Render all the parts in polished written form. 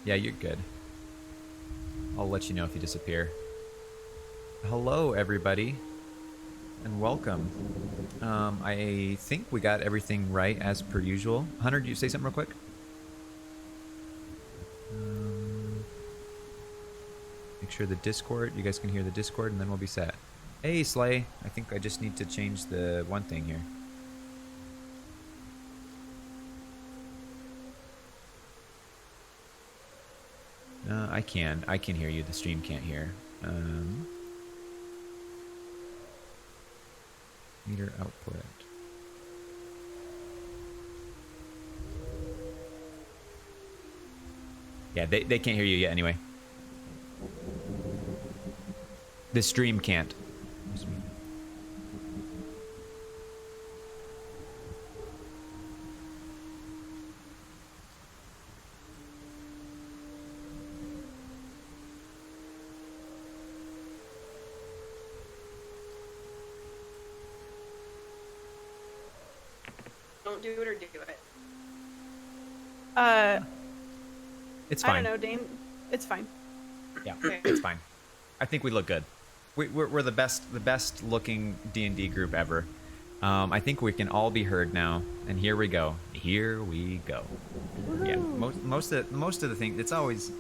Yeah, you're good. I'll let you know if you disappear. Hello, everybody, and welcome. I think we got everything right as per usual. Hunter, do you say something real quick? Make sure the Discord, you guys can hear the Discord, and then we'll be set. Hey, Slay. I think I just need to change the one thing here. I can. I can hear you. The stream can't hear. Meter output. Yeah, they can't hear you yet anyway. The stream can't. Don't do it or do it. It's fine. I don't know, Dane. It's fine. Yeah, it's fine. I think we look good. We're the best looking D&D group ever. I think we can all be heard now, and here we go. Here we go. Woohoo. Yeah, most of the thing. It's always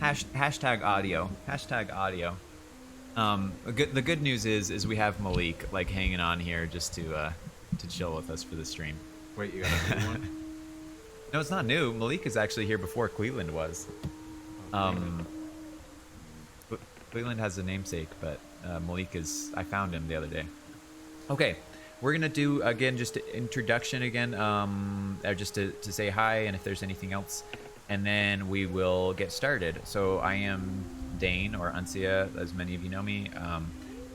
hashtag audio. Hashtag audio. The good news is we have Malik like hanging on here just to chill with us for the stream. Wait, you got a new one? No, it's not new. Malik is actually here before Cleveland was. Cleveland has a namesake, but Malik is. I found him the other day. Okay, we're gonna do again just an introduction again, just to say hi, and if there's anything else, and then we will get started. So I am Dane, or Uncia, as many of you know me.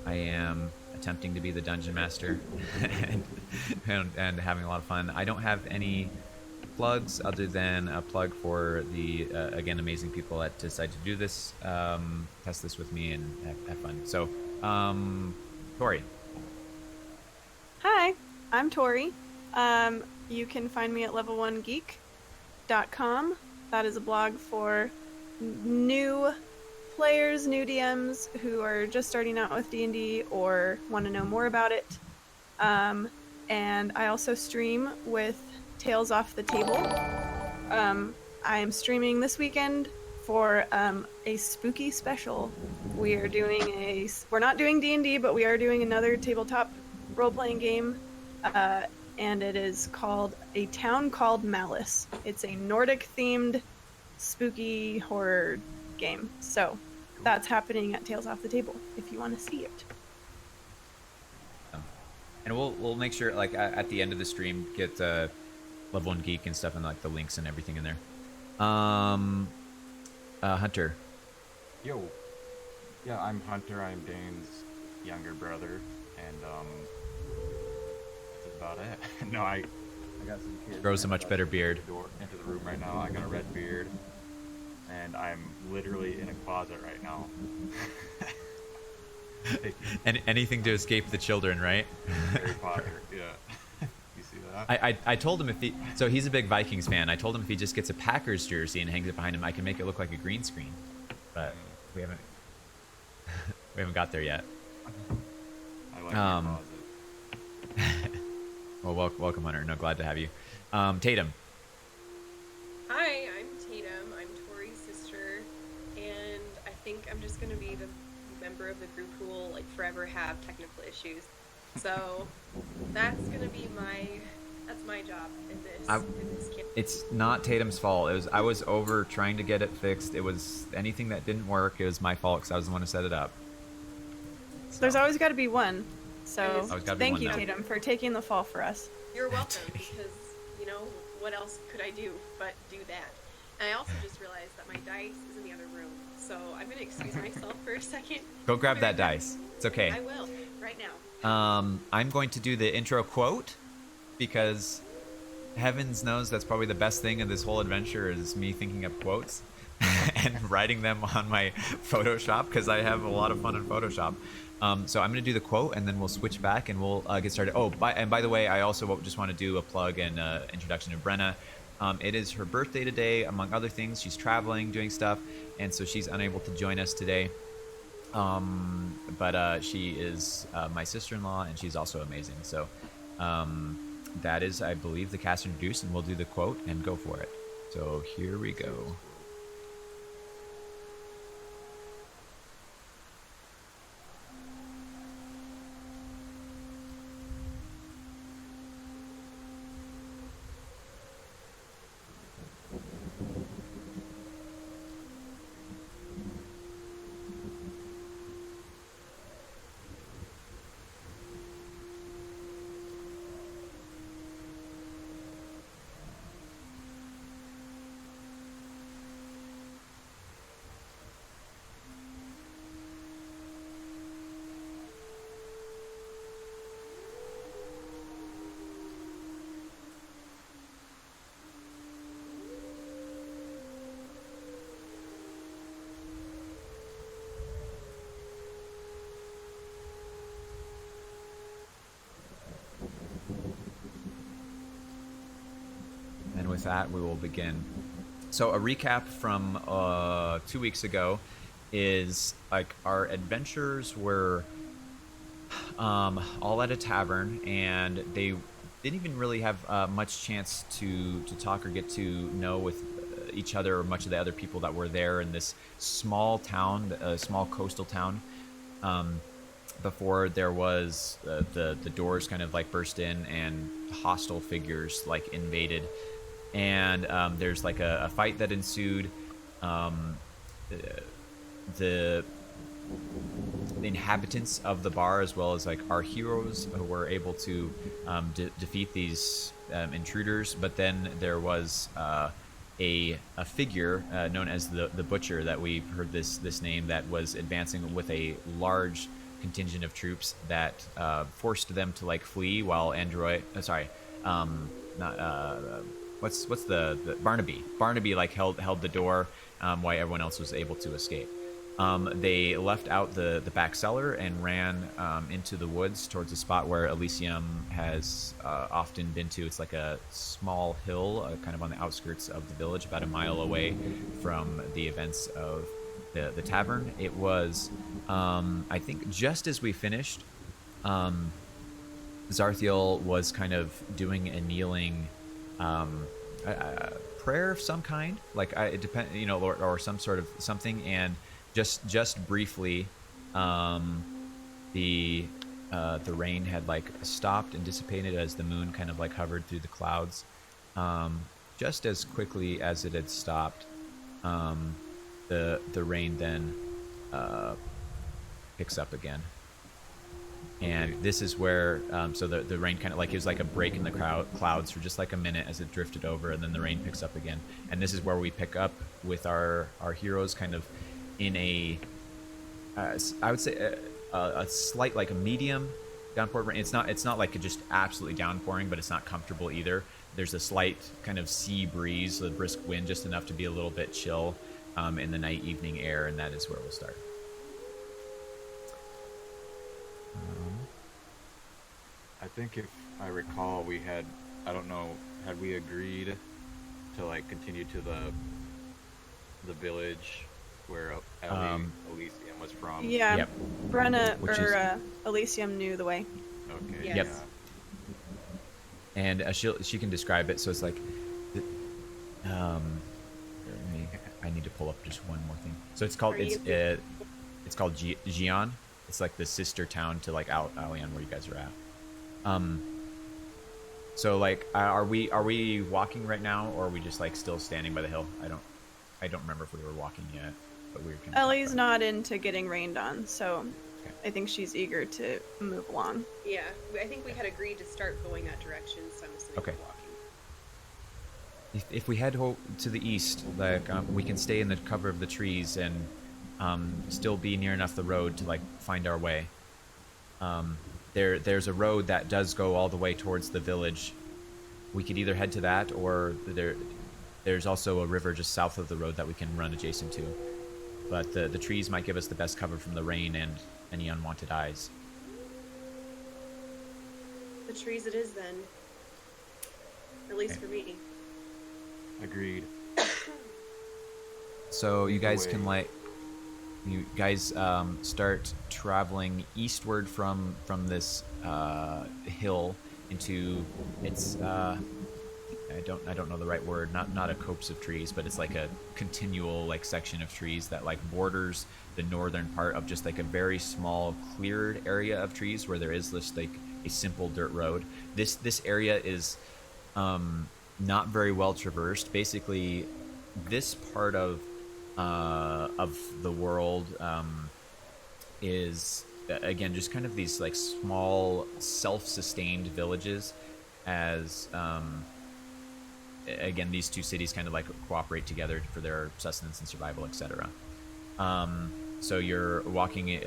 I am attempting to be the dungeon master and having a lot of fun. I don't have any plugs other than a plug for the again amazing people that decide to do this, test this with me, and have fun. So Tori. Hi, I'm Tori. You can find me at level1geek.com. That is a blog for new players, new DMs who are just starting out with D&D or want to know more about it. And I also stream with Tales Off the Table. I am streaming this weekend for a spooky special. We're not doing D&D, but we are doing another tabletop role-playing game, and it is called A Town Called Malice. It's a Nordic-themed spooky horror game. So that's happening at Tales Off the Table if you want to see it. And we'll make sure like at the end of the stream get Level 1 Geek and stuff, and like the links and everything in there. Hunter. Yo. Yeah, I'm Hunter. I'm Dane's younger brother, and that's about it. No, I got some kids. Grows a much better beard. Into the room right now. I got a red beard, and I'm literally in a closet right now. And anything to escape the children, right? Harry Potter. Yeah. You see that? I told him so he's a big Vikings fan. I told him if he just gets a Packers jersey and hangs it behind him, I can make it look like a green screen. But we haven't got there yet. I like your closet. Well, welcome, Hunter. No, glad to have you. Tatum. Hi, I'm Tatum. I'm Tori's sister, and I think I'm just gonna be the member of the group who will like forever have technical issues. So that's gonna be my job in this campaign. It's not Tatum's fault. I was over trying to get it fixed. It was anything that didn't work. It was my fault because I was the one who set it up. So. There's always got to be one. So thank you, now. Tatum, for taking the fall for us. You're welcome, because what else could I do but do that? And I also just realized that my dice is in the other room, so I'm gonna excuse myself for a second. Go grab that dice. It's okay. I will right now. I'm going to do the intro quote because heavens knows that's probably the best thing of this whole adventure is me thinking up quotes and writing them on my Photoshop because I have a lot of fun in Photoshop. So I'm going to do the quote and then we'll switch back and we'll get started. Oh, by the way, I also just want to do a plug and introduction to Brenna. It is her birthday today, among other things. She's traveling, doing stuff, and so she's unable to join us today. But she is my sister-in-law, and she's also amazing. So that is, I believe, the cast introduced, and we'll do the quote and go for it. So here we go. And with that, we will begin. So a recap from 2 weeks ago is like our adventures were all at a tavern, and they didn't even really have much chance to talk or get to know with each other or much of the other people that were there in this small town, a small coastal town. Before there was the doors kind of like burst in and hostile figures like invaded, and there's like a fight that ensued. The inhabitants of the bar, as well as like our heroes, were able to defeat these intruders. But then there was a figure known as the Butcher, that we've heard this name, that was advancing with a large contingent of troops that forced them to like flee, while what's the Barnaby like held the door while everyone else was able to escape. They left out the back cellar and ran into the woods towards a spot where Elysium has often been to. It's like a small hill kind of on the outskirts of the village, about a mile away from the events of the tavern. It was, I think, just as we finished, Zarthiel was kind of doing a kneeling prayer of some kind, like it depend, or some sort of something, and just briefly, the rain had like stopped and dissipated as the moon kind of like hovered through the clouds. Just as quickly as it had stopped, the rain then picks up again. And this is where, so the rain kind of like, it was like a break in the clouds for just like a minute as it drifted over, and then the rain picks up again. And this is where we pick up with our heroes kind of in a, I would say a slight, like a medium downpour rain. It's not like just absolutely downpouring, but it's not comfortable either. There's a slight kind of sea breeze, a brisk wind, just enough to be a little bit chill in the night evening air, and that is where we'll start. I think if I recall, we had, I don't know, had we agreed to like continue to the village where Elysium was from? Yeah, Yep. Brenna Elysium knew the way. Okay. Yes. Yep. And she can describe it. So it's like, I need to pull up just one more thing. So it's called it's called Xi'an. It's like the sister town to like Alian, where you guys are at. So like, are we walking right now, or are we just like still standing by the hill? I don't remember if we were walking yet, but we were kind of. Ellie's not into getting rained on, so Okay. I think she's eager to move along. Yeah, I think we had agreed to start going that direction, so I'm assuming Okay. we're walking. If we head to the east, like we can stay in the cover of the trees and still be near enough the road to like find our way. There's a road that does go all the way towards the village. We could either head to that, or there's also a river just south of the road that we can run adjacent to. But the trees might give us the best cover from the rain and any unwanted eyes. The trees it is then. At least Okay. for me. Agreed. So you Lead the guys can way. you guys start traveling eastward from this hill into it's I don't know the right word, not a copse of trees, but it's like a continual like section of trees that like borders the northern part of just like a very small cleared area of trees where there is this like a simple dirt road. This area is not very well traversed. Basically, this part of the world is again just kind of these like small self-sustained villages as again these two cities kind of like cooperate together for their sustenance and survival, etc. So you're walking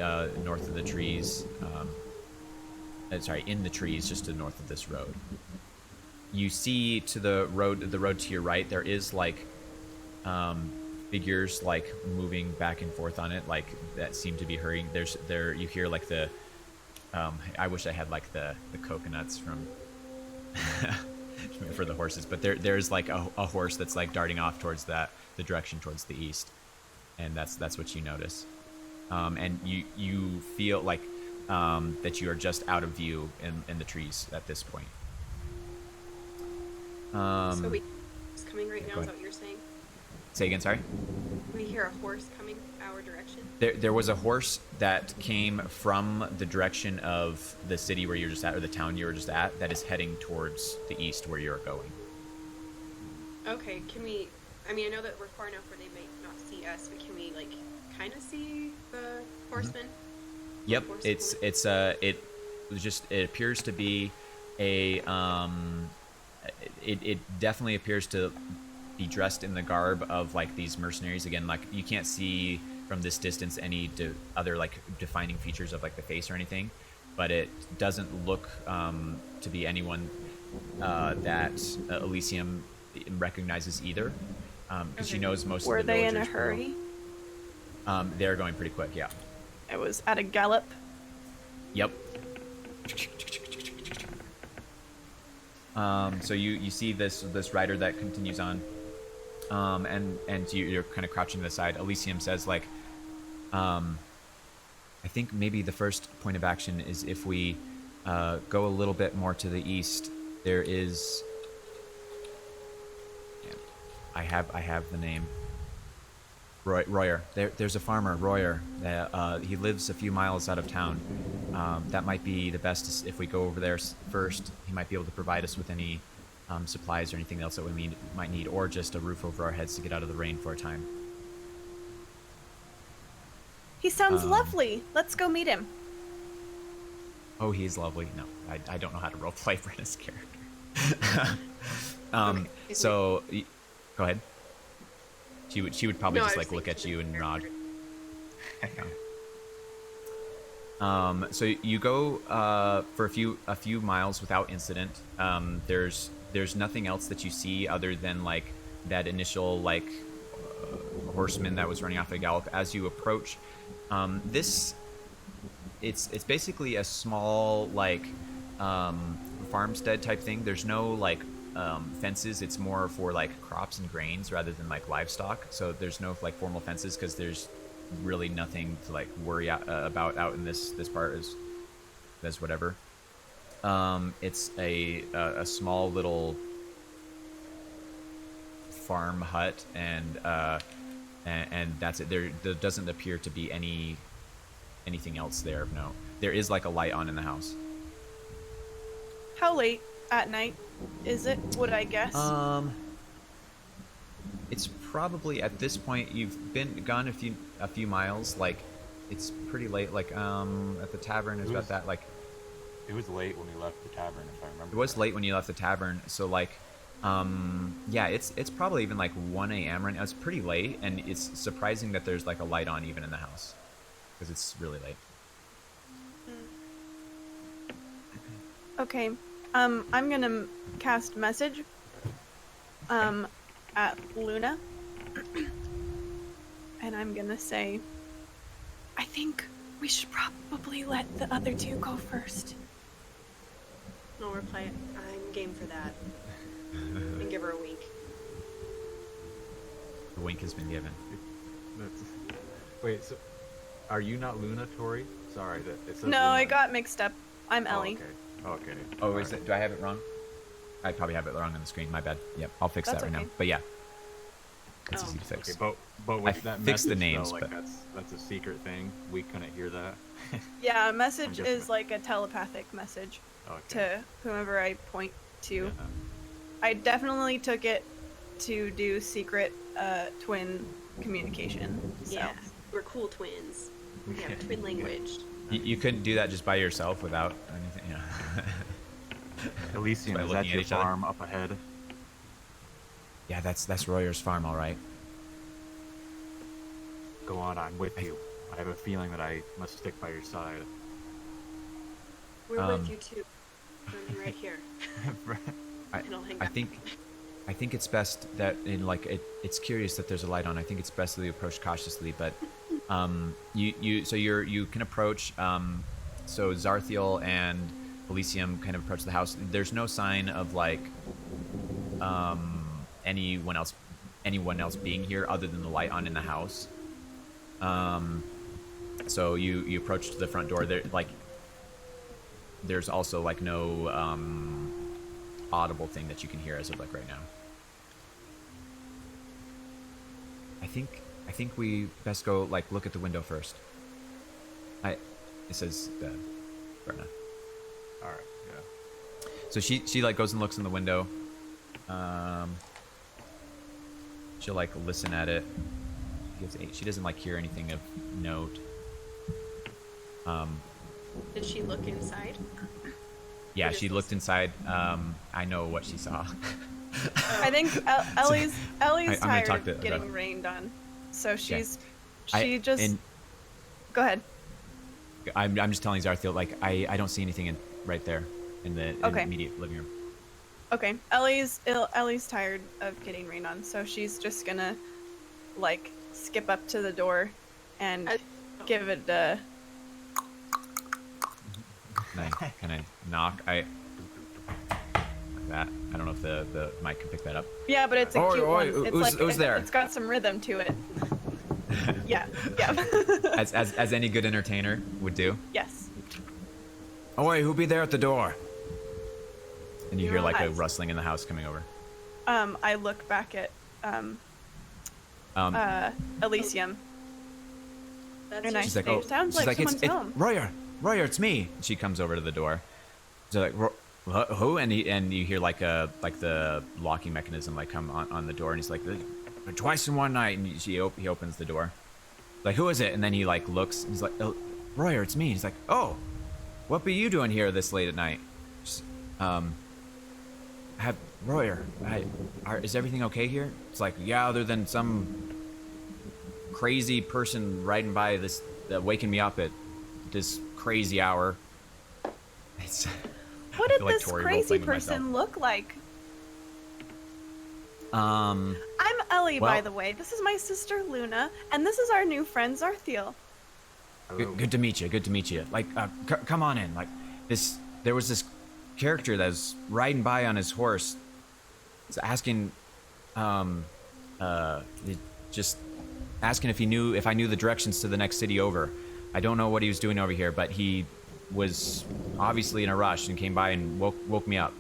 north of the trees sorry, in the trees just to the north of this road. You see to the road to your right, there is like figures like moving back and forth on it, like that seem to be hurrying. You hear like the I wish I had like the coconuts from for the horses, but there's like a horse that's like darting off towards the direction towards the east, and that's what you notice. And you feel like that you are just out of view in the trees at this point. So it's coming right now. go Is ahead. that what you're saying? Say again, sorry. We hear a horse coming our direction. There was a horse that came from the direction of the city where you're just at, or the town you were just at, that is heading towards the east where you're going. Okay, can we? I mean, I know that we're far enough where they may not see us, but can we like kind of see the horseman? Yep, Horse it appears to be a it definitely appears to be dressed in the garb of like these mercenaries. Again, like you can't see from this distance any other like defining features of like the face or anything, but it doesn't look to be anyone that Elysium recognizes either, because she Okay. knows most Were of the they in villagers a pretty well. hurry? They're going pretty quick, yeah. It was at a gallop. Yep. So you see this rider that continues on, and you're kind of crouching to the side. Elysium says like, I think maybe the first point of action is if we go a little bit more to the east. There is. Yeah, I have the name. Royer. There's a farmer, Royer. He lives a few miles out of town. That might be the best if we go over there first. He might be able to provide us with any supplies or anything else that we might need, or just a roof over our heads to get out of the rain for a time. He sounds lovely. Let's go meet him. Oh, he's lovely. No, I don't know how to roleplay Brenna's character. Okay. So, go ahead. She would probably No, just I was like look at thinking you of and the nod. character. So you go for a few miles without incident. There's nothing else that you see other than like that initial like horseman that was running off at a gallop. As you approach, it's basically a small like farmstead type thing. There's no like fences. It's more for like crops and grains rather than like livestock. So there's no like formal fences because there's really nothing to like worry about out in this part. As whatever. It's a small little farm hut, and that's it. There doesn't appear to be anything else there. No, there is like a light on in the house. How late at night is it? Would I guess? It's probably at this point you've been gone a few miles. Like, it's pretty late. Like, at the tavern is about that. Like, It was late when we left the tavern, if I remember. it was late when you left the tavern. So like, yeah, it's probably even like 1 a.m. right now. It's pretty late, and it's surprising that there's like a light on even in the house because it's really late. Okay. I'm gonna cast message. At Luna. And I'm gonna say, I think we should probably let the other two go first. No reply. I'm game for that. And give her a wink. The wink has been given. That's... Wait, so are you not Luna, Tori? Sorry, that it says No, Luna. I got mixed up. I'm Oh, Ellie. okay. Oh, is it? Do I have it wrong? I probably have it wrong on the screen. My bad. Yep, I'll fix That's that right now. okay. But yeah, it's Oh. easy to fix. Okay, but with I that fixed the message, names, though, like but- that's a secret thing. We couldn't hear that. Yeah, a message I'm guessing is it- like a telepathic message Okay. to whomever I point to. Yeah. I definitely took it to do secret twin communication. So. Yeah, we're cool twins. We have twin language. You couldn't do that just by yourself without anything. Yeah. Elysium, By is looking that at your each other. farm up ahead? Yeah, that's Royer's farm, all right. Go on, I'm with you. I have a feeling that I must stick by your side. We're Um, with you too. I'm right here. I, And I'll hang I back. think it's best that it's curious that there's a light on. I think it's best that you approach cautiously, but you can approach. So Zarthiel and Elysium kind of approach the house. There's no sign of like anyone else being here other than the light on in the house. So you approach to the front door. There's also like no audible thing that you can hear as of like right now. I think we best go like look at the window first. It says Brenna. All right. Yeah. So she like goes and looks in the window. She'll like listen at it. She gives 8. She doesn't like hear anything of note. Did she look inside? Yeah, What is she this? looked inside. I know what she saw. I think Ellie's I'm gonna tired talk of to- getting okay. rained on, so she I- just and go ahead. I'm just telling Zarthiel like I don't see anything right there in the Okay. immediate living room. Okay, Ellie's tired of getting rained on, so she's just gonna like skip up to the door and give it a. Can I knock? Like that. I don't know if the mic can pick that up. Yeah, but it's a Oi, cute oi, one. who's- It's like who's there? It's got some rhythm to it. Yeah, yeah. As any good entertainer would do. Yes. Oi, who be there at the door? And you hear like a Nice. rustling in the house coming over. I look back at Elysium, That's and I She's say, like, oh, sounds she's like like, someone's it's home. Royer, it's me. And she comes over to the door. She's like, who? And you hear like the locking mechanism like come on the door, and he's like, twice in one night. And he opens the door. Like, who is it? And then he like looks. And he's like, Royer, it's me. He's like, oh, what be you doing here this late at night? Just, have Royer, is everything okay here? It's like, yeah, other than some crazy person riding by this, waking me up at this crazy hour. It's, What I did feel like this Tori crazy role-playing with person look like? myself. I'm Ellie, by Well- the way. This is my sister Luna, and this is our new friend Zarthiel. Hello. Good to meet you. Good to meet you. Like, come on in. Like, there was this character that was riding by on his horse, asking, just asking if I knew the directions to the next city over. I don't know what he was doing over here, but he was obviously in a rush and came by and woke me up.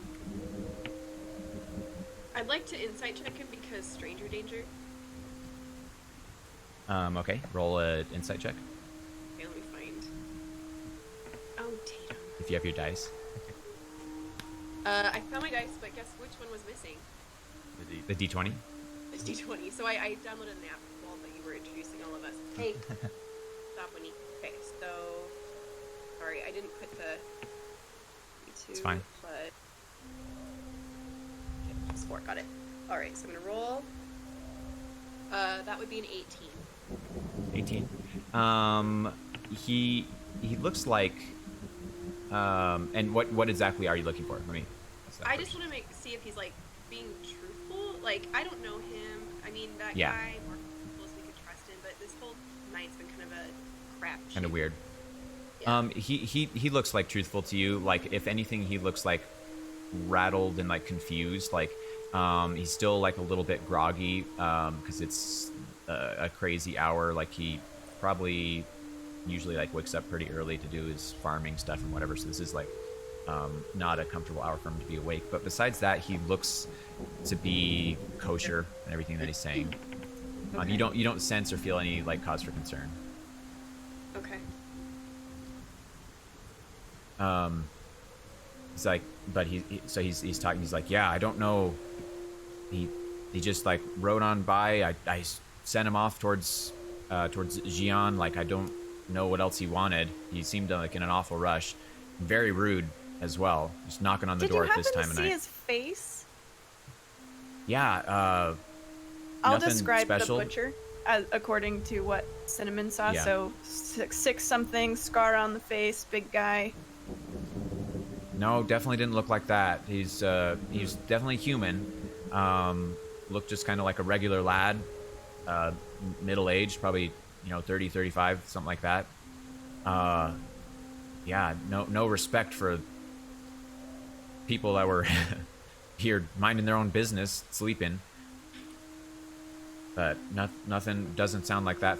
I'd like to insight check him because stranger danger. Okay, roll a insight check Okay, let me find. Oh, Tatum. if you have your dice. I found my dice, but guess which one was missing? The D20. It's D20. So I downloaded an app while that you were introducing all of us. Hey, stop, Winnie. Okay, so sorry, I didn't put the. It's fine. But okay, +4, got it. All right, so I'm gonna roll. That would be an 18. 18. He looks like. And what exactly are you looking for? Let me. I just want to see if he's like being truthful. Like I don't know him. I mean that Yeah. guy. More close we could trust him, but this whole night's been kind of a crap. Kind of weird. Yeah. He looks like truthful to you. Like if anything, he looks like rattled and like confused. Like He's still like a little bit groggy because it's a crazy hour. Like he probably usually like wakes up pretty early to do his farming stuff and whatever. So this is like not a comfortable hour for him to be awake. But besides that, he looks to be kosher and everything that he's saying. Okay. You don't sense or feel any like cause for concern. Okay. He's like, but he's talking. He's like, yeah, I don't know. He just like rode on by. I sent him off towards Xi'an. Like I don't know what else he wanted. He seemed like in an awful rush, very rude as well. Just knocking on the Did door you at this happen time to of see night. his face? Yeah. I'll nothing describe special. the butcher as according to what Cinnamon saw. Yeah. So six something, scar on the face, big guy. No, definitely didn't look like that. He's definitely human. Looked just kind of like a regular lad, middle aged, probably 30, 35, something like that. Yeah, no respect for people that were here minding their own business, sleeping. But nothing doesn't sound like that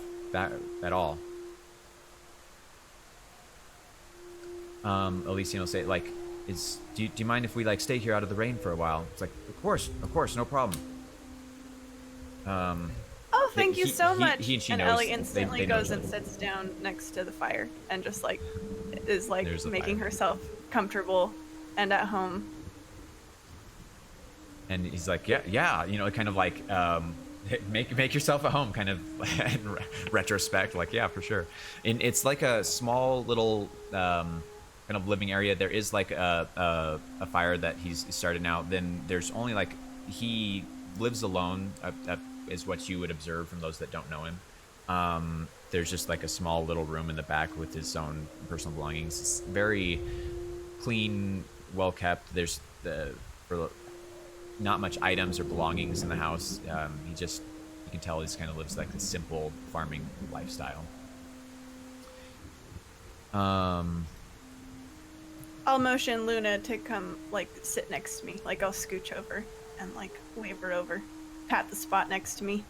at all. Elysian will say, like, do you mind if we like stay here out of the rain for a while? It's like, of course, no problem. Oh, thank you so much. He and she knows. Ellie They instantly know goes each and other. sits down next to the fire and just like is like There's the making fire. herself comfortable and at home. And he's like, yeah, kind of like, make yourself at home, kind of in retrospect, like, yeah, for sure. And it's like a small little kind of living area. There is like a fire that he's started now. Then there's only like, he lives alone, is what you would observe from those that don't know him. There's just like a small little room in the back with his own personal belongings. It's very clean, well kept. There's not much items or belongings in the house. You can tell he kind of lives like a simple farming lifestyle. I'll motion Luna to come like sit next to me. Like I'll scooch over and like wave her over, pat the spot next to me.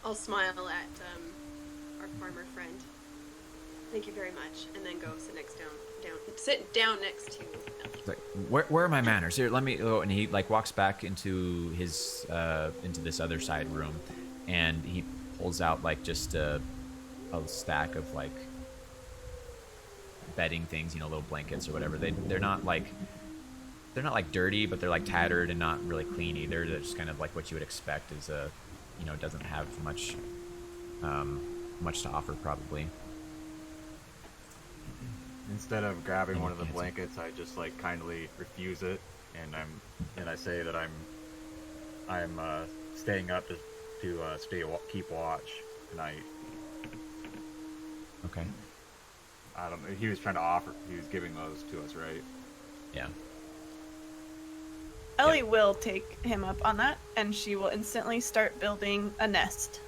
I'll smile at our farmer friend. Thank you very much, and then go sit down next to Ellie. It's like, where are my manners? Here, let me go. And he like walks back into his into this other side room, and he pulls out like just a stack of like bedding things, little blankets or whatever. They're not like dirty, but they're like tattered and not really clean either. They're just kind of like what you would expect as a doesn't have much to offer probably. Instead of grabbing one of the Fancy. blankets, I just like kindly refuse it, and I say that I'm staying up to keep watch tonight. Okay. I don't know. He was trying to offer. He was giving those to us, right? Yeah. Ellie will take him up on that, and she will instantly start building a nest.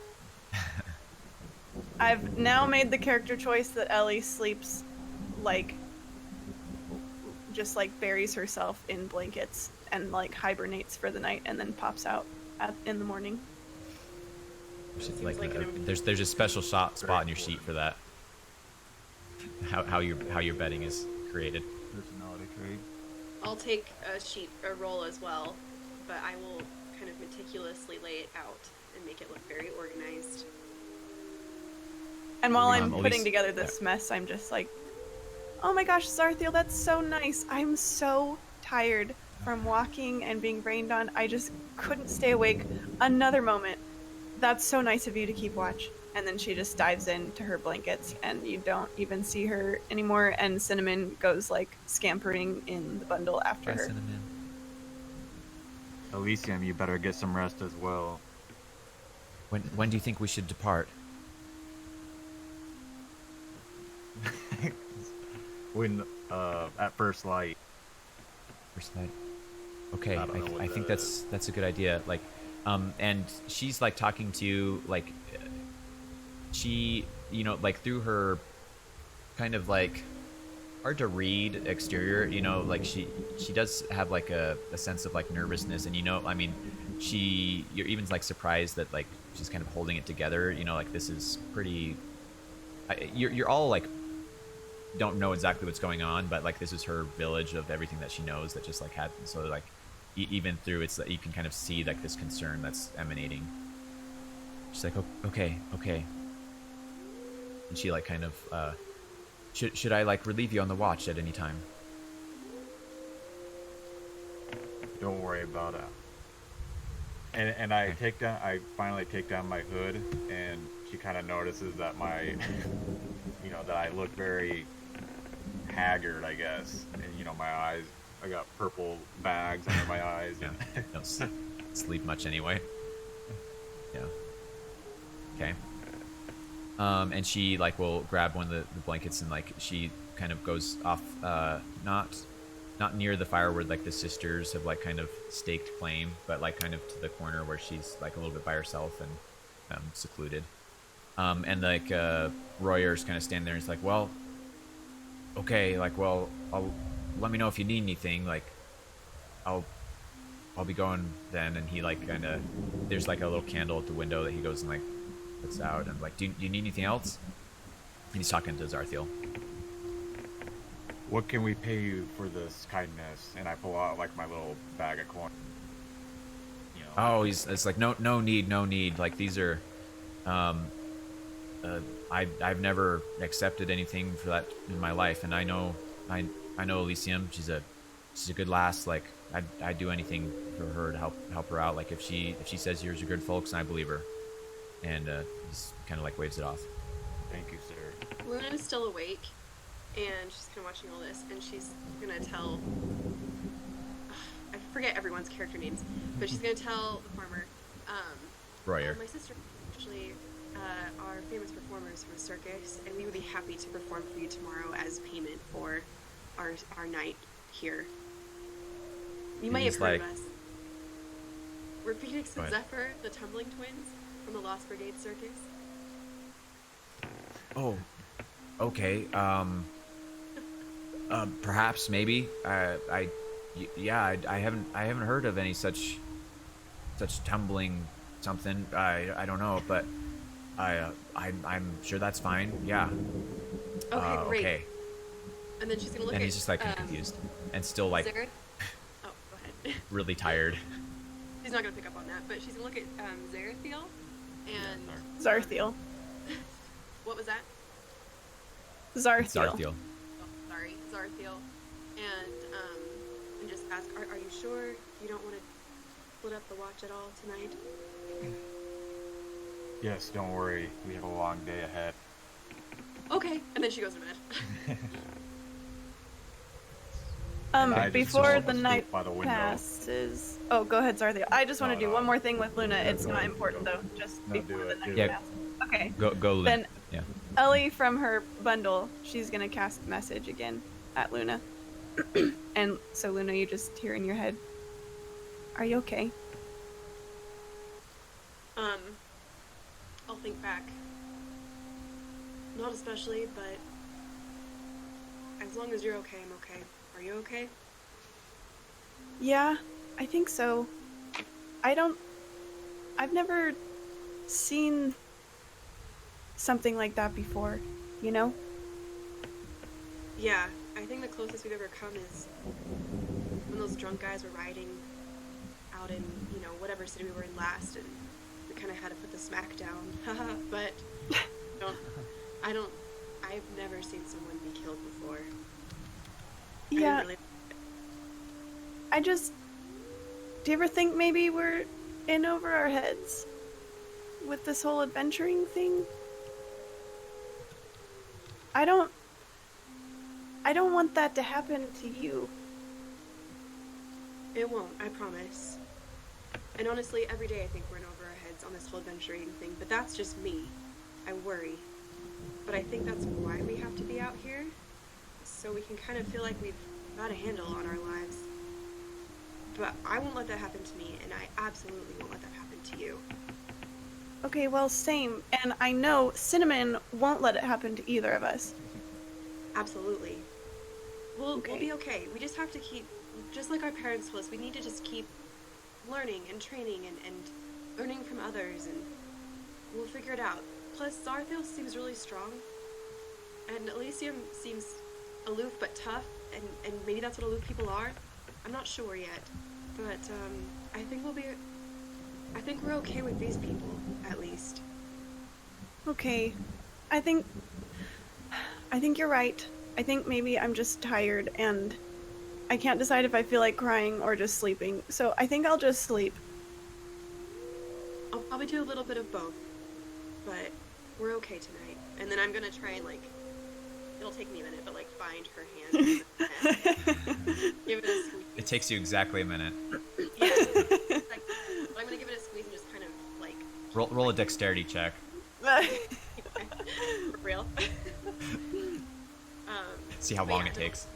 I've now made the character choice that Ellie sleeps like just like buries herself in blankets and like hibernates for the night and then pops out in the morning. There's a special spot in your sheet for that. How your bedding is created. Personality trait. I'll take a roll as well, but I will kind of meticulously lay it out and make it look very organized. And while I'm Elise- putting together this mess, I'm just like, oh my gosh, Zarthiel, that's so nice. I'm so tired from walking and being rained on. I just couldn't stay awake another moment. That's so nice of you to keep watch. And then she just dives into her blankets and you don't even see her anymore. And Cinnamon goes like scampering in the bundle after her. Cinnamon. Elysium, you better get some rest as well. When do you think we should depart? When at first light. First night. Okay, I don't know what I think the- that's a good idea. Like, and she's like talking to you, like, she, like through her kind of like hard to read exterior. You know, like she does have like a sense of like nervousness, and you know, I mean, you're even like surprised that like she's kind of holding it together. You know, like this is pretty. You're all like don't know exactly what's going on, but like this is her village of everything that she knows that just like had so like even through it's that you can kind of see like this concern that's emanating. She's like, okay, and she like kind of should I like relieve you on the watch at any time? Don't worry about it. And I finally take down my hood, and she kind of notices that my, you know, that I look very haggard, I guess, and you know, my eyes, I got purple bags under my eyes. Yeah, don't sleep much anyway. Yeah. Okay. And she like will grab one of the blankets and like she kind of goes off, not near the fire where like the sisters have like kind of staked claim, but like kind of to the corner where she's like a little bit by herself and secluded. And like Royer's kind of standing there and he's like, well, okay, like, well, let me know if you need anything. Like, I'll be going then. And he like kind of, there's like a little candle at the window that he goes and like puts out and like, do you need anything else? And he's talking to Zarthiel. What can we pay you for this kindness? And I pull out like my little bag of coin. You know. Oh, it's like no need. Like these are, I've never accepted anything for that in my life, and I know Elysium. She's a good lass. Like I'd do anything for her to help her out. Like if she says yours are good folks, and I believe her. And he's kind of like waves it off. Thank you, sir. Luna is still awake, and she's kind of watching all this, and she's gonna tell. I forget everyone's character names, but she's gonna tell the farmer. Royer. My sister actually are famous performers from a circus, and we would be happy to perform for you tomorrow as payment for our night here. You might have He's heard like- of us. We're Phoenix Go and ahead. Zephyr, the Tumbling Twins from the Lost Brigade Circus. Oh, okay. Perhaps, maybe. I haven't heard of any such tumbling something. I don't know, but I'm sure that's fine. Yeah. Okay, great. Okay. And then she's gonna look And at. he's just like confused and still like Zareth? Oh, go ahead. really tired. She's not gonna pick up on that, but she's gonna look at Zarathiel and Zarthiel. what was that? Zarthiel. Zarthiel. Oh, sorry, Zarathiel, and just ask, are you sure you don't want to split up the watch at all tonight? Yes, don't worry. We have a long day ahead. Okay, and then she goes to bed. And I just Before fall the asleep night by the window. passes. Oh, go ahead, Zarthiel. I just want to No, do no. one more thing with Luna. It's go not ahead, important go. though. Just No, before do the it, night do it. passes. Okay. Go, Lynn. Then Yeah. Ellie from her bundle, she's gonna cast message again at Luna. And so Luna, you just hear in your head, "Are you okay?" I'll think back. Not especially, but as long as you're okay, I'm okay. Are you okay? Yeah, I think so. I've never seen something like that before, you know? Yeah, I think the closest we've ever come is when those drunk guys were riding out in, whatever city we were in last, and we kind of had to put the smack down. Haha, but I've never seen someone be killed before. I didn't Yeah, really- do you ever think maybe we're in over our heads with this whole adventuring thing? I don't want that to happen to you. It won't, I promise. And honestly, every day I think we're in over our heads on this whole adventuring thing, but that's just me. I worry. But I think that's why we have to be out here, so we can kind of feel like we've got a handle on our lives. But I won't let that happen to me, and I absolutely won't let that happen to you. Okay, well, same. And I know Cinnamon won't let it happen to either of us. Absolutely. We'll Okay. be okay. We just have to keep, just like our parents told us, we need to just keep learning and training and learning from others, and we'll figure it out. Plus, Zarthil seems really strong, and Elysium seems aloof but tough, and maybe that's what aloof people are. I'm not sure yet, but I think I think we're okay with these people, at least. Okay. I think you're right. I think maybe I'm just tired and I can't decide if I feel like crying or just sleeping. So I think I'll just sleep. I'll probably do a little bit of both, but we're okay tonight. And then I'm gonna try and it'll take me a minute, but find her hand. Give it a squeeze. It takes you exactly a minute. Yeah. But I'm gonna give it a squeeze and just kind of Roll a dexterity check. for real. See how but long yeah, it takes.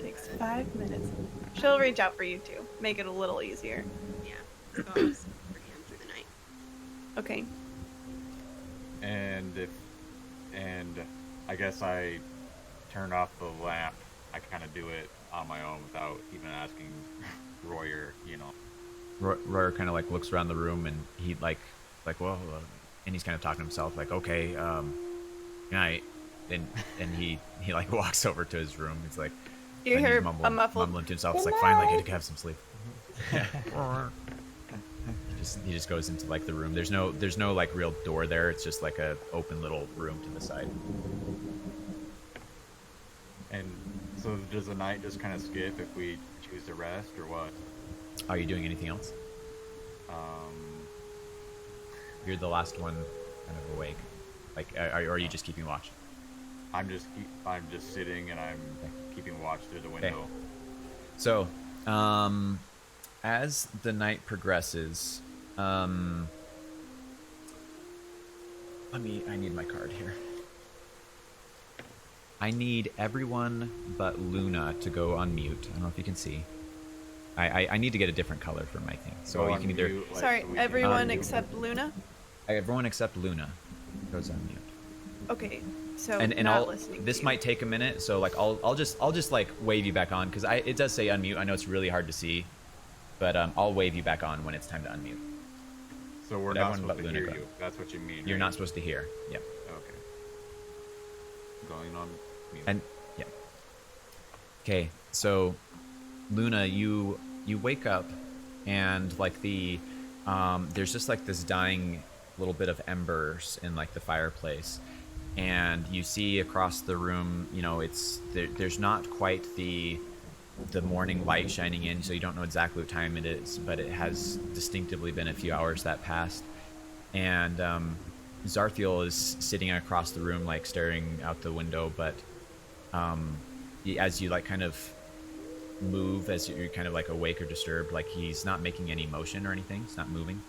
Takes 5 minutes. She'll reach out for you too. Make it a little easier. Yeah. So I'll just hold her hand through the night. Okay. And I guess I turn off the lamp. I kind of do it on my own without even asking Royer, Royer kind of looks around the room and he well, and he's kind of talking to himself okay, good night, and he walks over to his room. He's like, You and he's hear a muffled. mumbling to himself. It's finally I get to have some sleep. He just goes into the room. There's no real door there. It's just a open little room to the side. And so does the night just kind of skip if we choose to rest, or what? Are you doing anything else? You're the last one kind of awake. Or are you just keeping watch? I'm just sitting and I'm keeping watch through the window. So, as the night progresses, I need my card here. I need everyone but Luna to go on mute. I don't know if you can see. I need to get a different color for my thing. So Go you on can either... mute, Sorry, so we can- everyone except Luna? Everyone except Luna goes on mute. Okay. So And not I'll... listening This to you. might take a minute, so I'll just wave you back on, because it does say unmute. I know it's really hard to see, but I'll wave you back on when it's time to unmute. So we're But not everyone supposed but to Luna hear go. you. That's what you mean. You're right? not supposed to hear. Yep. Okay. Going on mute. And yeah. Okay, so Luna, you wake up and there's just this dying little bit of embers in the fireplace, and you see across the room, there's not quite the morning light shining in, so you don't know exactly what time it is, but it has distinctively been a few hours that passed. And Zarthiel is sitting across the room, staring out the window, but as you kind of move, as you're kind of awake or disturbed, he's not making any motion or anything. He's not moving.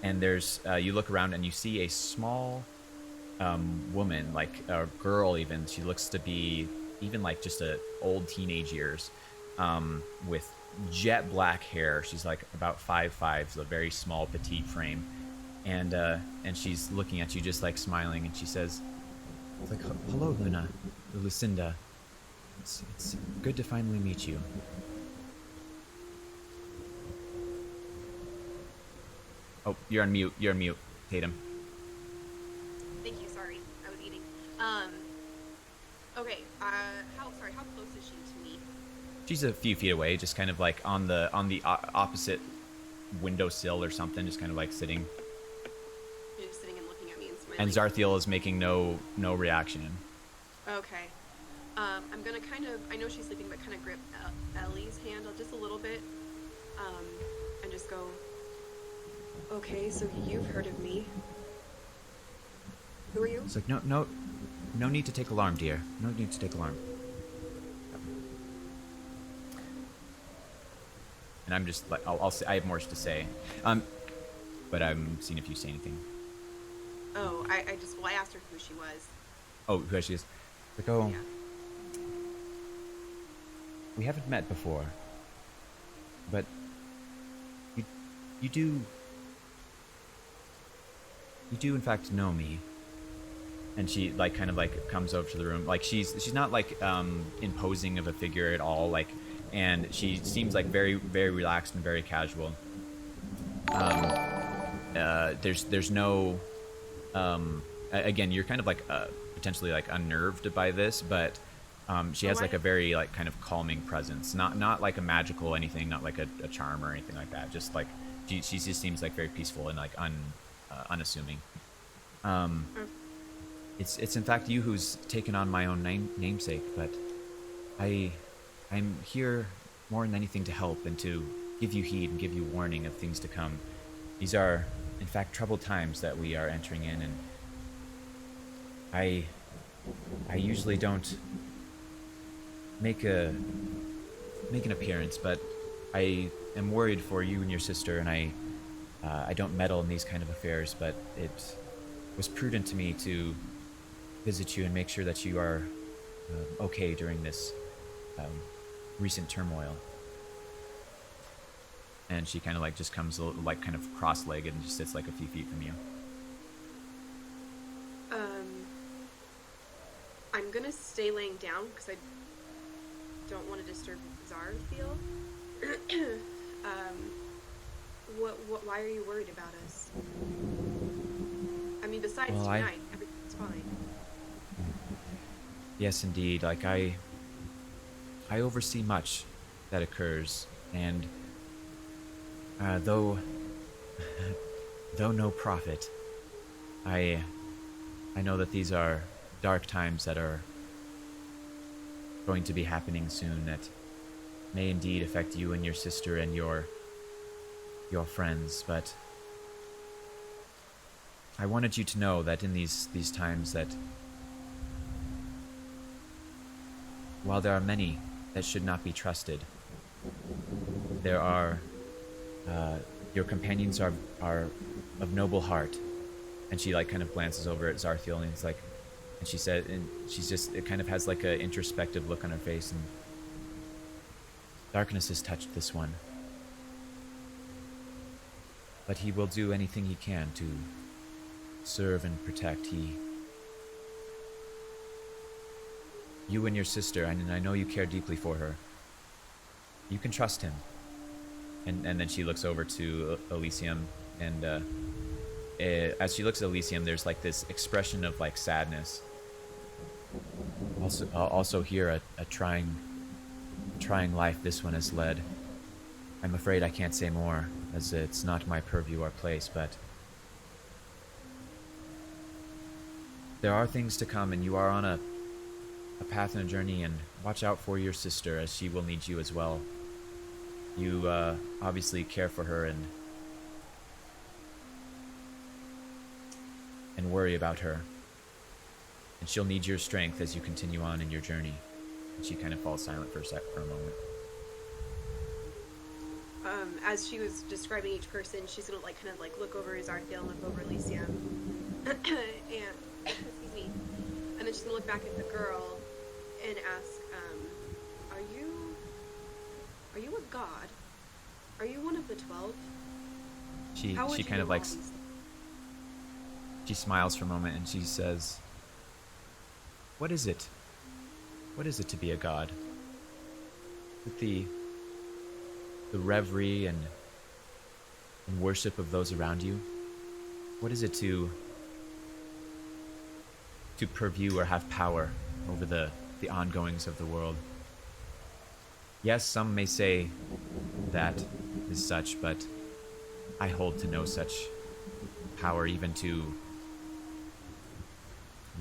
And there's you look around and you see a small woman, a girl even. She looks to be even just a old teenage years, with jet black hair. She's about 5'5", so a very small petite frame, and she's looking at you just smiling, and she says, "Hello, Luna, Lucinda. It's good to finally meet you." Oh, you're on mute. You're on mute, Tatum. Thank you. Sorry, I was eating. Okay. How close is she to me? She's a few feet away, just kind of on the opposite windowsill or something, just kind of sitting. She's just sitting and looking at me and smiling. And Zarthiel is making no reaction. Okay. I'm gonna I know she's sleeping, but kind of grip Ellie's hand just a little bit, and just go, "Okay, so you've heard of me. Who are you?" It's no need to take alarm, dear. No need to take alarm. And I'm just I'll say, I have more to say, but I'm seeing if you say anything. Oh, I asked her who she was. Oh, who she is? Yeah. We haven't met before, but you do in fact know me. and she like kind of like comes over to the room. Like she's not like imposing of a figure at all. Like, and she seems like very relaxed and very casual. There's no again, you're kind of like potentially like unnerved by this, but she has like a very like kind of calming presence. Not like a magical anything, not like a charm or anything like that. Just like she just seems like very peaceful and like unassuming. It's in fact you who's taken on my own namesake, but I'm here more than anything to help and to give you heed and give you warning of things to come. These are, in fact, troubled times that we are entering in, and I usually don't make an appearance, but I am worried for you and your sister, and I don't meddle in these kind of affairs, but it was prudent to me to visit you and make sure that you are okay during this recent turmoil. And she kind of like just comes like kind of cross-legged and just sits like a few feet from you. I'm gonna stay laying down because I don't want to disturb Zarthiel. Why are you worried about us? I mean, besides Well, tonight, everything's fine. Yes, indeed. Like I oversee much that occurs, and though no prophet, I know that these are dark times that are going to be happening soon that may indeed affect you and your sister and your friends, but I wanted you to know that in these times that while there are many that should not be trusted, there are your companions are of noble heart. And she like kind of glances over at Zarthiel, and it's like, and she said, and she's just, it kind of has like a introspective look on her face, and darkness has touched this one, but he will do anything he can to serve and protect. You and your sister, and I know you care deeply for her, you can trust him. And then she looks over to Elysium, and as she looks at Elysium, there's like this expression of like sadness. Also here a trying life this one has led. I'm afraid I can't say more, as it's not my purview or place, but there are things to come, and you are on a path and a journey, and watch out for your sister, as she will need you as well. You obviously care for her and worry about her, and she'll need your strength as you continue on in your journey. And she kind of falls silent for a moment. As she was describing each person, she's gonna like kind of like look over Zarthiel, look over Elysium, and excuse me, and then she's gonna look back at the girl and ask, Are you a god? Are you one of the 12? She How would you kind know of like all these- she smiles for a moment, and she says, "What is it? What is it to be a god? With the reverie and worship of those around you? What is it to purview or have power over the ongoings of the world? Yes, some may say that is such, but I hold to no such power, even to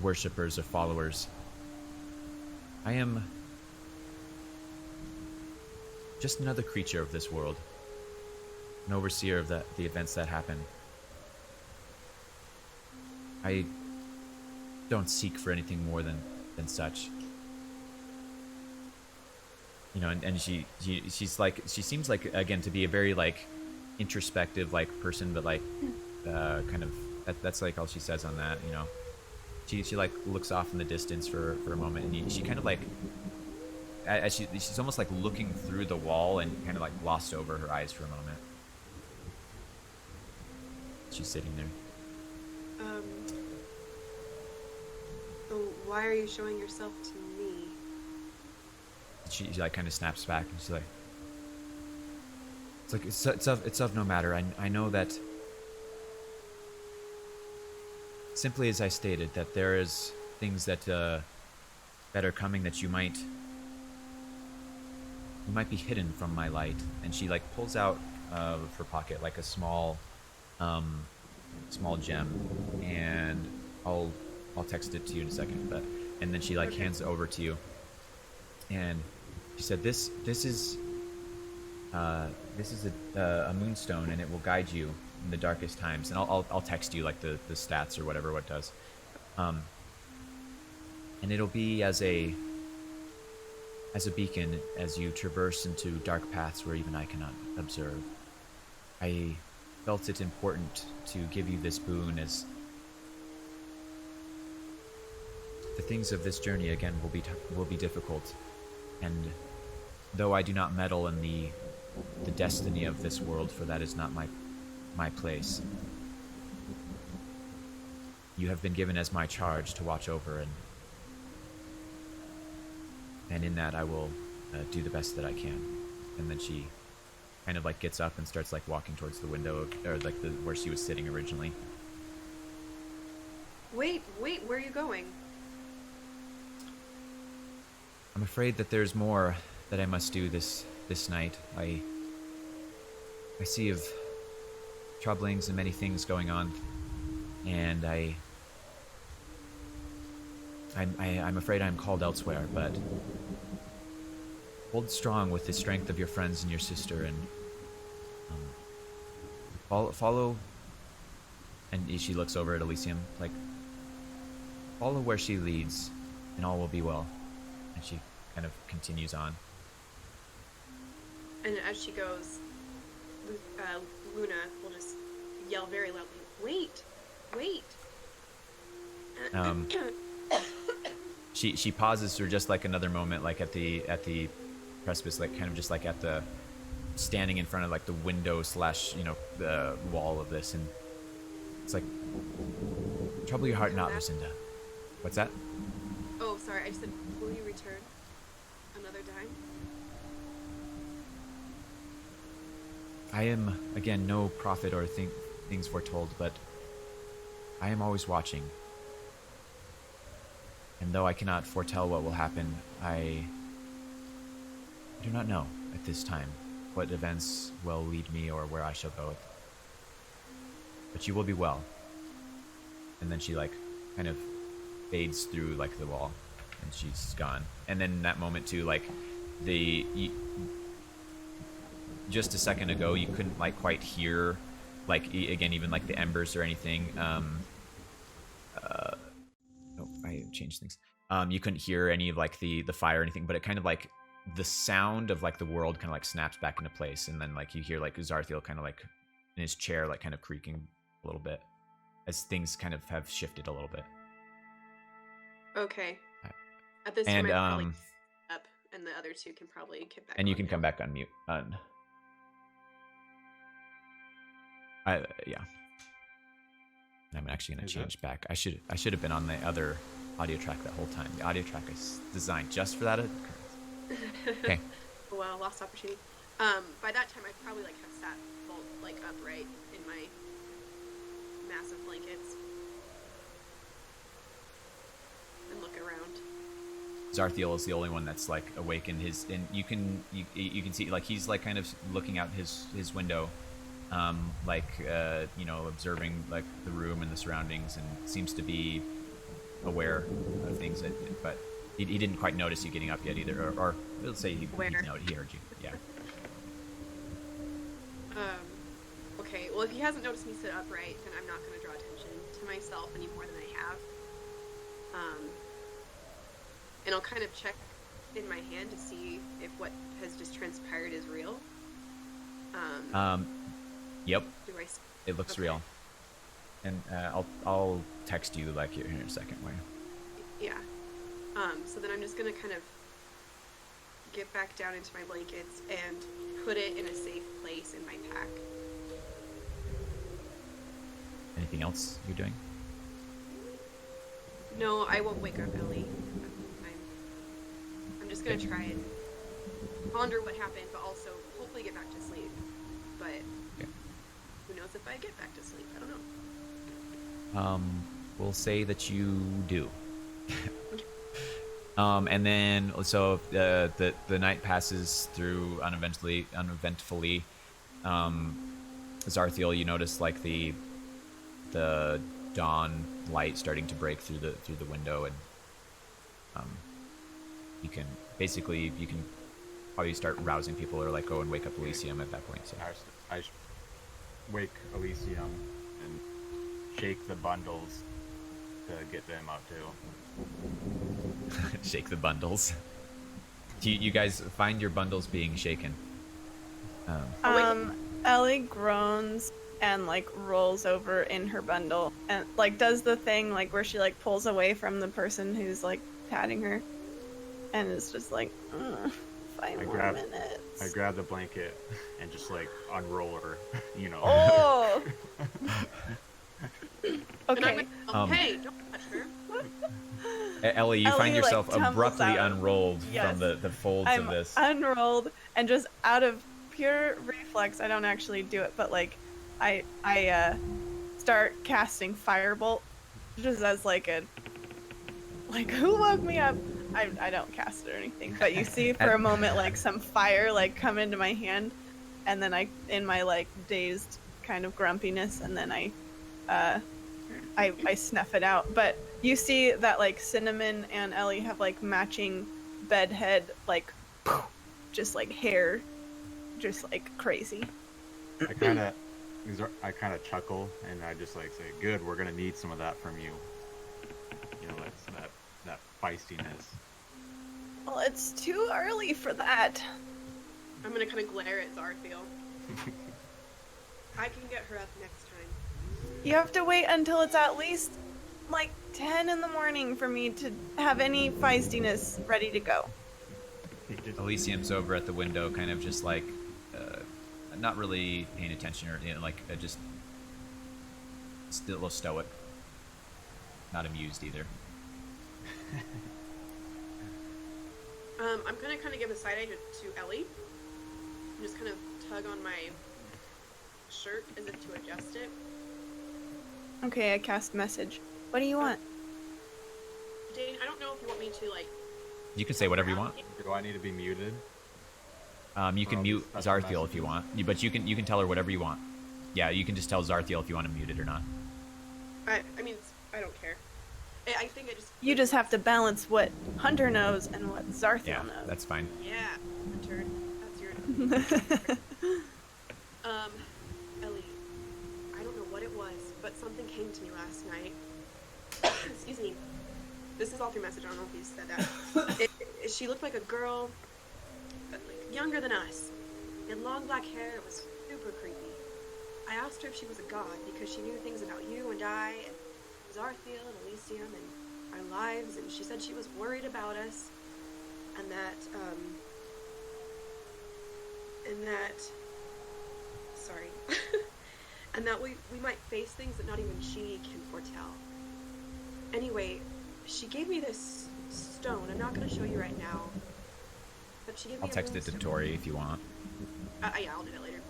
worshippers or followers. I am just another creature of this world, an overseer of the events that happen. I don't seek for anything more than such." You know, and she's like, she seems like, again, to be a very like introspective like person, but like kind of that's like all she says on that. You know, she like looks off in the distance for a moment, and she kind of like, as she's almost like looking through the wall and kind of like glossed over her eyes for a moment. She's sitting there. Why are you showing yourself to me? She like kind of snaps back and she's like, it's of no matter. I know that, simply as I stated, that there is things that that are coming that you might be hidden from my light. And she like pulls out of her pocket like a small gem, and I'll text it to you in a second. But and then she like hands it over to you, and she said, this is a moonstone, and it will guide you in the darkest times. And I'll text you like the stats or whatever what it does, and it'll be as a beacon as you traverse into dark paths where even I cannot observe. I felt it important to give you this boon, as the things of this journey again will be difficult, and though I do not meddle in the destiny of this world, for that is not my place, you have been given as my charge to watch over, and in that I will do the best that I can. And then she kind of like gets up and starts like walking towards the window, or like where she was sitting originally. Wait, where are you going? I'm afraid that there's more that I must do this night. I see of troublings and many things going on, and I'm afraid I'm called elsewhere, but hold strong with the strength of your friends and your sister, and follow. And she looks over at Elysium, like, follow where she leads, and all will be well. And she kind of continues on. And as she goes, Luna will just yell very loudly, "Wait! Wait!" She pauses for just like another moment, like at the precipice, like kind of just like at the standing in front of like the window slash the wall of this, and it's like, trouble your heart not, Lucinda. What's that? Oh, sorry. I just said, will you return another time? I am again no prophet or things foretold, but I am always watching. And though I cannot foretell what will happen, I do not know at this time what events will lead me or where I shall go. But you will be well. And then she like kind of fades through like the wall, and she's gone. And then in that moment too, like just a second ago you couldn't like quite hear like again even like the embers or anything. I changed things. You couldn't hear any of like the fire or anything, but it kind of like the sound of like the world kind of like snaps back into place, and then like you hear like Zarthiel kind of like in his chair like kind of creaking a little bit as things kind of have shifted a little bit. Okay. At this time, I probably up, and the other two can probably get back. And you on can now. come back on mute. Yeah. I'm actually gonna change back. I should have been on the other audio track that whole time. The audio track is designed just for that occurrence. Okay. Well, lost opportunity. By that time, I probably like have sat bolt like upright in my massive blankets and look around. Zarthiel is the only one that's like awake in his, and you can see like he's like kind of looking out his window, observing like the room and the surroundings, and seems to be aware of things but he didn't quite notice you getting up yet either, or let's say he heard you. Yeah. Okay, well, if he hasn't noticed me sit upright, then I'm not going to draw attention to myself any more than I have. And I'll kind of check in my hand to see if what has just transpired is real. Yep. Do I? It looks Okay. real. And I'll text you like here in a second. Where? Yeah. So then I'm just gonna kind of get back down into my blankets and put it in a safe place in my pack. Anything else you're doing? No, I won't wake up Ellie. I'm just gonna try and ponder what happened, but also hopefully get back to sleep. But Okay. who knows if I get back to sleep? I don't know. We'll say that you do. And then so the night passes through uneventfully. Zarthiel, you notice like the dawn light starting to break through the window, and you can probably start rousing people, or like go and wake up Elysium at that point. So I wake Elysium and shake the bundles to get them up too. shake the bundles. You guys find your bundles being shaken. Ellie groans and like rolls over in her bundle and like does the thing like where she like pulls away from the person who's like patting her, and is just like, 5 more minutes. I grab the blanket and just like unroll her, you know. Oh. And I'm Okay. like, hey, don't touch her. Ellie, you Ellie, find yourself like, tumbles abruptly out. unrolled Yes. from the folds I'm of this. unrolled and just out of pure reflex, I don't actually do it, but like I start casting Firebolt just as like a who woke me up? I don't cast it or anything, but you see for a moment like some fire like come into my hand, and then I in my like dazed kind of grumpiness, and then I snuff it out. But you see that like Cinnamon and Ellie have like matching bed head, like just like hair, just like crazy. I kind of chuckle and I just like say, "Good, we're gonna need some of that from you." You know, that feistiness. Well, it's too early for that. I'm gonna kind of glare at Zarthiel. I can get her up next time. You have to wait until it's at least like 10 in the morning for me to have any feistiness ready to go. Elysium's over at the window, kind of just like, not really paying attention, or just still a little stoic, not amused either. I'm gonna kind of give a side eye to Ellie. And just kind of tug on my shirt as if to adjust it. Okay, I cast message. What do you want? Dane, I don't know if you want me to like. You can say whatever you want. Do I need to be muted? You can Oh, mute special Zarthiel if you want, but you can tell her whatever you want. Yeah, you can just tell Zarthiel if you want to mute it or not. I mean, I don't care. I think I just. You just have to balance what Hunter knows and what Zarthiel Yeah, knows. that's fine. Yeah, Hunter, that's your. Ellie, I don't know what it was, but something came to me last night. Excuse me. This is all through message. I don't know if you said that. She looked like a girl, but like younger than us. She had long black hair. It was super creepy. I asked her if she was a god because she knew things about you and I, and Zarthiel and Elysium and our lives, and she said she was worried about us, and that sorry, and that we might face things that not even she can foretell. Anyway, she gave me this stone. I'm not going to show you right now, but she gave me I'll text it to moonstone. Tori if you want. Yeah, I'll do it later.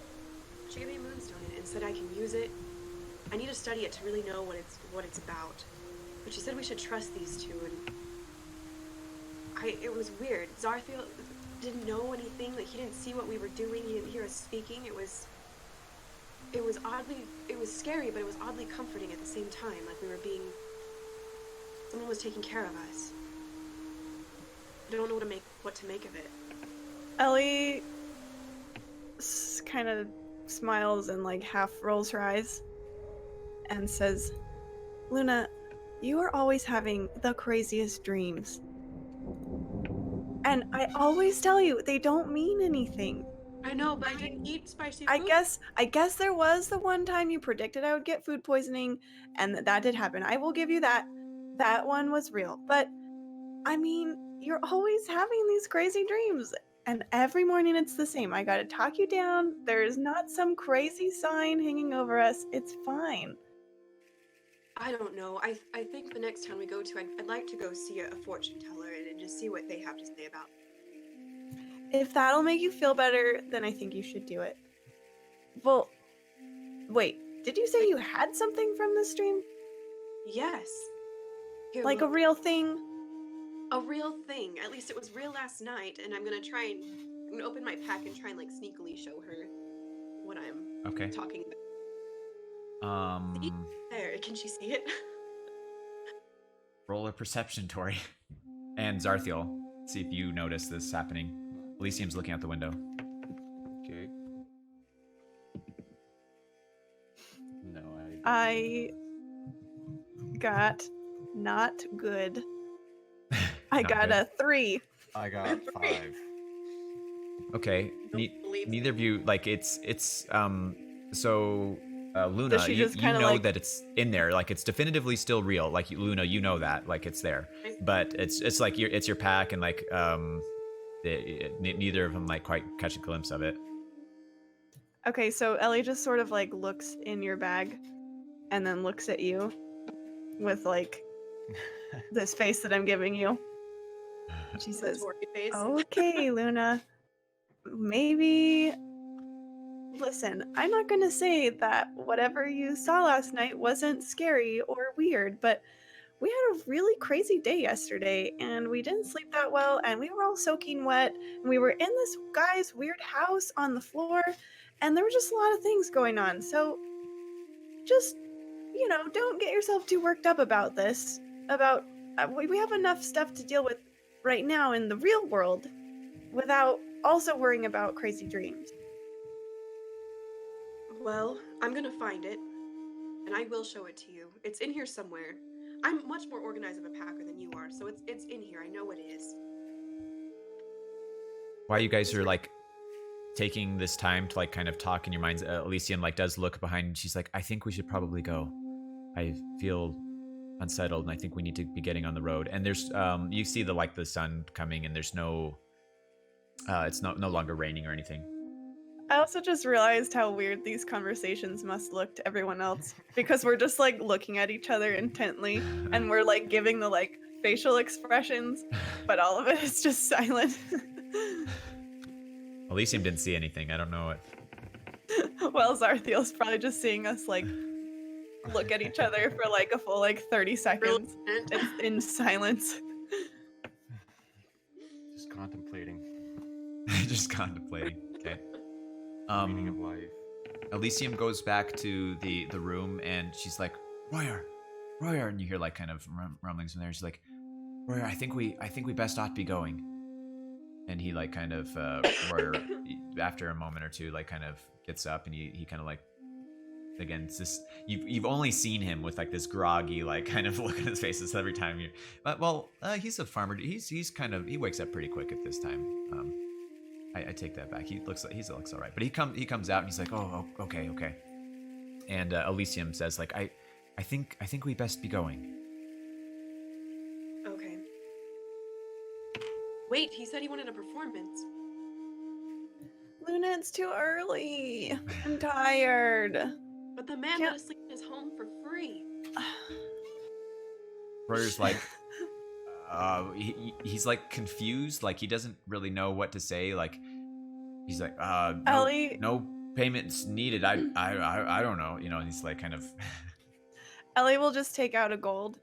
She gave me a moonstone and said I can use it. I need to study it to really know what it's about. But she said we should trust these two, and it was weird. Zarthiel didn't know anything. Like, he didn't see what we were doing. He didn't hear us speaking. It was scary, but it was oddly comforting at the same time. Like someone was taking care of us. I don't know what to make of it. Ellie kind of smiles and like half rolls her eyes and says, Luna, you are always having the craziest dreams. And I always tell you, they don't mean anything. I know, but I didn't eat spicy food. I guess there was the one time you predicted I would get food poisoning, and that did happen. I will give you that. That one was real. But, I mean, you're always having these crazy dreams. And every morning it's the same. I gotta talk you down. There's not some crazy sign hanging over us. It's fine. I don't know. I think the next town we go to, I'd like to go see a fortune teller and just see what they have to say about. If that'll make you feel better, then I think you should do it. Well, wait, did you say you had something from this dream? Yes. Here, Like a look. real thing? A real thing. At least it was real last night, and I'm gonna open my pack and try and like sneakily show her what I'm Okay. talking about. Um, There, can she see it? roll a perception, Tori. And Zarthiel, see if you notice this happening. Elysium's looking out the window. Okay. No, I got not good. I Not got good. a 3. I got 5. Okay. Don't believe Neither of you like so Luna, Does she you just kinda, know like- that it's in there, like it's definitively still real. Like Luna, you know that, like it's there. But it's like it's your pack, and like neither of them like quite catch a glimpse of it. Okay, so Ellie just sort of like looks in your bag and then looks at you with like this face that I'm giving you. She says, Tory face. "Okay, Luna, maybe listen, I'm not going to say that whatever you saw last night wasn't scary or weird, but we had a really crazy day yesterday and we didn't sleep that well and we were all soaking wet and we were in this guy's weird house on the floor and there were just a lot of things going on. So just, don't get yourself too worked up about this. We have enough stuff to deal with right now in the real world without also worrying about crazy dreams." Well, I'm gonna find it, and I will show it to you. It's in here somewhere. I'm much more organized of a packer than you are, so it's in here. I know what it is. While you guys are like taking this time to like kind of talk in your minds, Elysium like does look behind and she's like, I think we should probably go. I feel unsettled and I think we need to be getting on the road. And there's you see the sun coming and there's no it's no longer raining or anything. I also just realized how weird these conversations must look to everyone else because we're just like looking at each other intently and we're like giving the like facial expressions, but all of it is just silent. Elysium didn't see anything. I don't know what. Well, Zarthiel's probably just seeing us like look at each other for like a full like 30 seconds in silence. Just contemplating Just contemplating. Okay. the meaning of life. Elysium goes back to the room and she's like, Royer, and you hear like kind of rumblings from there. She's like, Royer, I think we best ought to be going. And he like kind of Royer, after a moment or two, like kind of gets up and he kind of like, again, it's just you've only seen him with like this groggy like kind of look on his face every time you. He's a farmer. He's kind of he wakes up pretty quick at this time. I take that back. He looks all right, but he comes out and he's like, oh, okay. And Elysium says like, I think we best be going. Okay. Wait, he said he wanted a performance. Luna, it's too early. I'm tired. But the man let us sleep in his home for free. Royer's like, he's like confused, like he doesn't really know what to say. Like he's like, Ellie, no payments needed. I don't know. And he's like kind of. Ellie will just take out a gold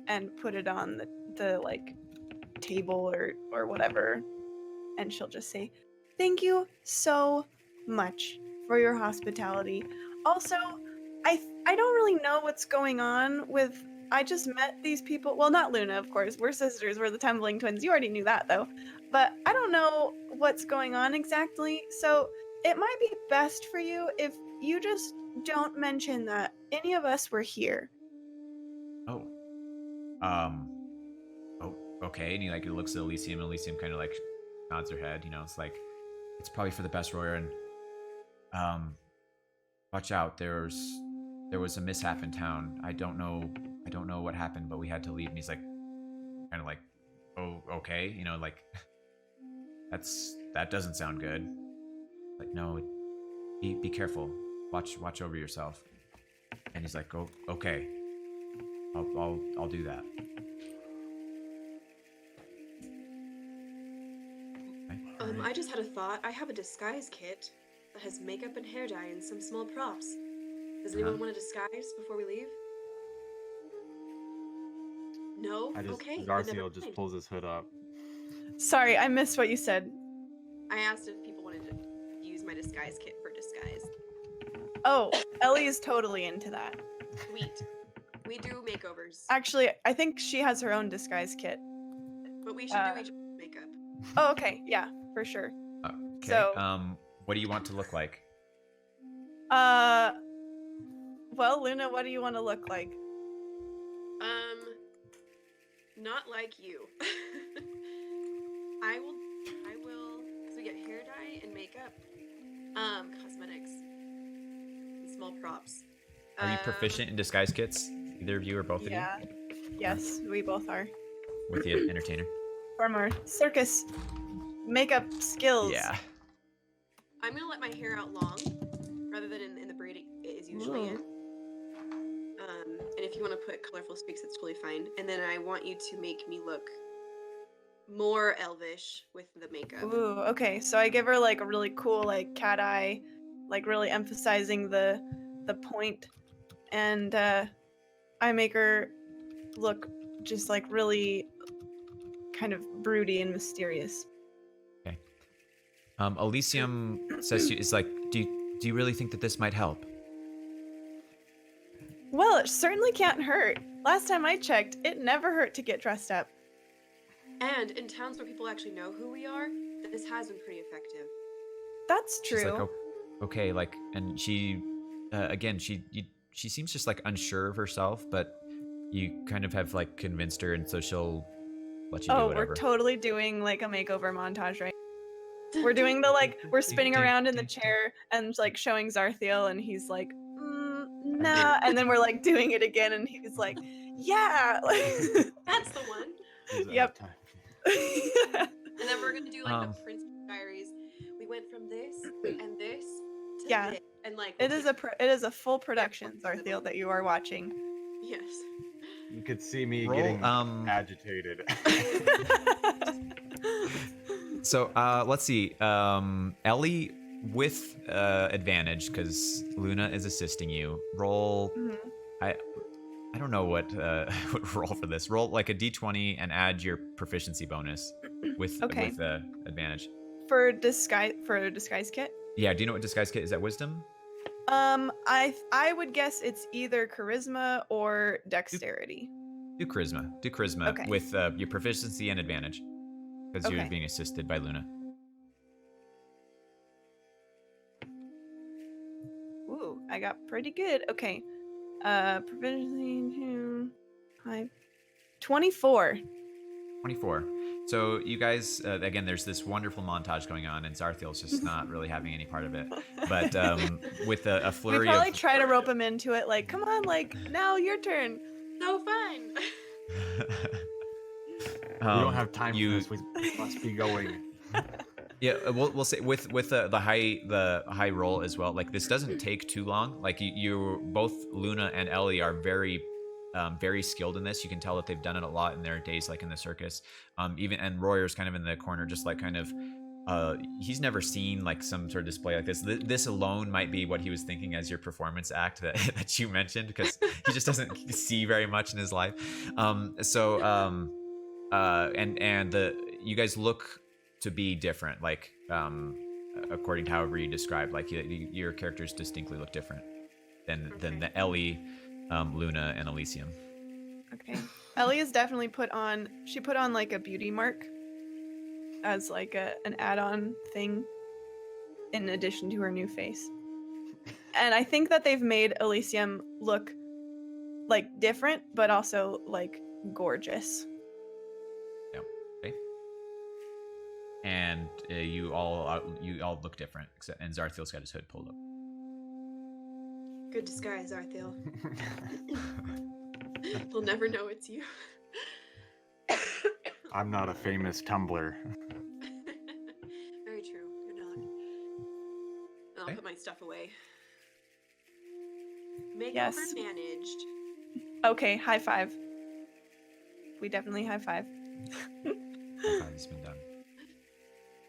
and put it on the like table or whatever, and she'll just say, "Thank you so much for your hospitality. Also, I don't really know what's going on with. I just met these people. Well, not Luna, of course. We're sisters. We're the Tumbling Twins. You already knew that, though. But I don't know what's going on exactly. So it might be best for you if you just don't mention that any of us were here." Oh. Oh, okay. And he like looks at Elysium, and Elysium kind of like nods her head. It's like it's probably for the best, Royer. And watch out. There was a mishap in town. I don't know what happened, but we had to leave. And he's like, kind of like, oh, okay. Like that doesn't sound good. Like, no, be careful. Watch over yourself. And he's like, oh, okay. I'll do that. Okay. I just had a thought. I have a disguise kit that has makeup and hair dye and some small props. Does anyone want to disguise before we leave? No? Okay. then never Zarthiel just mind. pulls his hood up. Sorry, I missed what you said. I asked if people wanted to use my disguise kit for disguise. Oh, Ellie is totally into that. Sweet. We do makeovers, Actually, I think she has her own disguise kit. but we should do each other's makeup. Oh, okay, yeah, for sure. Okay. So- What do you want to look like? Well, Luna, what do you want to look like? Not like you. I will. So we get hair dye and makeup, cosmetics, and small props. Are you proficient in disguise kits? Either of you or both Yeah. Yes, we both are. of you? With the entertainer? From our circus makeup skills. Yeah. I'm gonna let my hair out long, rather than in the braid it is usually in. And if you want to put colorful streaks, that's totally fine. And then I want you to make me look more elvish with the makeup. Ooh, okay. So I give her like a really cool like cat eye, like really emphasizing the point, and I make her look just like really kind of broody and mysterious. Elysium says to you, is like, do you really think that this might help? Well, it certainly can't hurt. Last time I checked, it never hurt to get dressed up. And in towns where people actually know who we are, this has been pretty effective. That's She's true. like, okay, like, and she, again, she seems just like unsure of herself, but you kind of have like convinced her, and so she'll let you do Oh, whatever. we're totally doing like a makeover montage, right? We're doing the like we're spinning around in the chair and like showing Zarthiel, and he's like, nah, and then we're like doing it again, and he's like, yeah. That's the one. He's out of Yep. time. And then we're gonna do like Um, the Princess Diaries. We went from this and this to Yeah. this, and like it is a full production, Zarthiel, that you are watching. yes. You could see me Roll, getting agitated. So let's see. Ellie with advantage because Luna is assisting you. Roll. Mhm. I don't know what what roll for this. Roll like a d20 and add your proficiency bonus with Okay. with advantage. For disguise kit. Yeah. Do you know what disguise kit is? That wisdom? I would guess it's either charisma or dexterity. Do charisma. Do charisma Okay. with your proficiency and advantage because you're Okay. being assisted by Luna. Ooh, I got pretty good. Okay. Proficiency 24. 24. So you guys, again, there's this wonderful montage going on, and Zarthiel's just not really having any part of it. But with a We flurry probably of try to rope him into it, like, come on, like, now your turn. So fun. We don't have time you- for this. We must be going. Yeah, we'll say with the high roll as well. Like this doesn't take too long. Like you both Luna and Ellie are very very skilled in this. You can tell that they've done it a lot in their days, like in the circus. Even and Royer's kind of in the corner, just like kind of. He's never seen like some sort of display like this. This alone might be what he was thinking as your performance act that that you mentioned, because he just doesn't see very much in his life. And you guys look to be different, like according to however you described, like your characters distinctly look different than the Ellie, Luna, and Elysium. Okay. Ellie is definitely put on like a beauty mark as like an add-on thing in addition to her new face. And I think that they've made Elysium look like different, but also like gorgeous. Okay. And you all look different, except and Zarthiel's got his hood pulled up. Good disguise, Arthiel. They'll never know it's you. I'm not a famous tumbler. Very true. You're not. And I'll Okay. put my stuff away. Makeover Yes. managed. Okay, high five. We definitely high five. Has been done.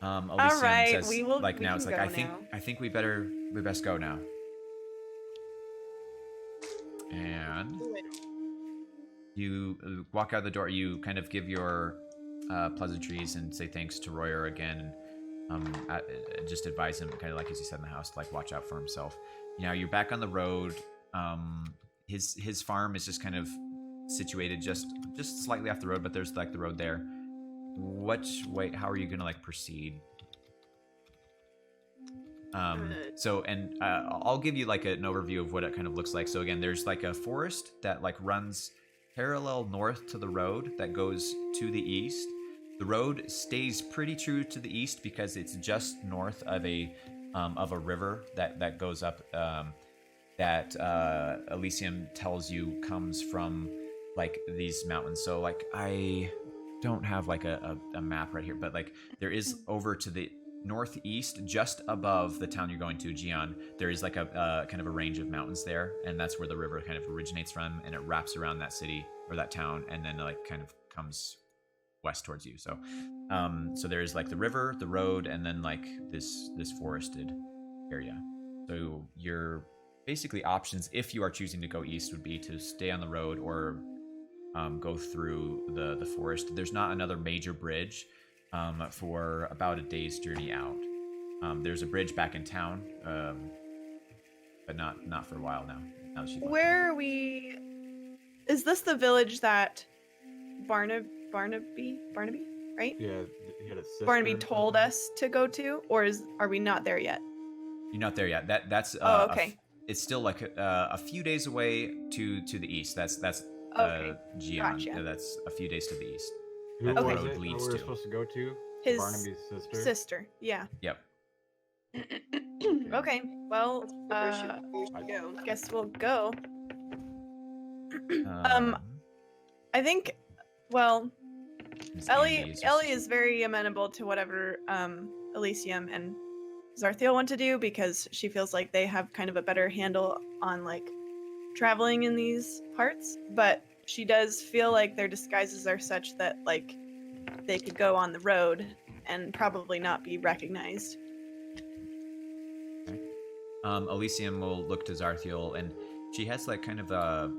Elysium right, says, we will- like we now, can it's like go I now. think we best go now. And Do it. you walk out the door. You kind of give your pleasantries and say thanks to Royer again, and just advise him, kind of like as he said in the house, to like watch out for himself. Now you're back on the road. His farm is just kind of situated just slightly off the road, but there's like the road there. How are you gonna like proceed? So, and I'll give you like an overview of what it kind of looks like. So again, there's like a forest that like runs parallel north to the road that goes to the east. The road stays pretty true to the east because it's just north of a river that goes up, that Elysium tells you comes from like these mountains. So like I don't have like a map right here, but like there is over to the northeast, just above the town you're going to, Gion, there is like a kind of a range of mountains there, and that's where the river kind of originates from, and it wraps around that city or that town, and then like kind of comes west towards you. So so there's like the river, the road, and then like this forested area. So your basically options, if you are choosing to go east, would be to stay on the road or go through the forest. There's not another major bridge for about a day's journey out. There's a bridge back in town, but not for a while now. Now that she's left. Where are we? Is this the village that Barnaby, right? Yeah, he had a sister. Barnaby or told something. us to go to, or are we not there yet? You're not there yet. That's Oh, okay. it's still like a few days away to the east. That's Okay, Gion. gotcha. That's a few days to the east. Who that the Okay. was road it that we leads were to. supposed to go to? His Barnaby's sister. sister. Yeah. Yep. Okay. Well, Where should we go? guess we'll go. Um, I think. Well, Miss Ellie Andy is Ellie just- is very amenable to whatever Elysium and Zarthiel want to do because she feels like they have kind of a better handle on like traveling in these parts, but she does feel like their disguises are such that like they could go on the road and probably not be recognized. Elysium will look to Zarthiel, and she has like kind of the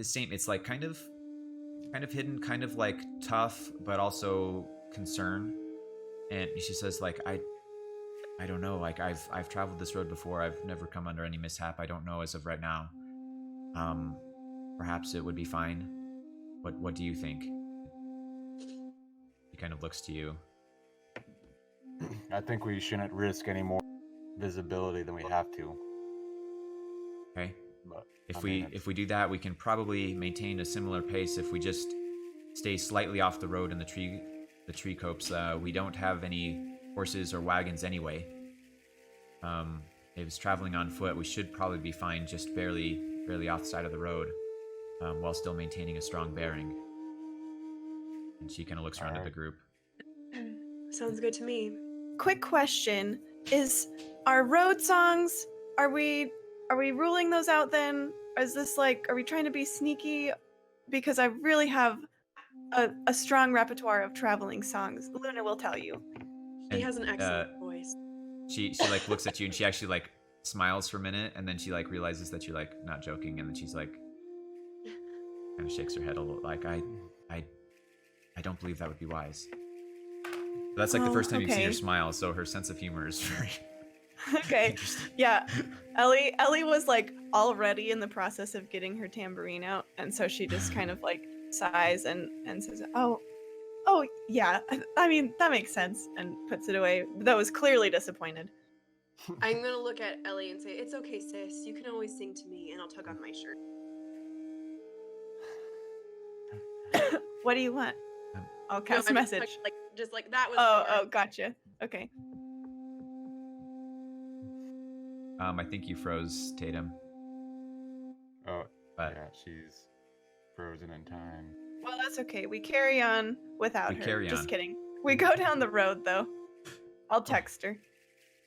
same. It's like kind of hidden, kind of like tough, but also concern. And she says like I don't know. Like I've traveled this road before. I've never come under any mishap. I don't know as of right now. Perhaps it would be fine. What do you think? He kind of looks to you. I think we shouldn't risk any more visibility than we have to. Okay. But If I mean, if we do that, we can probably maintain a similar pace if we just stay slightly off the road in the tree copse. We don't have any horses or wagons anyway. If it's traveling on foot, we should probably be fine, just barely off the side of the road, while still maintaining a strong bearing. And she kind of looks around at the Alright. group. Sounds good to me. Quick question: is our road songs? Are we ruling those out then? Is this like, are we trying to be sneaky? Because I really have a strong repertoire of traveling songs. Luna will tell you. He And, has an excellent voice. She like looks at you and she actually like smiles for a minute, and then she like realizes that you're like not joking, and then she's like kind of shakes her head a little, like I don't believe that would be wise. But that's like the Oh, first time you've seen her okay. smile, so her sense of humor is very Okay. interesting. Yeah. Ellie was like already in the process of getting her tambourine out, and so she just kind of like sighs and says, "Oh, yeah. I mean, that makes sense," and puts it away. Though was clearly disappointed. I'm gonna look at Ellie and say, "It's okay, sis. You can always sing to me, and I'll tug on my shirt." What do you want? Um, I'll No, cast I'm a just message. just like that was. Oh, more- gotcha. Okay. I think you froze Tatum, oh, but yeah, she's frozen in time. Well, that's okay. We carry on without We her. carry Just on. kidding. We go down the road though. I'll text her.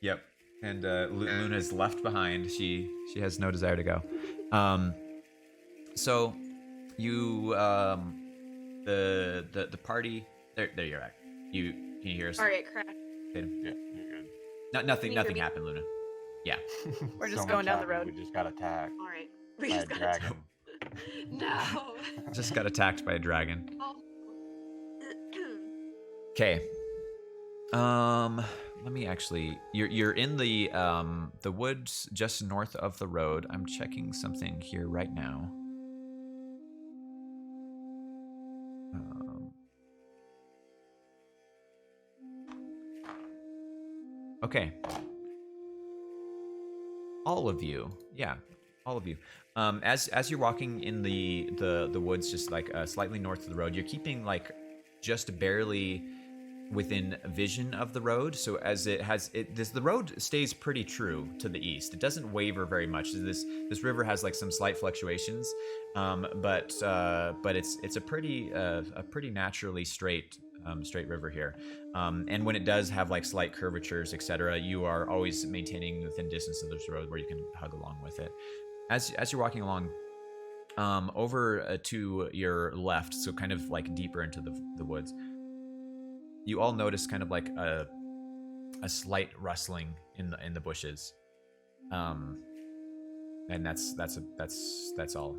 yep. And Luna's left behind. She has no desire to go. So, you the party. There you're at. Can you hear us? All right, crash. Tatum? Yeah, you're good. Nothing Can you hear nothing me? happened, Luna. Yeah. We're just So going much down the happened, road. We just got attacked All right. We by a just got dragon. No. Just got attacked by a dragon. Oh. Okay. Let me actually. You're in the woods just north of the road. I'm checking something here right now. Okay. All of you, yeah, all of you. As you're walking in the woods, just like slightly north of the road, you're keeping like just barely within vision of the road. So as the road stays pretty true to the east. It doesn't waver very much. This river has like some slight fluctuations, but it's a pretty naturally straight river here. And when it does have like slight curvatures, etc., you are always maintaining within distance of this road where you can hug along with it. As you're walking along, over to your left, so kind of like deeper into the woods, you all notice kind of like a slight rustling in the bushes, and that's all.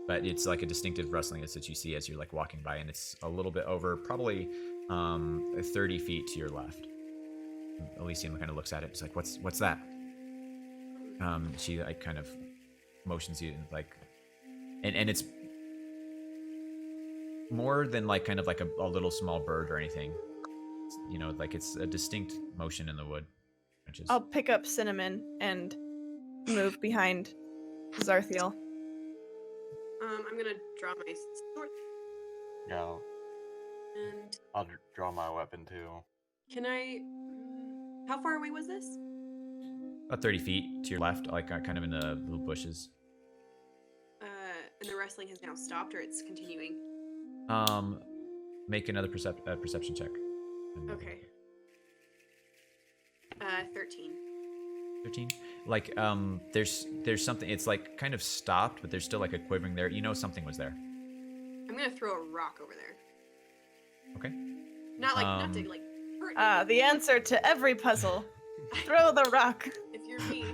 But it's like a distinctive rustling that you see as you're like walking by, and it's a little bit over, probably 30 feet to your left. Elysium kind of looks at it. It's like, what's that? She like kind of motions you, like, and it's more than like kind of like a little small bird or anything. You know, like it's a distinct motion in the wood. Which is... I'll pick up Cinnamon and move behind Zarthiel. I'm gonna draw my sword. Yeah, And I'll draw my weapon too. can I? How far away was this? About 30 feet to your left, like kind of in the little bushes. And the wrestling has now stopped, or it's continuing. Make another perception check. Okay. 13. 13. Like there's something. It's like kind of stopped, but there's still like a quivering there. You know something was there. I'm gonna throw a rock over there. Okay. Not to like hurt. The answer to every puzzle. Throw the rock. If you're me.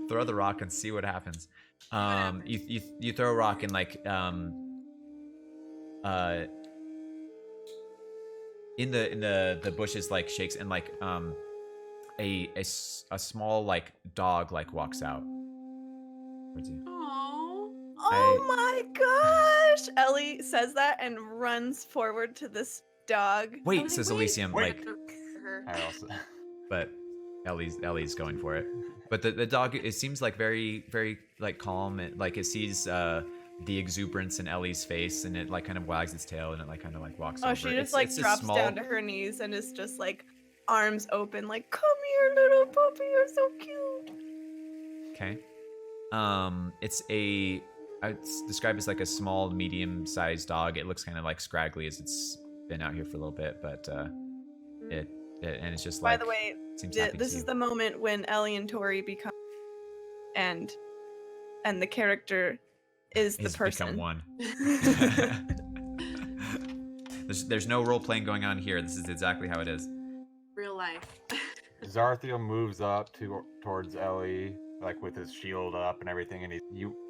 Throw the rock and see what happens. You throw a rock and like in the bushes like shakes and like a small like dog like walks out towards you. Aww. Oh my gosh! Ellie says that and runs forward to this dog. Wait, says Elysium, Wait. like, Her. I also. but Ellie's going for it. But the dog, it seems like very, very like calm. It like it sees the exuberance in Ellie's face, and it like kind of wags its tail, and it like kind of like walks over. Oh, she just like it's a drops small... down to her knees and is just like arms open, like, "Come here, little puppy, you're so cute." Okay. It's described as like a small, medium-sized dog. It looks kind of like scraggly as it's been out here for a little bit, but and it's just By like. the way, seems happy this to is you. the moment when Ellie and Tori become, and the character is the He's person. become one. There's no role playing going on here. This is exactly how it is. Real life. Zarthiel moves up towards Ellie, like with his shield up and everything, and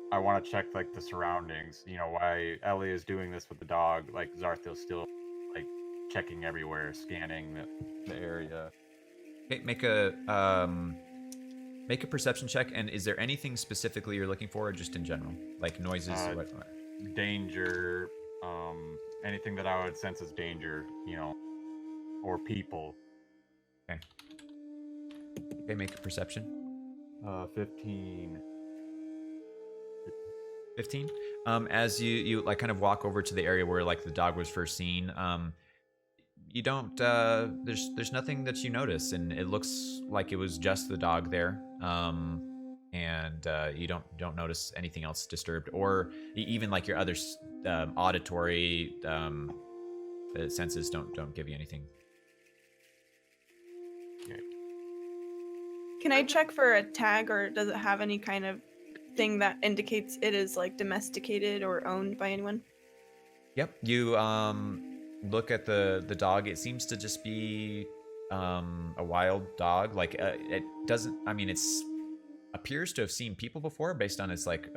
I want to check like the surroundings. You know why Ellie is doing this with the dog. Like Zarthiel's still like checking everywhere, scanning the area. Okay, make a perception check. And is there anything specifically you're looking for, or just in general, like noises? What? Danger, anything that I would sense as danger, you know, or people. Okay, make a perception. 15. 15. As you like kind of walk over to the area where like the dog was first seen, you don't there's nothing that you notice, and it looks like it was just the dog there. And you don't notice anything else disturbed, or even like your other auditory senses don't give you anything. Can I check for a tag, or does it have any kind of thing that indicates it is like domesticated or owned by anyone? Yep. You look at the dog. It seems to just be a wild dog. Like it doesn't. I mean, it's appears to have seen people before based on its like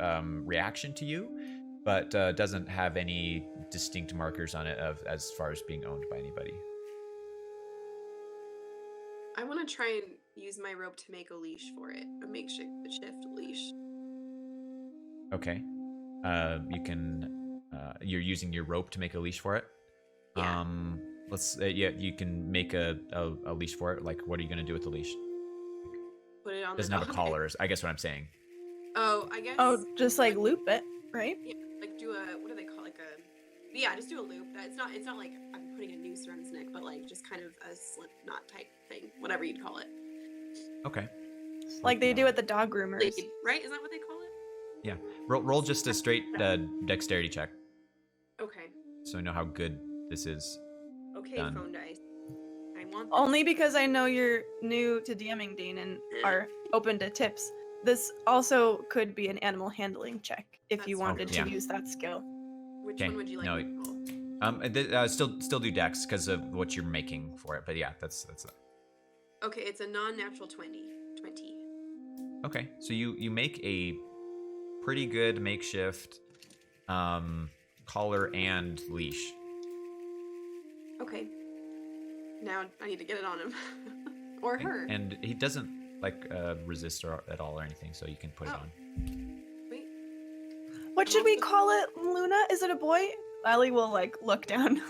reaction to you, but doesn't have any distinct markers on it of as far as being owned by anybody. I want to try and use my rope to make a leash for it, a makeshift leash. Okay. You can. You're using your rope to make a leash for it. Yeah. Yeah. You can make a leash for it. Like, what are you gonna do with the leash? Put it on. Doesn't the have a dog. collar. I guess what I'm saying. Oh, I guess. Oh, just like loop it, right? Yeah, like do a what do they call yeah, just do a loop. It's not like I'm putting a noose around his neck, but like just kind of a slip knot type thing, whatever you'd call it. Okay. Like they do at the dog groomers. Lead, right? Is that what they call it? Yeah. Roll just a straight dexterity check, Okay. so I know how good this is. Okay, Done. phone dice. I want this. Only because I know you're new to DMing, Dean, and are open to tips. This also could be an animal handling check if you That's wanted true. to Yeah. use that skill. Which Okay, one would you like no, me to roll? Still do dex because of what you're making for it. But yeah, that's Okay, it's a non-natural 20. okay. So you make a pretty good makeshift collar and leash. Okay. Now I need to get it on him. or Okay? her. And he doesn't like resist at all or anything, so you can put it Oh. on. Wait. What should we call it, Luna? Is it a boy? Ellie will like look down.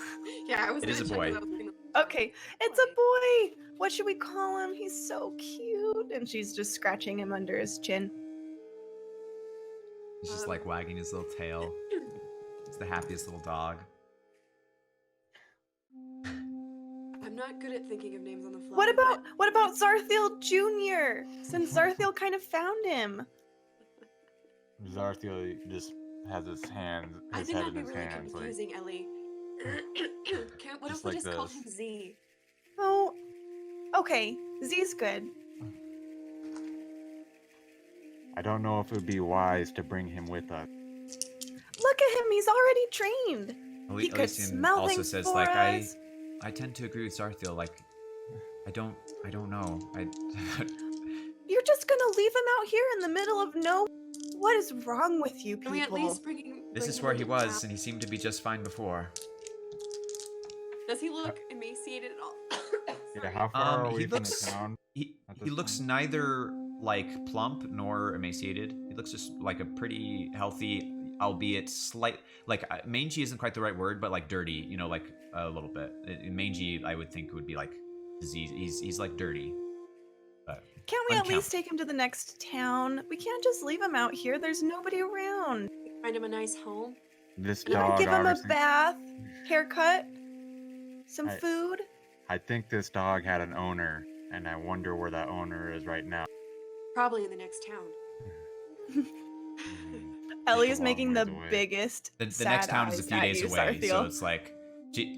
Yeah, I was It gonna is a check boy. 'cause I was gonna- Okay, it's a boy. What should we call him? He's so cute. And she's just scratching him under his chin. He's just like wagging his little tail. It's the happiest little dog. I'm not good at thinking of names on the fly. What about Zarthiel Jr.? Since Zarthiel kind of found him. Zarthiel just has his hands, I his think head that'd in be his really hands, like confusing, Ellie. What if Just we like just called this. him Z? Oh, okay. Z's good. I don't know if it would be wise to bring him with us. Look at him. He's already trained. He could Elysian smell also things says for like us. I tend to agree with Zarthiel. Like I don't know. You're just gonna leave him out here in the middle of no. What is wrong with you Can people? we at least bring This is him where he into was, town? and he seemed to be just fine before. Does he look emaciated at all? Yeah, Sorry. how far are he we from looks- the town? He At he this looks point? neither like plump nor emaciated. He looks just like a pretty healthy, albeit slight like mangy isn't quite the right word, but like dirty. You know, like a little bit. Mangy, I would think would be like disease. He's like dirty. But Can't we at unkempt. least take him to the next town? We can't just leave him out here. There's nobody around. Find him a nice home. This Can I dog give him a obviously. bath, haircut, some I- food? I think this dog had an owner, and I wonder where that owner is right now. Probably in the next town. Ellie a is long making the ways away. biggest. the sad next town is a eyes few at days you, away, so Zarthiel. it's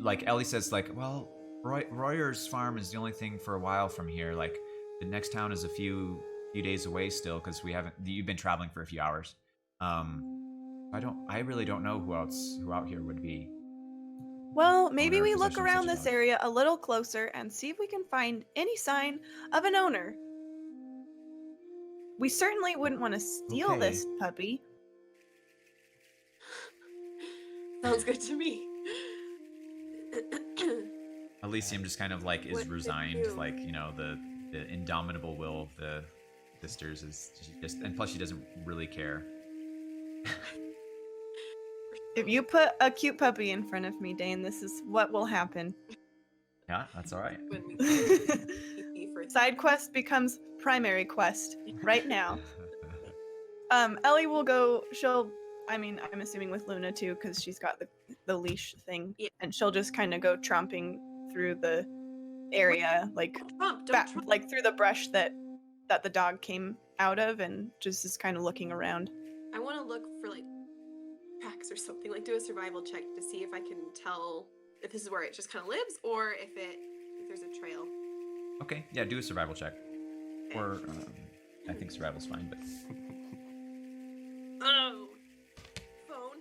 like Ellie says like, well, Royer's farm is the only thing for a while from here. Like the next town is a few days away still because you've been traveling for a few hours. I really don't know who out here would be. Well, maybe Owner we of look possession of around such a this dog. area a little closer and see if we can find any sign of an owner. We certainly wouldn't want to steal Okay. this puppy. Sounds good to me. Elysium just kind of like is What to resigned, do? like the indomitable will of the sisters is she just, and plus she doesn't really care. If you put a cute puppy in front of me, Dane, this is what will happen. Yeah, that's all right. When we EP for Side quest becomes primary quest right now. Ellie will go. I'm assuming with Luna too, because she's got the leash thing, Yeah. and she'll just kind of go tromping through the area, like Trump, don't back, Trump. like through the brush that the dog came out of, and just is kind of looking around. I want to look for like tracks or something, like do a survival check to see if I can tell if this is where it just kind of lives or if there's a trail. Okay, yeah, do a survival check, or I think survival's fine, but Oh. Phone.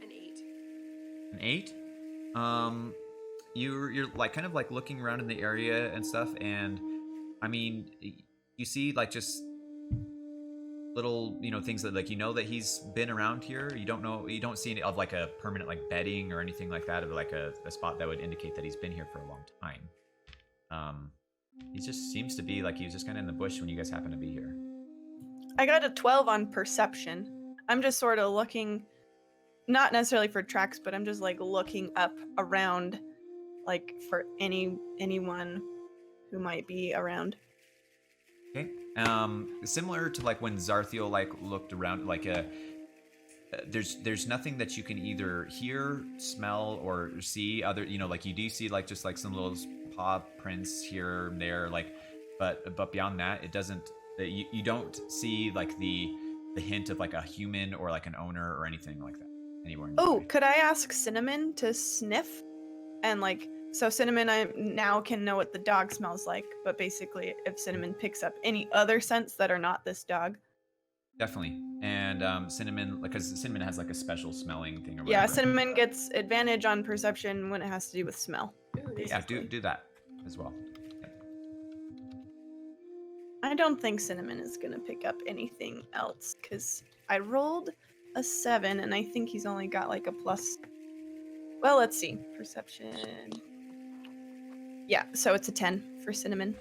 An 8. An 8. You're like kind of like looking around in the area and stuff, and I mean, you see like just little things that like that he's been around here. You don't see any of like a permanent like bedding or anything like that, or like a spot that would indicate that he's been here for a long time. He just seems to be like he was just kind of in the bush when you guys happen to be here. I got a 12 on perception. I'm just sort of looking, not necessarily for tracks, but I'm just like looking up around, like for anyone who might be around. Okay. Similar to like when Zarthiel like looked around, like there's nothing that you can either hear, smell, or see. Other, like you do see like just like some little paw prints here and there, like, but beyond that, it doesn't. You don't see like the hint of like a human or like an owner or anything like that anywhere. Oh, could I ask Cinnamon to sniff? And like, so Cinnamon, I now can know what the dog smells like, but basically if Cinnamon picks up any other scents that are not this dog. Definitely. And Cinnamon, because Cinnamon has like a special smelling thing or whatever. Yeah, Cinnamon gets advantage on perception when it has to do with smell. Yeah, do that as well. I don't think Cinnamon is going to pick up anything else, because I rolled a 7, and I think he's only got like a plus. Well, let's see. Perception. Yeah, so it's a 10 for Cinnamon.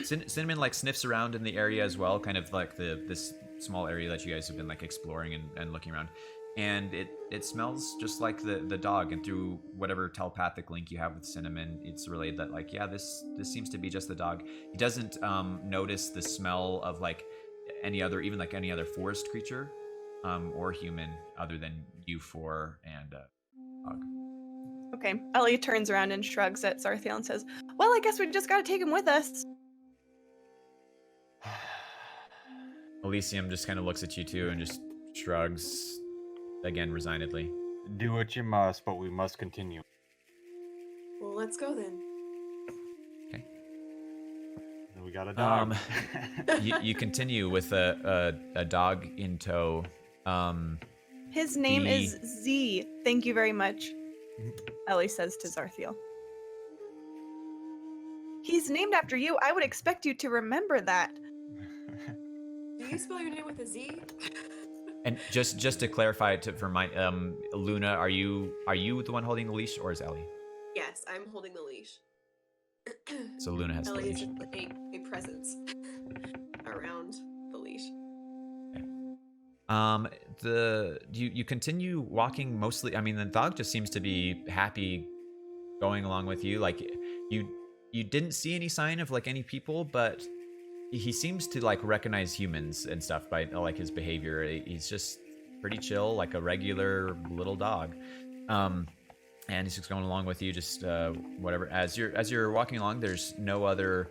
Cinnamon like sniffs around in the area as well, kind of like this small area that you guys have been like exploring and looking around. And it smells just like the dog, and through whatever telepathic link you have with Cinnamon, it's relayed that like, yeah, this seems to be just the dog. He doesn't notice the smell of like any other forest creature or human other than you four and dog. Okay, Ellie turns around and shrugs at Zarthiel and says, well, I guess we just gotta take him with us. Elysium just kind of looks at you two and just shrugs again resignedly. Do what you must, but we must continue. Well, let's go then. Okay. We got a dog. You continue with a dog in tow. His name is Z. Thank you very much, Ellie says to Zarthiel. He's named after you. I would expect you to remember that. Do you spell your name with a Z? And just to clarify for my Luna, are you the one holding the leash, or is Ellie? Yes, I'm holding the leash. So Luna has the Ellie leash. is a presence around the leash. You continue walking mostly. I mean, the dog just seems to be happy going along with you. Like you didn't see any sign of like any people, but he seems to like recognize humans and stuff by like his behavior. He's just pretty chill, like a regular little dog. And he's just going along with you, just whatever. As you're walking along, there's no other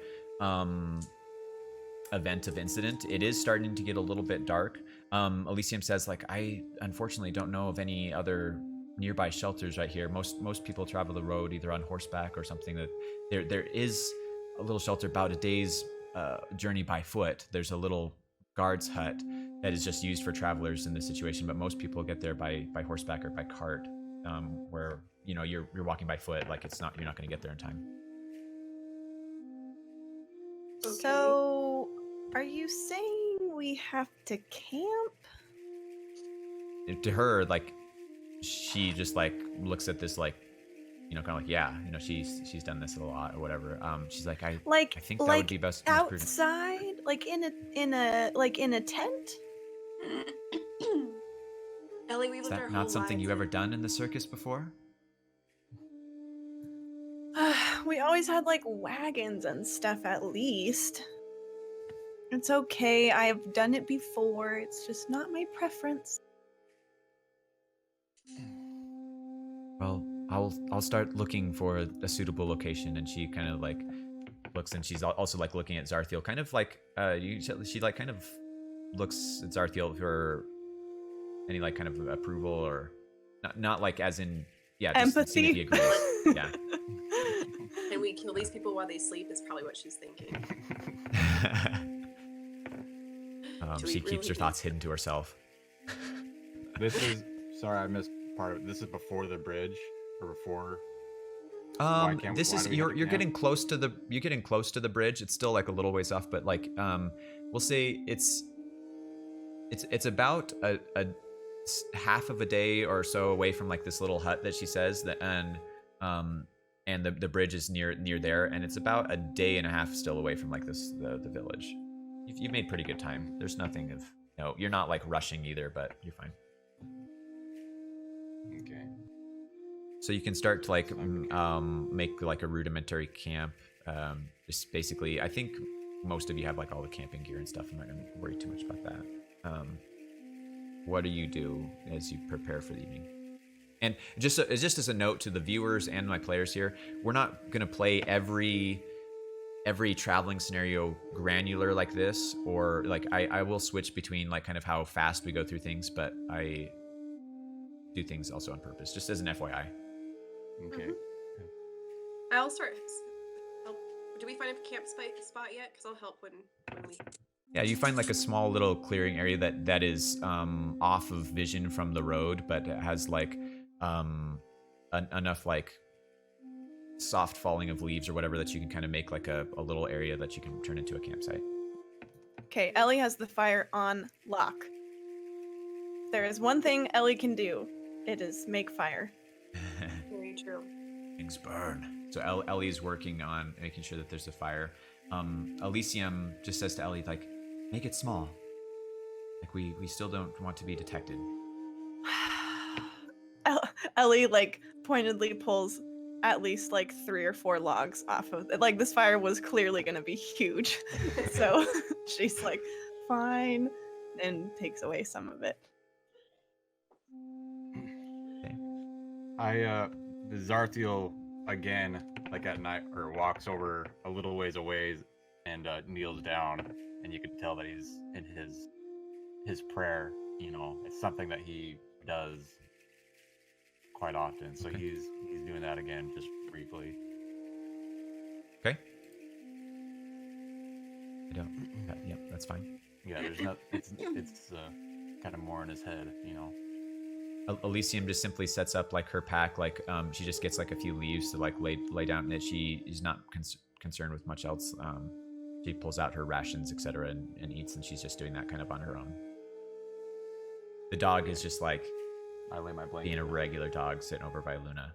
event of incident. It is starting to get a little bit dark. Elysium says, like, I unfortunately don't know of any other nearby shelters right here. Most people travel the road either on horseback or something. That there is a little shelter about a day's journey by foot. There's a little guard's hut that is just used for travelers in this situation, but most people get there by horseback or by cart, where you're walking by foot. Like you're not going to get there in time. Okay. So, are you saying we have to camp? To her, like, she just like looks at this like, kind of like, yeah, she's done this a lot or whatever. She's like, I think that would be best. Most prudent. Outside, like in a tent. Ellie, we Is lived our that whole not something lives you ever in- done in the circus before? We always had like wagons and stuff at least. It's okay, I've done it before, it's just not my preference. Well, I'll start looking for a suitable location. And she kind of like looks, and she's also like looking at Zarthiel, kind of like she like kind of looks at Zarthiel for any like kind of approval, or not like as in just seeing if he Empathy. agrees. Yeah. And we kill these people while they sleep is probably what she's thinking. Do we She keeps really her thoughts hidden to herself. This is sorry, I missed part of it. This is before the bridge or before. Why can't- This why is do we have to you're getting camp? close to the bridge. It's still like a little ways off, but like we'll say it's about half of a day or so away from like this little hut that she says that, and the bridge is near there, and it's about a day and a half still away from like the village. You've made pretty good time. There's nothing of no, you're not like rushing either, but you're fine. Okay. So you can start to like make like a rudimentary camp. Just basically, I think most of you have like all the camping gear and stuff. I'm not gonna worry too much about that. What do you do as you prepare for the evening? And just as a note to the viewers and my players here, we're not gonna play every traveling scenario granular like this, or like I will switch between like kind of how fast we go through things, but I do things also on purpose, just as an FYI. Okay. I'll start. Help. Do we find a camp spot yet? Because I'll help when we. Yeah, you find like a small little clearing area that is off of vision from the road, but it has like enough like soft falling of leaves or whatever that you can kind of make like a little area that you can turn into a campsite. Okay, Ellie has the fire on lock. There is one thing Ellie can do. It is make fire. Very true. Things burn. So Ellie's working on making sure that there's a fire. Elysium just says to Ellie, like, make it small. Like we still don't want to be detected. Ellie like pointedly pulls at least like 3 or 4 logs off of it. Like this fire was clearly gonna be huge. So she's like, fine, and takes away some of it. Zarthiel again, like at night, or walks over a little ways away and kneels down, and you can tell that he's in his prayer. You know, it's something that he does quite often. So Okay. he's doing that again, just briefly. Okay. I don't. Yep, that's fine. Yeah, there's not. It's kind of more in his head, you know. Elysium just simply sets up like her pack, like she just gets like a few leaves to like lay down, and she is not concerned with much else. She pulls out her rations, etc., and eats, and she's just doing that kind of on her own. The dog is just like I lay my blanket. being a regular dog sitting over by Luna,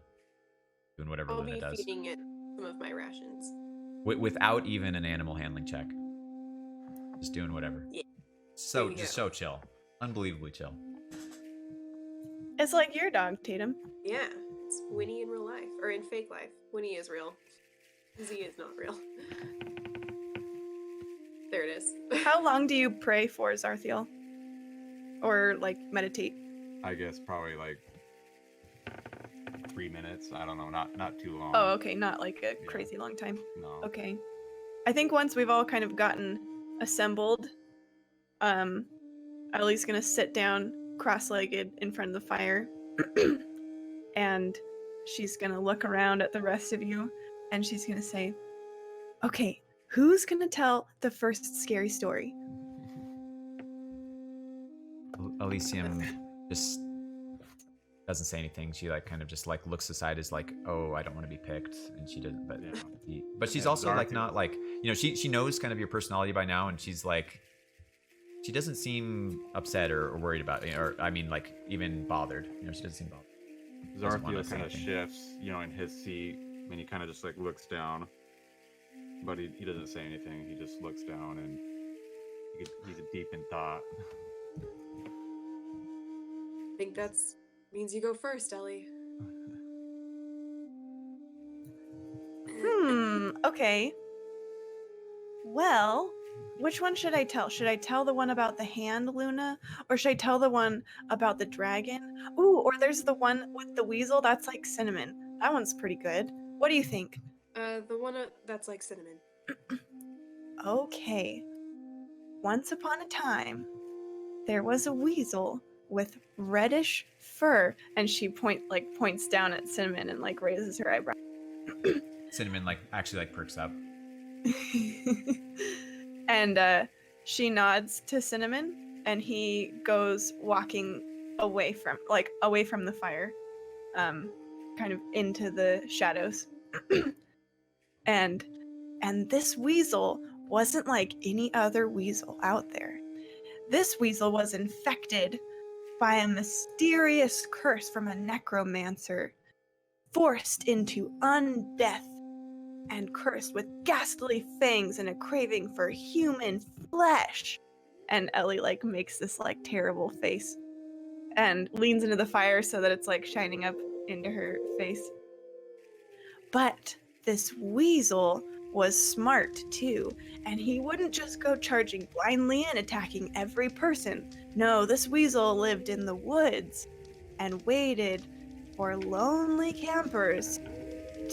doing whatever I'll Luna be does, feeding it some of my rations. without even an animal handling check. Just doing whatever. Yeah. So There you just go. so chill, unbelievably chill. It's like your dog, Tatum. Yeah, it's Winnie in real life or in fake life. Winnie is real. Z is not real. There it is. How long do you pray for, Zarthiel? Or like meditate? I guess probably like 3 minutes. I don't know, not too long. Oh, okay, not like a crazy long time. No. Okay. I think once we've all kind of gotten assembled, Ellie's gonna sit down cross-legged in front of the fire and she's gonna look around at the rest of you and she's gonna say, okay, who's gonna tell the first scary story? Elysium just doesn't say anything. She like kind of just like looks aside as like, oh, I don't want to be picked, and she doesn't. But Yeah. but she's Yeah, also like Zarthiel. not like, you know, she knows kind of your personality by now, and she's like, she doesn't seem upset or worried about it, or I mean like even bothered. You know, she doesn't seem bothered. Doesn't wanna Zarthiel say kind of anything. shifts, you know, in his seat, and he kind of just like looks down, but he doesn't say anything. He just looks down, and he's deep in thought. I think that's means you go first, Ellie. Okay. Well, which one should I tell? Should I tell the one about the hand, Luna? Or should I tell the one about the dragon? Ooh, or there's the one with the weasel. That's like cinnamon. That one's pretty good. What do you think? The one that's like cinnamon. Okay. Once upon a time, there was a weasel with reddish fur, and she points down at Cinnamon and like raises her eyebrow. Cinnamon like actually like perks up. And she nods to Cinnamon, and he goes walking away from the fire, kind of into the shadows. and this weasel wasn't like any other weasel out there. This weasel was infected by a mysterious curse from a necromancer, forced into undeath and cursed with ghastly fangs and a craving for human flesh. And Ellie like makes this like terrible face and leans into the fire so that it's like shining up into her face. But this weasel was smart too, and he wouldn't just go charging blindly and attacking every person. No, this weasel lived in the woods and waited for lonely campers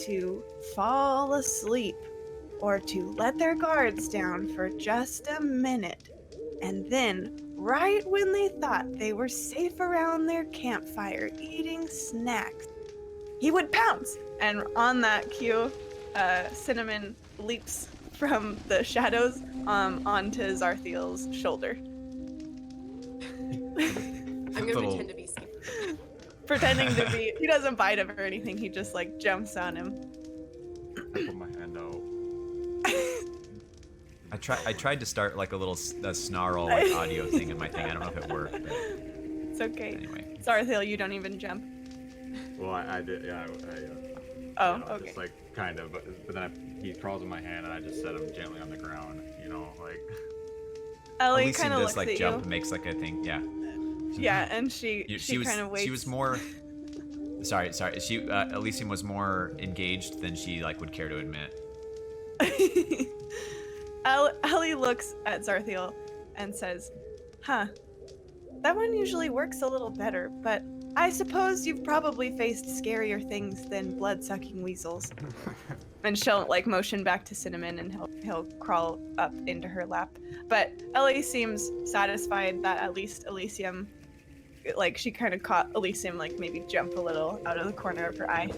to fall asleep or to let their guards down for just a minute. And then, right when they thought they were safe around their campfire eating snacks, he would pounce. And on that cue, Cinnamon leaps from the shadows onto Zarthiel's shoulder. I'm gonna Little- pretend to be asleep. Pretending to be, he doesn't bite him or anything, he just like jumps on him. I put my hand out. I tried to start like a little snarl like audio thing in my thing. I don't know if it worked. But It's okay. anyway. Zarthiel, you don't even jump. Well, I did. Yeah. Oh, you know, okay. Just like kind of, but then he crawls in my hand and I just set him gently on the ground. You know, like. Ellie Elysium kind of does looks like at jump you. and makes like a thing. Yeah. Yeah, and she was kind of waits. she was more. Sorry. She Elysium was more engaged than she like would care to admit. Ellie looks at Zarthiel and says, "Huh, that one usually works a little better, but I suppose you've probably faced scarier things than blood-sucking weasels." And she'll like motion back to Cinnamon, and he'll crawl up into her lap. But Ellie seems satisfied that at least Elysium, like she kind of caught Elysium like maybe jump a little out of the corner of her eye.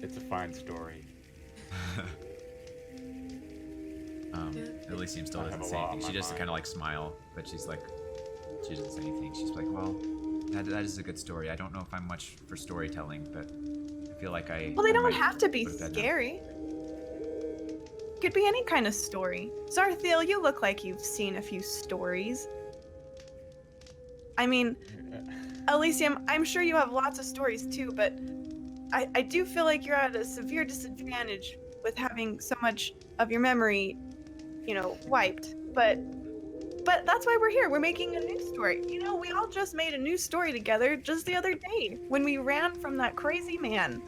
It's a fine story. Elysium still I have doesn't a say lot on anything. my She just mind. kind of like smile, but she doesn't say anything. She's like, well, that is a good story. I don't know if I'm much for storytelling, but I feel like I. Well, they I don't might have to be put it that down. scary. Could be any kind of story. Zarthiel, you look like you've seen a few stories. I mean, Elysium, I'm sure you have lots of stories too, but I do feel like you're at a severe disadvantage with having so much of your memory, wiped. But that's why we're here. We're making a new story. We all just made a new story together just the other day when we ran from that crazy man.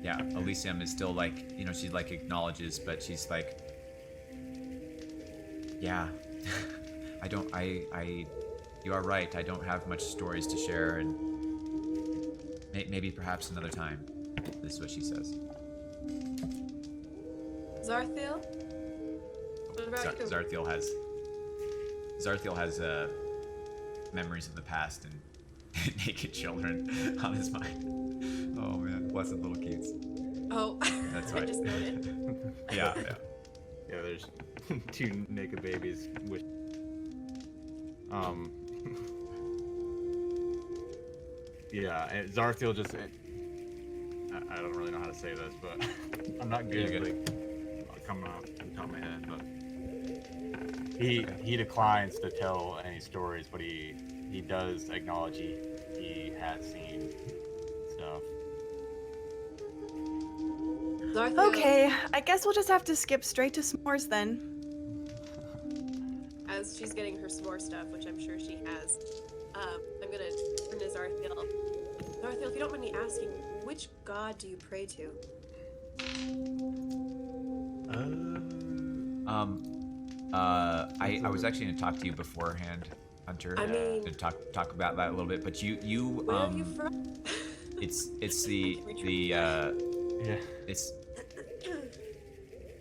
Yeah, Elysium is still like, she like acknowledges, but she's like, yeah, you are right. I don't have much stories to share, and maybe perhaps another time. This is what she says. Zarthiel? What about you? Zarthiel has memories of the past and naked children on his mind. Oh man, blessed little kids. Oh, That's I right. just noted. Yeah. Yeah, there's two naked babies with. Yeah, and Zarthiel just. I don't really know how to say this, but I'm not good You're at like coming off the top of my head, but he declines to tell any stories, but he does acknowledge he has seen stuff. Zarthiel, Okay, I guess we'll just have to skip straight to s'mores then. as she's getting her s'more stuff, which I'm sure she has, I'm gonna turn to Zarthiel. Zarthiel, if you don't mind me asking, which god do you pray to? I was actually going to talk to you beforehand, Hunter. I mean- to talk about that a little bit, but you Where are you from? it's the Yeah. it's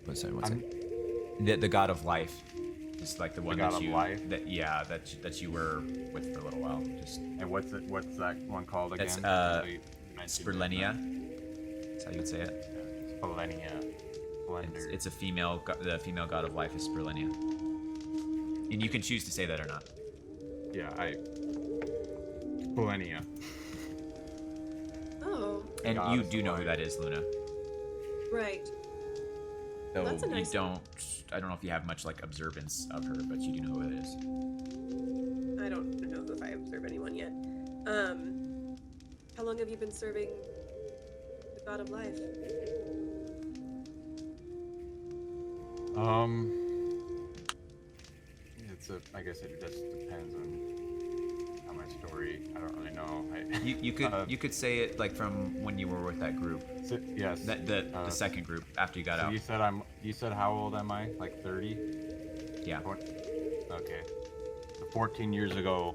what's it? The god of life. It's like the one god that of you life? that you were with for a little while. Just And what's that one called again? That's, We mentioned it. Spirlenia. That's how you would say it. Spirlenia. Splendor. It's a female. The female god of life is Sperlinia. And you can choose to say that or not. Yeah, Splenia. Oh, And you Goddess do of know who life. that is, Luna. right. So That's a nice you don't. I don't know if you have much like observance of her, but you do know who it is. I don't know if I observe anyone yet. How long have you been serving the god of life? I guess it just depends on my story. I don't really know. You could say it like from when you were with that group, Yes. the second group after you got So out. you said how old am I? Like 30? Yeah. Okay. So 14 years ago,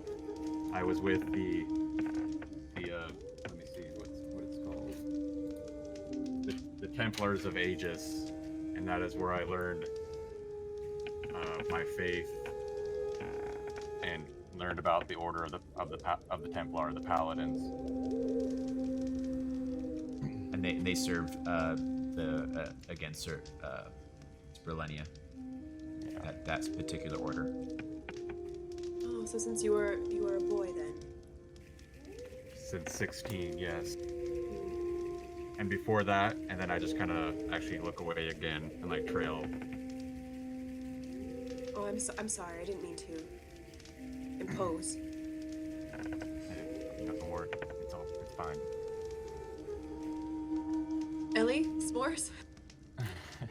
I was with the let me see what it's called. The Templars of Aegis, and that is where I learned my faith and learned about the order of the Templar, the Paladins. And they serve against Sperlinia. Yeah. That particular order. Oh, so since you were a boy then. Since 16, yes. And before that, and then I just kind of actually look away again and like trail. Oh, I'm sorry. I didn't mean to impose. Nothing work. It's fine. Ellie, s'mores.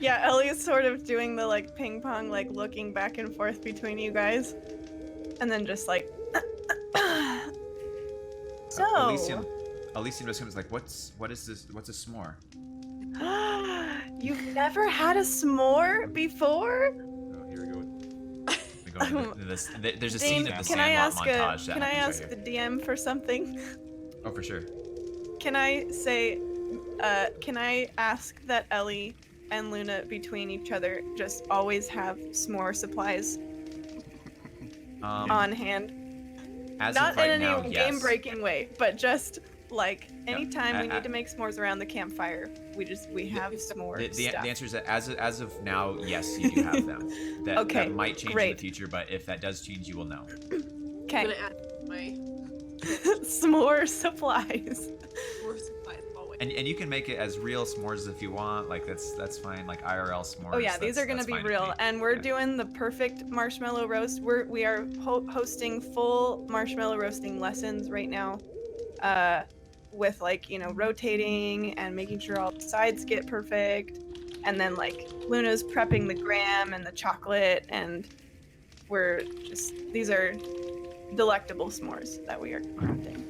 Yeah, Ellie's sort of doing the like ping pong, like looking back and forth between you guys, and then just like. So. Elysium just comes like, what is this? What's a s'more? You've never had a s'more before? Oh, here we go. We go into there's a scene of the Can I Sandlot ask montage. can I ask the DM for something? Oh, for sure. Can I say, can I ask that Ellie and Luna between each other just always have s'more supplies on hand? As Not of right in now, any yes. game-breaking way, but just like Yeah. anytime we I- need to make s'mores around the campfire, we have s'more The stuff. answer is that as of now, yes, you do have them. That, Okay, that might change in great. the future, but if that does change, you will know. I'm Okay, gonna add my s'more supplies. s'more supplies always. And you can make it as real s'mores if you want. Like that's fine. Like IRL s'mores. Oh yeah, these are gonna that's be fine with real, me. and we're Yeah. doing the perfect marshmallow roast. We are hosting full marshmallow roasting lessons right now, with like rotating and making sure all the sides get perfect, and then like Luna's prepping the graham and the chocolate, and these are delectable s'mores that we are crafting.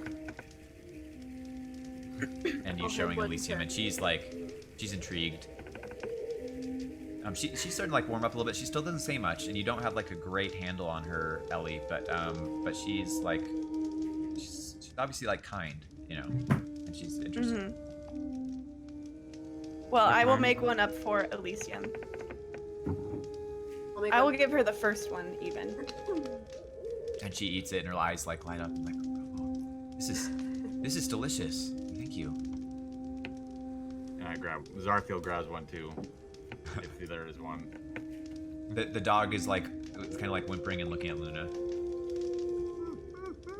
And you I'll showing have one Elysium, too. and she's intrigued. She's starting to like warm up a little bit. She still doesn't say much, and you don't have like a great handle on her, Ellie. But she's like, she's obviously like kind, and she's interested. Well, I will Okay. make one up for Elysium. I'll make I will one. give her the first one even. And she eats it, and her eyes like light up. And like, oh, this is delicious. Thank you. And Zarthiel grabs one too. If there is one. The dog is like kind of like whimpering and looking at Luna.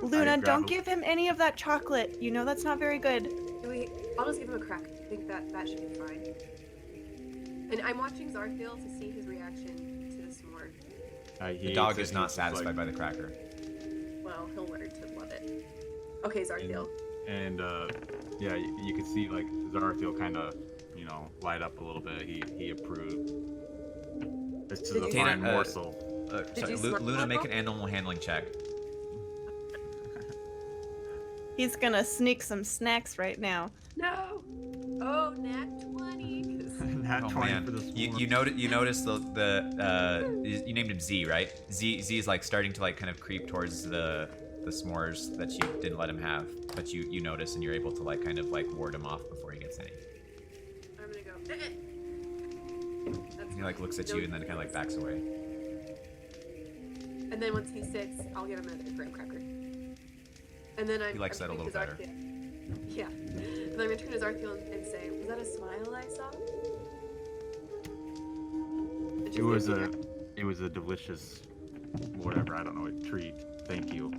Luna, grab don't a- give him any of that chocolate. You know that's not very good. I'll just give him a crack. I think that should be fine. And I'm watching Zarthiel to see his reaction to the s'more. The dog is not satisfied by the cracker. Well, he'll learn to love it. Okay, Zarthiel. And yeah, you can see like Zarthiel kind of, light up a little bit. He approved. This is Did a you fine say- morsel. Did you smell Luna, make it? an animal handling check. He's gonna sneak some snacks right now. No! Oh, nat 20. 'cause- Nat Oh 20 man, for this you notice you named him Z, right? Z is like starting to like kind of creep towards the s'mores that you didn't let him have, but you notice and you're able to like kind of like ward him off before he gets any. I'm gonna go. That's He like looks at No, you and then kind of like backs away. And then once he sits, I'll give him another graham cracker. And then He likes that a turning little to better. Zarthiel. Yeah. And I'm gonna turn to Zarthiel and say, "Was that a smile I saw?" Which It is was good. a delicious, whatever, I don't know, a treat. Thank you.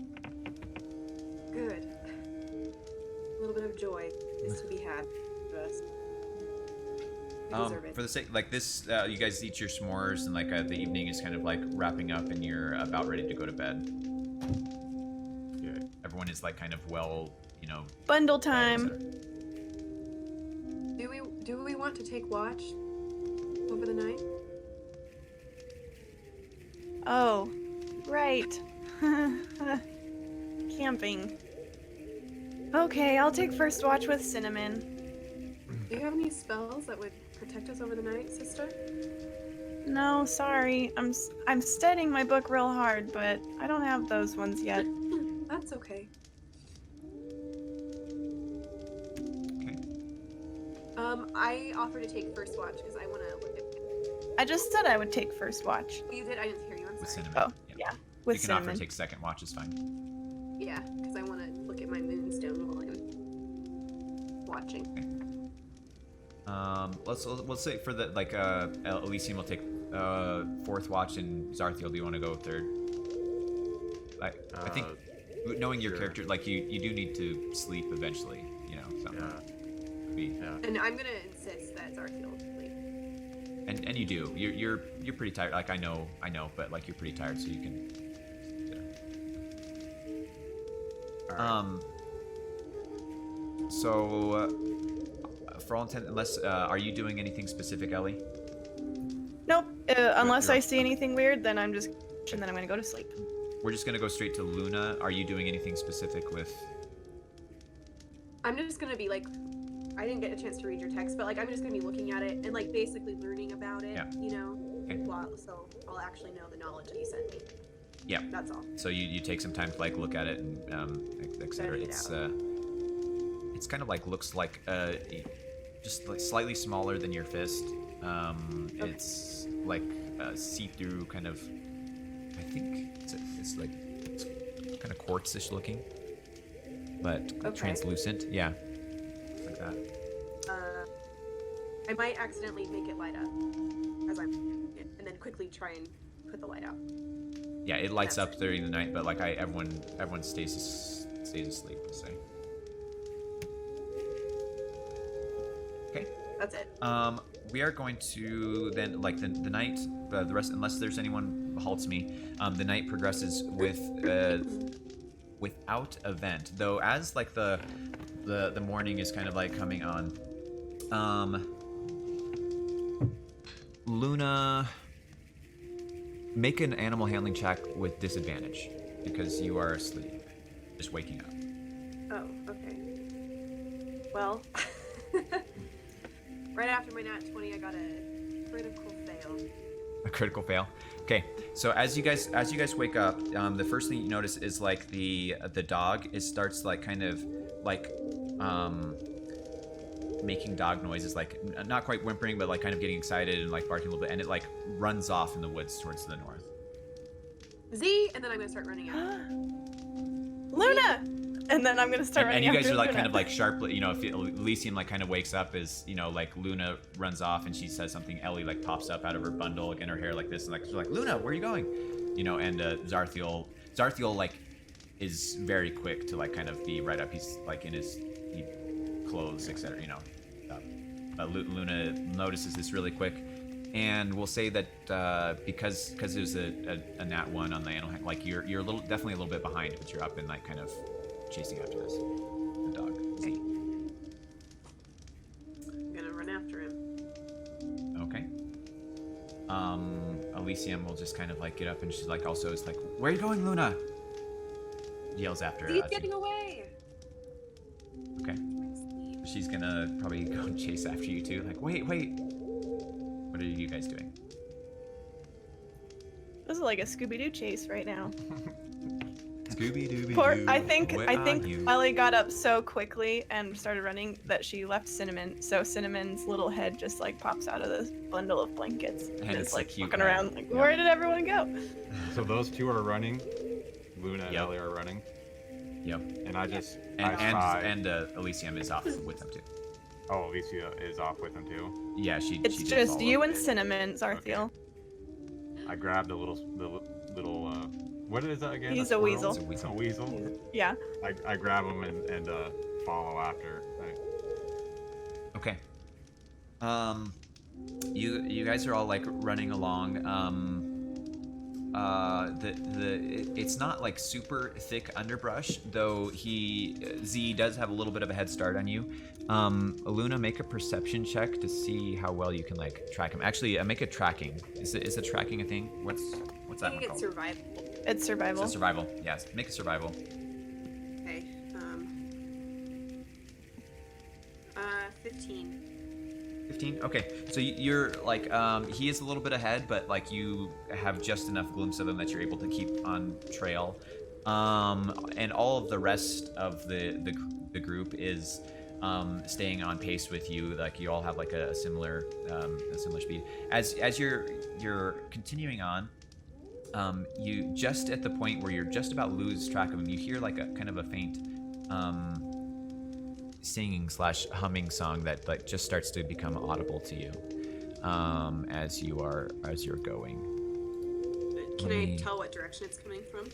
Good. A little bit of joy is to be had for us. We deserve it. For the sake, like this, you guys eat your s'mores, and like the evening is kind of like wrapping up, and you're about ready to go to bed. Yeah. Everyone is like kind of well, you know. Bundle fed, et time. cetera. Do we want to take watch over the night? Oh, right. Camping. Okay, I'll take first watch with Cinnamon. Do you have any spells that would protect us over the night, sister? No, sorry. I'm studying my book real hard, but I don't have those ones yet. That's okay. Okay. I offer to take first watch because I want to look at. I just said I would take first watch. You did. I didn't hear you. I'm With sorry. cinnamon. Oh, yeah. With You can offer Cinnamon. to take second watch is fine. Yeah, because I want to look at my moonstone while I'm watching. Let's say for the like Elysium will take fourth watch, and Zarthiel, do you want to go third? I think knowing your sure. character, like you do need to sleep eventually, you know. So Yeah. be, Yeah. And I'm gonna insist that Zarthiel sleep. and you do. You're pretty tired. Like I know, but like you're pretty tired, so you can. All right. So for all intent, unless are you doing anything specific, Ellie? Nope. Unless you're I up. see anything weird, then I'm just and then I'm gonna go to sleep. We're just gonna go straight to Luna. Are you doing anything specific with? I'm just gonna be like, I didn't get a chance to read your text, but like I'm just gonna be looking at it and like basically learning about it. Yeah. You know. Okay. So I'll actually know the knowledge that you sent me. Yeah. That's all. So you take some time to like look at it and etc. Study it It's kind of like looks like just like slightly smaller than your fist. It's like see-through kind of. I think it's like it's kind of quartzish looking, but Okay. translucent. Yeah, like that. I might accidentally make it light up as I'm and then quickly try and put the light out. Yeah, it lights That's up during the night, but like everyone stays asleep. We'll say. Okay. That's it. We are going to then like the night, the rest, unless there's anyone halts me. The night progresses with without event, though. As like the morning is kind of like coming on. Luna, make an animal handling check with disadvantage because you are asleep, just waking up. Oh, okay. Well, right after my nat 20, I got a critical fail. A critical fail. Okay, so as you guys wake up, the first thing you notice is like the dog starts like kind of like making dog noises, like not quite whimpering, but like kind of getting excited and like barking a little bit, and it like runs off in the woods towards the north. Z, and then I'm gonna start running out. Luna! And then I'm gonna start And running you guys after are like Luna. kind of like sharply, you know, if Elysium like kind of wakes up as, you know, like Luna runs off and she says something, Ellie like pops up out of her bundle, again her hair like this, and like she's like, Luna, where are you going? You know, and Zarthiel like is very quick to like kind of be right up. He's like in his clothes, etc. You know, Luna notices this really quick, and we'll say that because there's a nat 1 on the animal, like you're definitely a little bit behind, but you're up and like kind of chasing after this the dog. Z. I'm gonna run after him. Okay. Elysium will just kind of like get up, and she's like also is like, where are you going, Luna? Yells after. He's Z. getting away. Okay. She's gonna probably go and chase after you too. Like, wait. What are you guys doing? This is like a Scooby-Doo chase right now. Scooby Dooby. Poor, I think Ellie got up so quickly and started running that she left Cinnamon. So Cinnamon's little head just like pops out of this bundle of blankets and it's is a like cute looking head. around like, Yeah. where did everyone go? So those two are running. Luna and Yep. Ellie are running, Yep. and I just And Elysium is off with them too. Oh, Alicia is off with them too. Yeah, she It's did just follow. you and Cinnamon, Zarthiel. I grabbed the little what is that again? He's a squirrel? weasel. It's a weasel. A weasel. Yeah. I grab him and follow after. Okay. You guys are all like running along. It's not like super thick underbrush, though Z does have a little bit of a head start on you. Luna, make a perception check to see how well you can like track him. Actually, make a tracking. Is the tracking a thing? What's I that one think it's called? survival. It's survival. It's a survival. Yes, make a survival. Okay. 15. 15. Okay, so you're like he is a little bit ahead, but like you have just enough glimpse of him that you're able to keep on trail. And all of the rest of the group is staying on pace with you. Like you all have like a similar speed. As you're continuing on, you just at the point where you're just about to lose track of him, you hear like a kind of a faint singing / humming song that like just starts to become audible to you as you're going. Can I tell what direction it's coming from?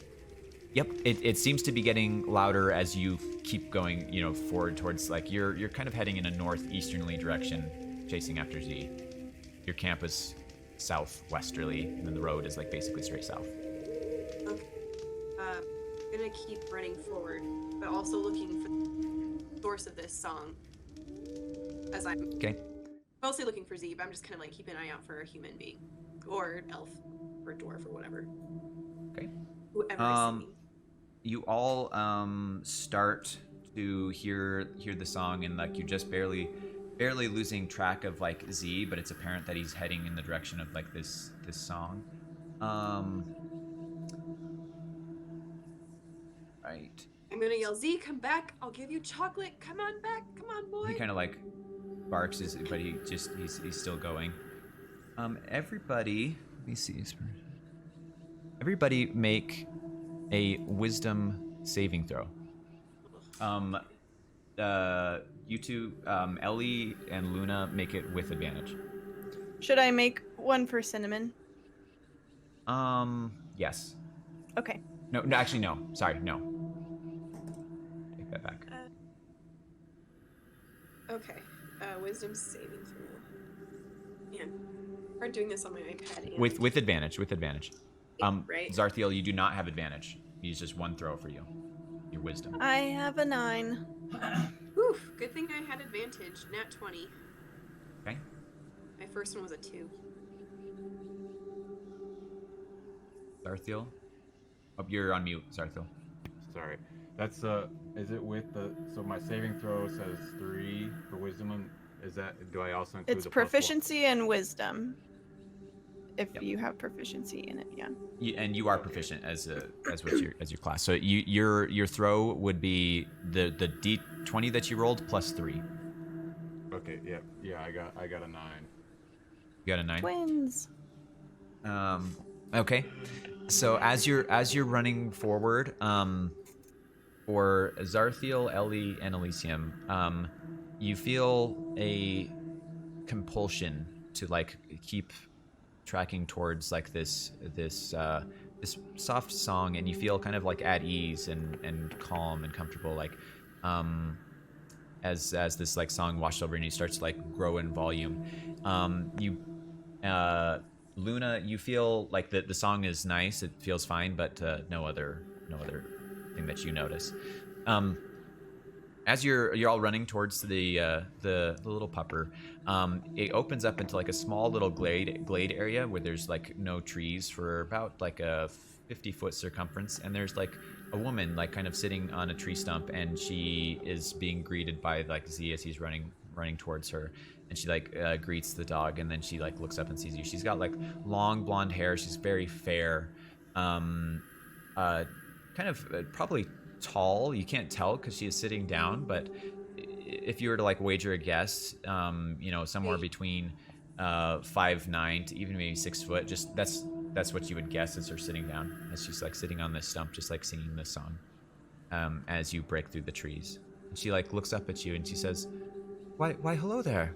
Yep, it seems to be getting louder as you keep going, forward towards like you're kind of heading in a northeasterly direction, chasing after Z. Your camp is southwesterly, and then the road is like basically straight south. Okay. I'm gonna keep running forward, but also looking for the source of this song. As I'm Okay. mostly looking for Z, but I'm just kind of like keeping an eye out for a human being, or elf, or dwarf, or whatever. Okay. Whoever is singing. You all start to hear the song, and like you're just barely losing track of like Z, but it's apparent that he's heading in the direction of like this song. Right. I'm gonna yell, Z, come back! I'll give you chocolate! Come on back! Come on, boy! He kind of like barks, but he's still going. Everybody, let me see. Everybody make a wisdom saving throw. You two, Ellie and Luna, make it with advantage. Should I make one for Cinnamon? Yes. Okay. No, actually, no. Sorry, no. Take that back. Okay. Wisdom saving throw. Man, hard doing this on my iPad. And With advantage. right? Zarthiel, you do not have advantage. He's just one throw for you. Your wisdom. I have a 9. Whew, good thing I had advantage. Nat 20. Okay. My first one was a 2. Zarthiel. Oh, you're on mute, Zarthiel. Sorry. That's is it with the so my saving throw says 3 for wisdom, and is that do I also include It's the +1? proficiency and wisdom. If Yep. you have proficiency in it, yeah. And you are proficient as your class. So your throw would be the D20 that you rolled plus 3. Okay, yeah, I got a 9. You got a 9. Twins. Okay. So as you're running forward, for Zarthiel, Ellie, and Elysium, you feel a compulsion to like keep tracking towards like this soft song, and you feel kind of like at ease and calm and comfortable, like as this like song washes over and you start to like grow in volume. Luna, you feel like the song is nice, it feels fine, but no other thing that you notice. As you're all running towards the little pupper, it opens up into like a small little glade area where there's like no trees for about like a 50-foot circumference, and there's like a woman like kind of sitting on a tree stump, and she is being greeted by like Z as he's running towards her, and she like greets the dog, and then she like looks up and sees you. She's got like long blonde hair. She's very fair, kind of probably tall. You can't tell because she is sitting down, but if you were to like wager a guess, somewhere between 5'9" to even maybe 6 foot, just that's what you would guess as her sitting down, as she's like sitting on this stump, just like singing this song, as you break through the trees. And she like looks up at you and she says, why hello there.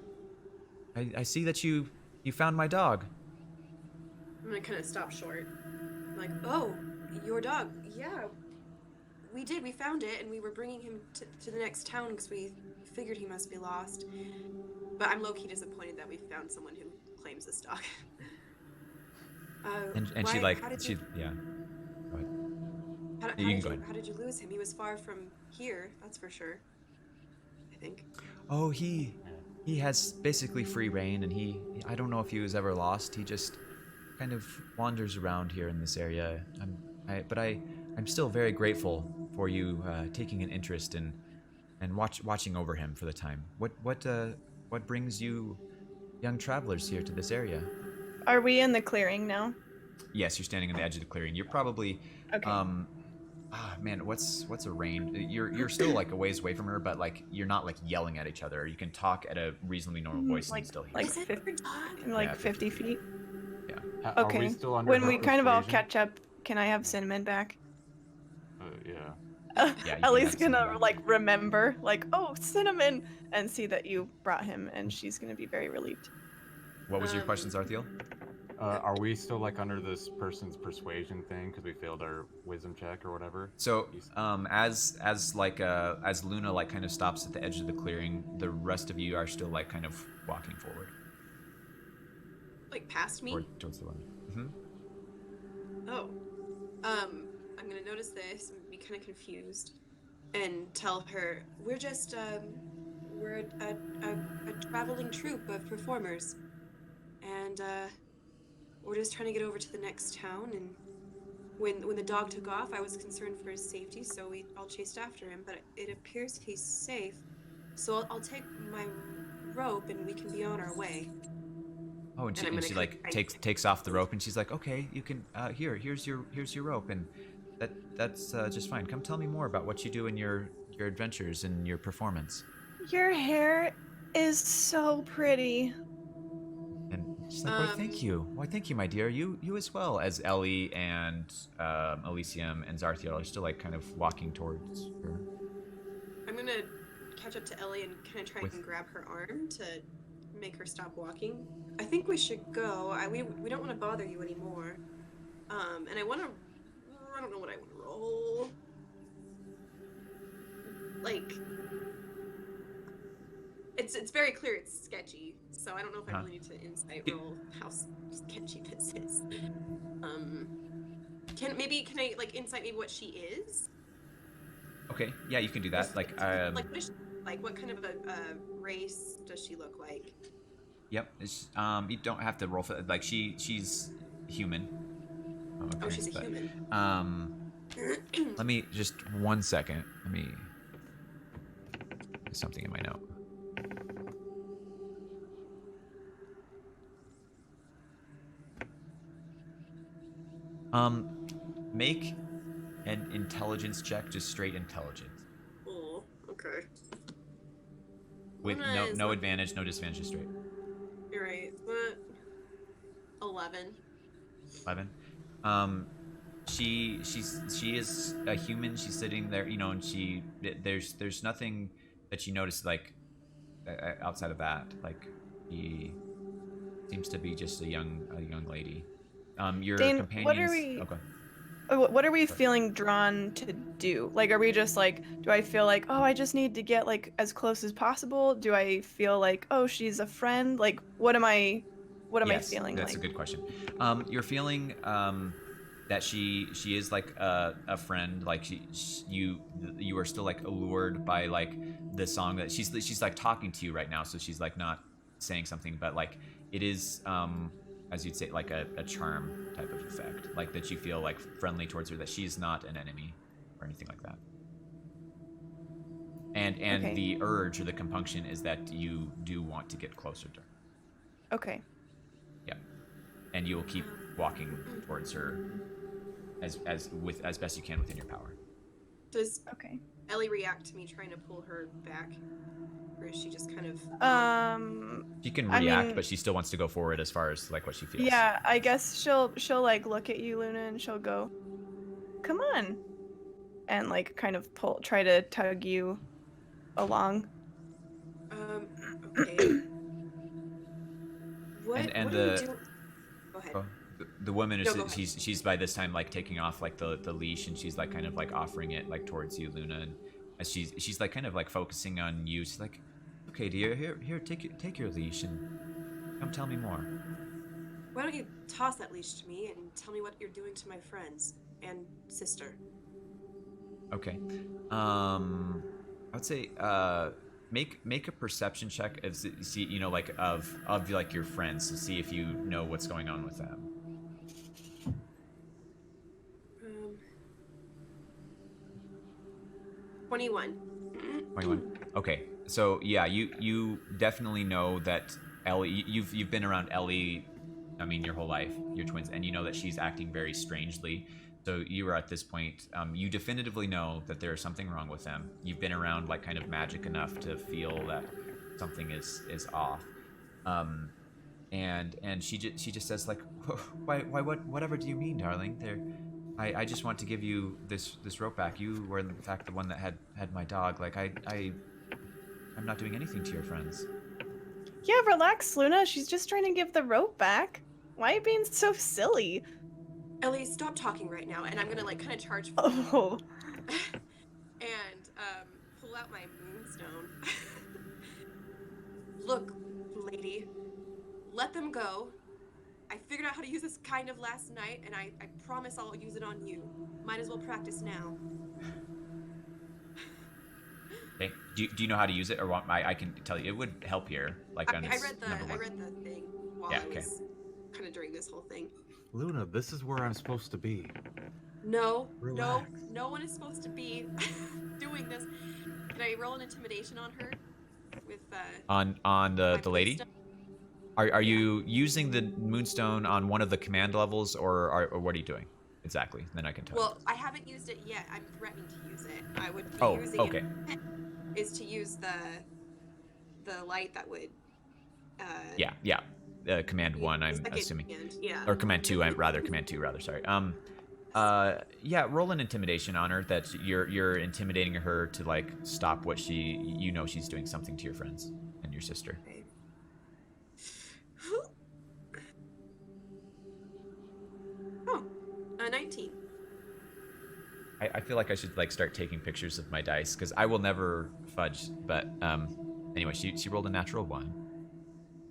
I see that you found my dog. I'm gonna kind of stop short. I'm like, oh, your dog. Yeah, we did. We found it, and we were bringing him to the next town because we figured he must be lost. But I'm low-key disappointed that we found someone who claims this dog. And she why- like how did she you, yeah. Go ahead. how You can did go you ahead. how did you lose him? He was far from here, that's for sure. I think. Oh, he has basically free reign, and I don't know if he was ever lost. He just kind of wanders around here in this area. I'm still very grateful for you taking an interest in and watching over him for the time. What brings you young travelers here to this area? Are we in the clearing now? Yes, you're standing on the edge of the clearing. You're probably Okay. man, what's a range? You're still like a ways away from her, but like you're not like yelling at each other. You can talk at a reasonably normal voice like and still hear. like Is it 50, your dog? like Yeah, 50 feet. Yeah. Are Okay. we still under When her we kind of all persuasion? catch up, can I have Cinnamon back? Yeah. Yeah, you can Ellie's have Cinnamon gonna back. like remember, like, oh, Cinnamon, and see that you brought him, and she's gonna be very relieved. What was your question, Zarthiel? Are we still like under this person's persuasion thing because we failed our wisdom check or whatever? So, as Luna like kind of stops at the edge of the clearing, the rest of you are still like kind of walking forward Like past me? towards the women. Mm-hmm. Oh. I'm gonna notice this and be kind of confused and tell her we're just we're a traveling troupe of performers, and we're just trying to get over to the next town. And when the dog took off, I was concerned for his safety, so we all chased after him. But it appears he's safe, so I'll take my rope and we can be on our way. Oh, And I'm and gonna she kinda like crank takes off the rope, and she's like, okay, you can here's your rope, and that's just fine. Come tell me more about what you do in your adventures and your performance. Your hair is so pretty. And she's like, why, thank you. Why, thank you, my dear. You as well. As Ellie and Elysium and Zarthiel are still like kind of walking towards her. I'm gonna catch up to Ellie and kind of try With- and grab her arm to make her stop walking. I think we should go. We don't want to bother you anymore. And I want to. I don't know what I want to roll. Like, it's very clear it's sketchy. So I don't know if I Huh. really need to insight roll how sketchy this is. Can I like insight maybe what she is? Okay, yeah, you can do that. Like, Like what is she, like what kind of a race does she look like? yep. It's, you don't have to roll for like she's human. Oh, she's a but, human. Let me just 1 second. Let me do something in my note. Make an intelligence check, just straight intelligence, Oh, okay. with Luna is no like- advantage, no disadvantage, just straight. You're right. What? 11. 11. She is a human. She's sitting there, you know, and there's nothing that you notice like outside of that. Like she seems to be just a young lady. Your Dane, companions. what are we- Okay. What are we feeling drawn to do? Like, are we just like, do I feel like, oh, I just need to get like as close as possible? Do I feel like, oh, she's a friend? Like, what am I feeling That's like? a good question. You're feeling that she is like a friend. Like you are still like allured by like the song that she's like talking to you right now. So she's like not saying something, but like it is as you'd say like a charm type of effect. Like that you feel like friendly towards her. That she's not an enemy or anything like that. And Okay. the urge or the compunction is that you do want to get closer to her. Okay. Yeah, and you'll keep walking towards her as best you can within your power. Does Okay. Ellie react to me trying to pull her back? Or is she just kind of. She can I react, mean- but she still wants to go forward as far as like what she feels. Yeah, I guess she'll like look at you, Luna, and she'll go, "Come on," and like kind of try to tug you along. Okay. What, And what the- are you doing? Go ahead. Oh, the woman is No, go ahead. she's by this time like taking off like the leash, and she's like kind of like offering it like towards you, Luna, and as she's like kind of like focusing on you. She's like, okay, dear, here, take your leash and come tell me more. Why don't you toss that leash to me and tell me what you're doing to my friends and sister? Okay. I would say make a perception check of see like of like your friends to see if you know what's going on with them. 21. 21. Okay. So yeah, you definitely know that Ellie. You've been around Ellie. I mean, your whole life, your twins, and you know that she's acting very strangely. So you are at this point. You definitively know that there's something wrong with them. You've been around like kind of magic enough to feel that something is off. And she just says like, why whatever do you mean, darling? I just want to give you this rope back. You were in fact the one that had my dog. Like I'm not doing anything to your friends. Yeah, relax, Luna. She's just trying to give the rope back. Why are you being so silly? Ellie, stop talking right now, and I'm gonna like kind of charge forward Oh. and pull out my moonstone. Look, lady, let them go. I figured out how to use this kind of last night, and I promise I'll use it on you. Might as well practice now. Okay. Do you know how to use it, or want I can tell you? It would help here. Like I on read number one. I read the thing while Yeah, I okay. was kind of during this whole thing. Luna, this is where I'm supposed to be. No, Relax. no one is supposed to be doing this. Can I roll an intimidation on her? With On my the lady? moonstone? Are you using the moonstone on one of the command levels, or what are you doing exactly? Then I can tell. Well, I haven't used it yet. I'm threatening to use it. I would be Oh, using okay. it is to use the light that would Yeah. Command one, I'm second assuming, command, yeah. or command two. Command two rather. Sorry. Yeah. Roll an intimidation on her. That you're intimidating her to like stop what she's doing something to your friends and your sister. Okay. Oh, 19. I feel like I should like start taking pictures of my dice because I will never fudge. But anyway, she rolled a natural 1.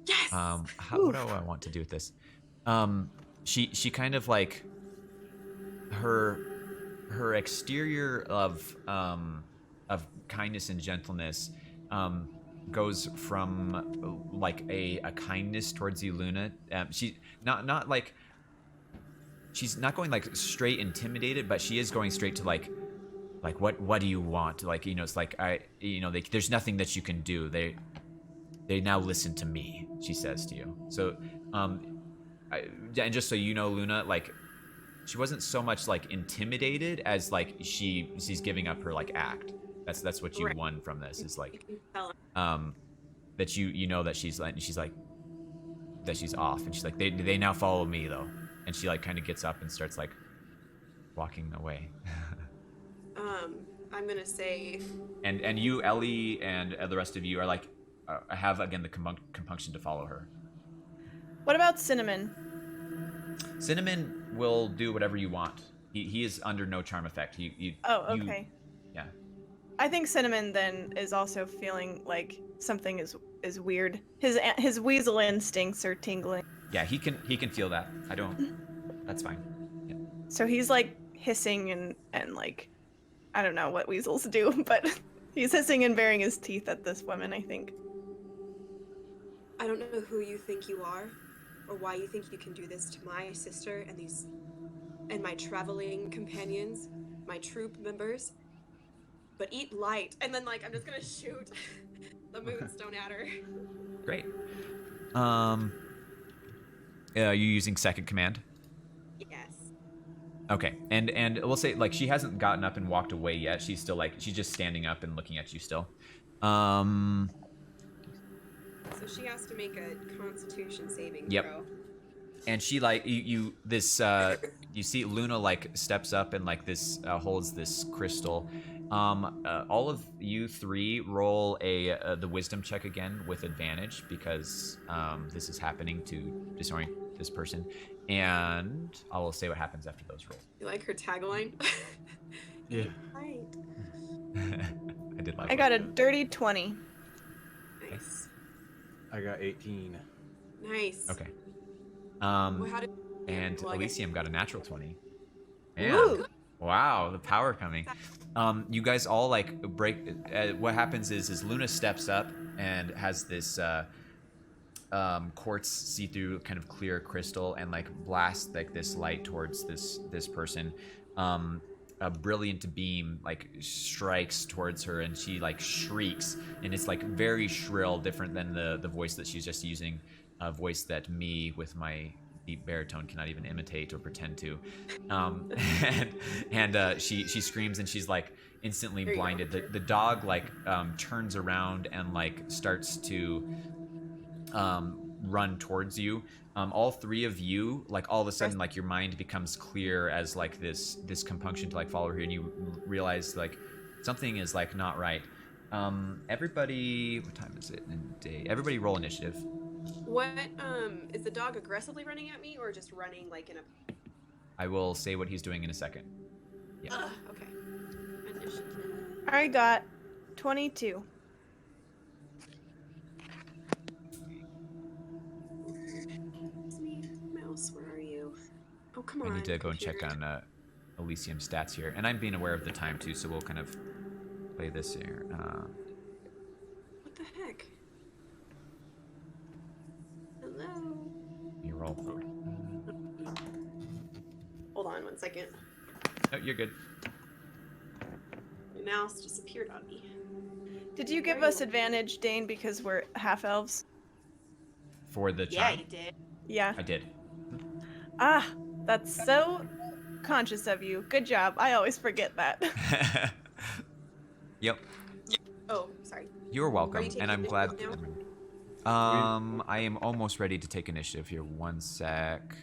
Yes. What do I want to do with this? She kind of like her exterior of kindness and gentleness goes from like a kindness towards you, Luna. She not like she's not going like straight intimidated, but she is going straight to like what do you want? Like, it's like there's nothing that you can do. They now listen to me, she says to you. So, and just so you know, Luna, like, she wasn't so much like intimidated as like she's giving up her like act. That's what you Right. won from this is You like, can tell. that you know that she's like that she's off, and she's like they now follow me though, and she like kind of gets up and starts like walking away. I'm gonna say and you, Ellie, and the rest of you are like have again the compunction to follow her. What about Cinnamon? Cinnamon will do whatever you want. He is under no charm effect. Oh, okay. Yeah. I think Cinnamon then is also feeling like something is weird. His weasel instincts are tingling. Yeah, he can feel that. That's fine. Yeah. So he's like hissing and like, I don't know what weasels do, but he's hissing and baring his teeth at this woman, I think. I don't know who you think you are, or why you think you can do this to my sister and my traveling companions, my troop members. But eat light, and then like I'm just gonna shoot the moonstone at her. Great. Are you using second command? Yes. Okay. And we'll say like she hasn't gotten up and walked away yet. She's still like she's just standing up and looking at you still. So she has to make a Constitution saving Yep. throw. And she like you see Luna like steps up and like this holds this crystal. All of you 3 roll the wisdom check again with advantage because this is happening to disorient this person, and I will say what happens after those rolls. You like her tagline? Yeah. Right. I did like. I got a dirty 20. Nice. I got 18. Nice. Okay. Well, how did? And well, I guess- Elysium got a natural 20. Ooh. Wow, the power coming. You guys all like break. What happens is Luna steps up and has this quartz see-through kind of clear crystal and like blasts like this light towards this person. A brilliant beam like strikes towards her and she like shrieks, and it's like very shrill, different than the voice that she's just using, a voice that me with my deep baritone cannot even imitate or pretend to. She screams and she's like instantly There you go. blinded. The dog like turns around and like starts to run towards you. All three of you, like all of a sudden, like your mind becomes clear as like this compunction to like follow her, and you realize like something is like not right. Everybody, what time is it in the day? Everybody roll initiative. What is the dog aggressively running at me or just running like in a? I will say what he's doing in a second. Yeah. Okay. Initiative. I got 22. It's me, mouse. Where are you? Oh, come on. I need to go and check computer. on Elysium stats here, and I'm being aware of the time too, so we'll kind of play this here. What the heck? Hello. You roll. Hold on 1 second. No, you're good. My mouse just appeared on me. Did you give us advantage, Dane, because we're half elves? For the Yeah, chime, you did. Yeah. I did. Ah, that's so conscious of you. Good job. I always forget that. Yep. Oh, sorry. You're welcome, taking and I'm glad. initiative I am almost ready to take initiative here. 1 sec.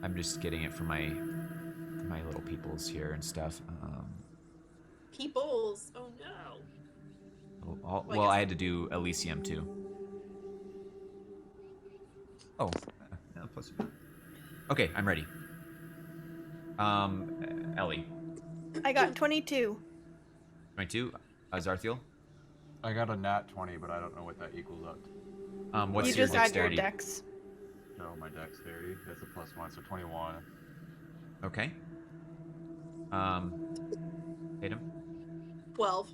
I'm just getting it from my little peoples here and stuff. Peoples. Oh no. Well, I had to do Elysium too. Oh, plus. Okay, I'm ready. Ellie, I got 22. 22. Zarthiel, I got a nat 20, but I don't know what that equals up to. what's You your just add your dexterity? dex. No, my dexterity. That's a +1, so 21. Okay. Tatum. 12.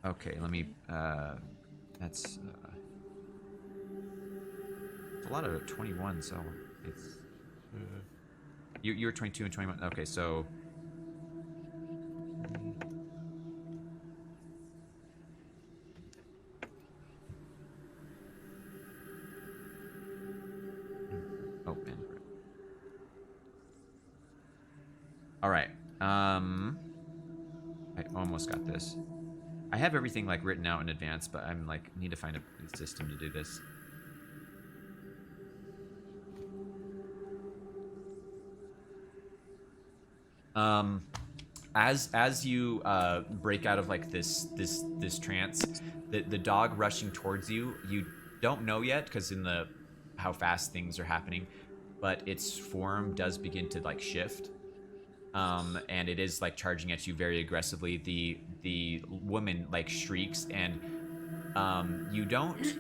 Okay, let me. That's a lot of 21. So it's you're 22 and 21. Okay, so. Oh man. All right. I almost got this. I have everything like written out in advance, but I'm like need to find a system to do this. As you break out of like this trance, the dog rushing towards you, you don't know yet because in the how fast things are happening, but its form does begin to like shift. And it is like charging at you very aggressively. The woman like shrieks, and you don't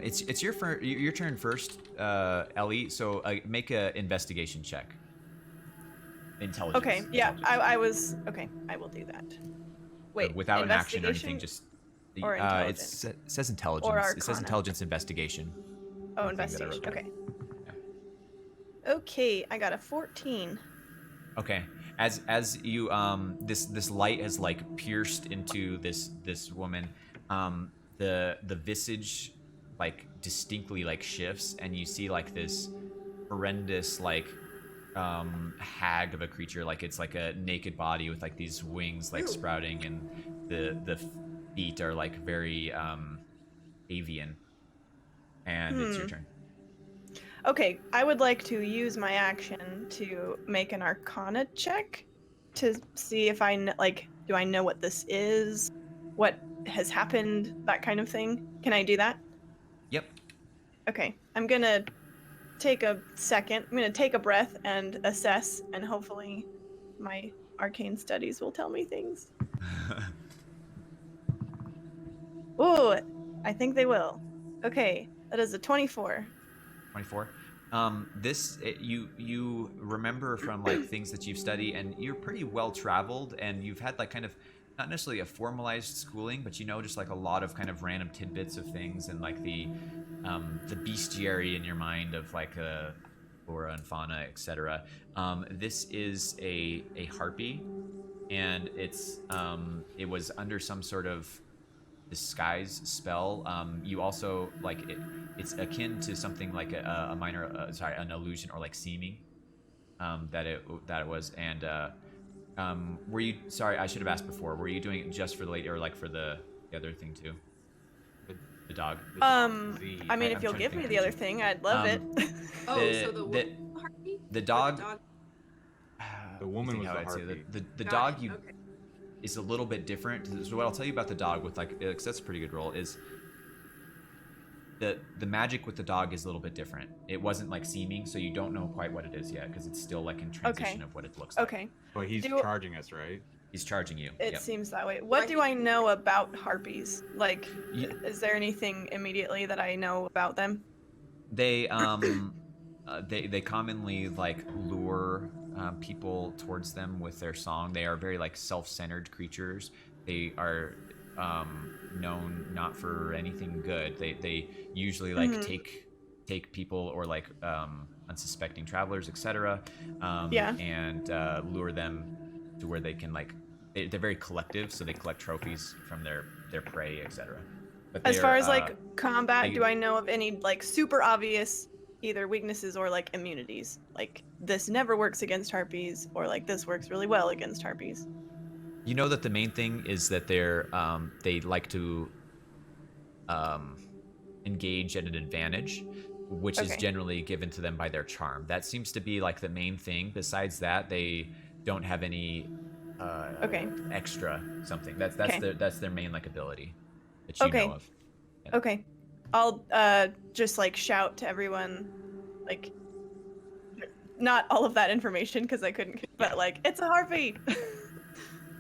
it's your turn first, Ellie. So make a investigation check. Intelligence. Okay, yeah, Intelligence. I was... Okay, I will do that. Wait, Without an action or anything, investigation? just Or it intelligence? says intelligence. Or It says arcana? intelligence investigation. Oh, the thing that I wrote investigation. down. Okay. Okay, I got a 14. Okay. As you this light has like pierced into this woman, the visage like distinctly like shifts, and you see like this horrendous like hag of a creature. Like it's like a naked body with like these wings like sprouting, and the feet are like very avian. And it's your turn. Okay, I would like to use my action to make an arcana check to see if do I know what this is? what has happened, that kind of thing. Can I do that? Yep. Okay, I'm gonna take a second. I'm gonna take a breath and assess, and hopefully my arcane studies will tell me things. Ooh, I think they will. Okay, that is a 24. 24. You remember from like things that you've studied, and you're pretty well traveled, and you've had like kind of not necessarily a formalized schooling, but you know just like a lot of kind of random tidbits of things, and like the bestiary in your mind of like flora and fauna, etc. This is a harpy, and it was under some sort of disguise spell. You also like it's akin to something like a minor, an illusion or like seeming. That it was. And were you? Sorry, I should have asked before. Were you doing it just for the lady, or like for the other thing too? The dog. Z. I mean, if I'm you'll trying to give think me of the the other name. thing, I'd love it. Oh, The- so the the- woman harpy? The Or dog. The woman was how the I'd say harpy. the Got dog it, you okay. is a little bit different. So what I'll tell you about the dog with like, 'cause that's a pretty good role, is the magic with the dog is a little bit different. It wasn't like seeming, so you don't know quite what it is yet because it's still like in transition of what it looks like. Okay, But he's Do- charging us, right? He's charging you. it Yep. seems that way. What I do I know about harpies? Like, Ye- is there anything immediately that I know about them? They they commonly like lure people towards them with their song. They are very like self-centered creatures. They are known not for anything good. They usually like take people or like unsuspecting travelers, etc. Yeah. And lure them to where they can like they're very collective, so they collect trophies from their prey, etc. But As they're, far as like combat, they- do I know of any like super obvious either weaknesses or like immunities? Like this never works against harpies, or like this works really well against harpies. You know that the main thing is that they like to engage at an advantage, which is Okay. generally given to them by their charm. That seems to be like the main thing. Besides that, they don't have any Okay. extra something. That's Okay. their main like ability that you Okay. know of. Okay. I'll just like shout to everyone, like not all of that information because I couldn't, but like it's a harpy.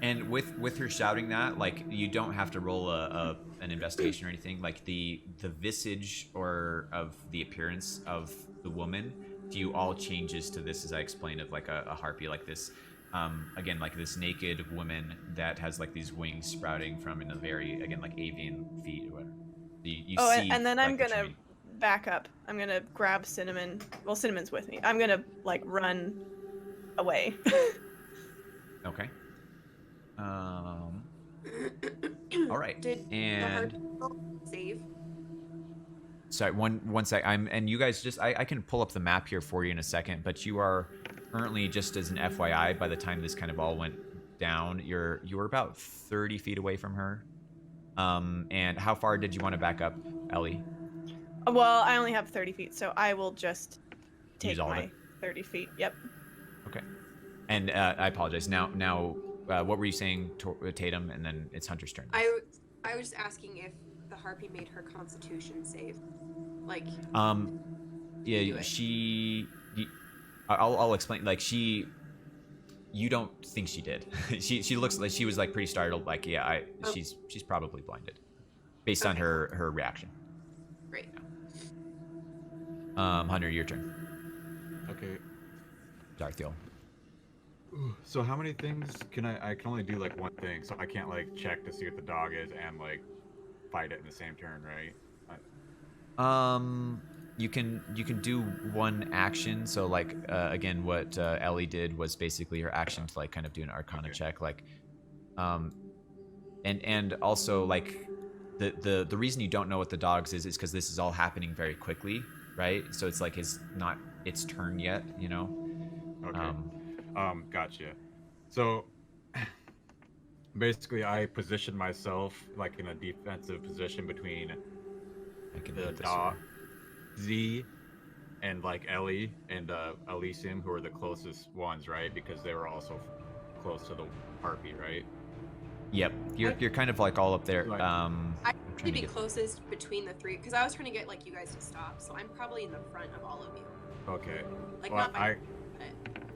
And with her shouting that, like you don't have to roll an investigation or anything. Like the visage or of the appearance of the woman to you all changes to this, as I explained, of like a harpy, like this. Again, like this naked woman that has like these wings sprouting from in a very, again, like avian feet or whatever. You Oh, see, and then I'm like, the gonna training. back up. I'm gonna grab Cinnamon. Well, Cinnamon's with me. I'm gonna like run away. Okay. All right. Did And the harpy save? sorry, one sec. And you guys just I can pull up the map here for you in a second, but you are currently, just as an FYI, by the time this kind of all went down, you were about 30 feet away from her. And how far did you want to back up, Ellie? Well, I only have 30 feet, so I will just take Use all of my it? 30 feet. Yep. Okay. And I apologize. Now, what were you saying, Tatum? And then it's Hunter's turn. I was just asking if the harpy made her constitution save. Like, Um, do yeah, it. I'll explain. Like you don't think she did. she looks like she was like pretty startled. Like Oh. she's probably blinded, based on Okay. her reaction. Great. Hunter, your turn. Okay. Darthiel. So how many things can I can only do like one thing, so I can't like check to see what the dog is and like fight it in the same turn, right? You can do one action. So like again, what Ellie did was basically her action to like kind of do an Arcana Okay. check, like, and also like the reason you don't know what the dog's is because this is all happening very quickly, right? So it's like it's not its turn yet, you know. Okay. Gotcha. So basically, I position myself like in a defensive position between I can the hit this dog, one. Z, and like Ellie and Elysium, who are the closest ones, right? Because they were also close to the harpy, right? Yep, you're kind of like all up there. Right. I'm I'd trying probably to be get- closest between the three because I was trying to get like you guys to stop, so I'm probably in the front of all of you. Okay. Like Well, not by,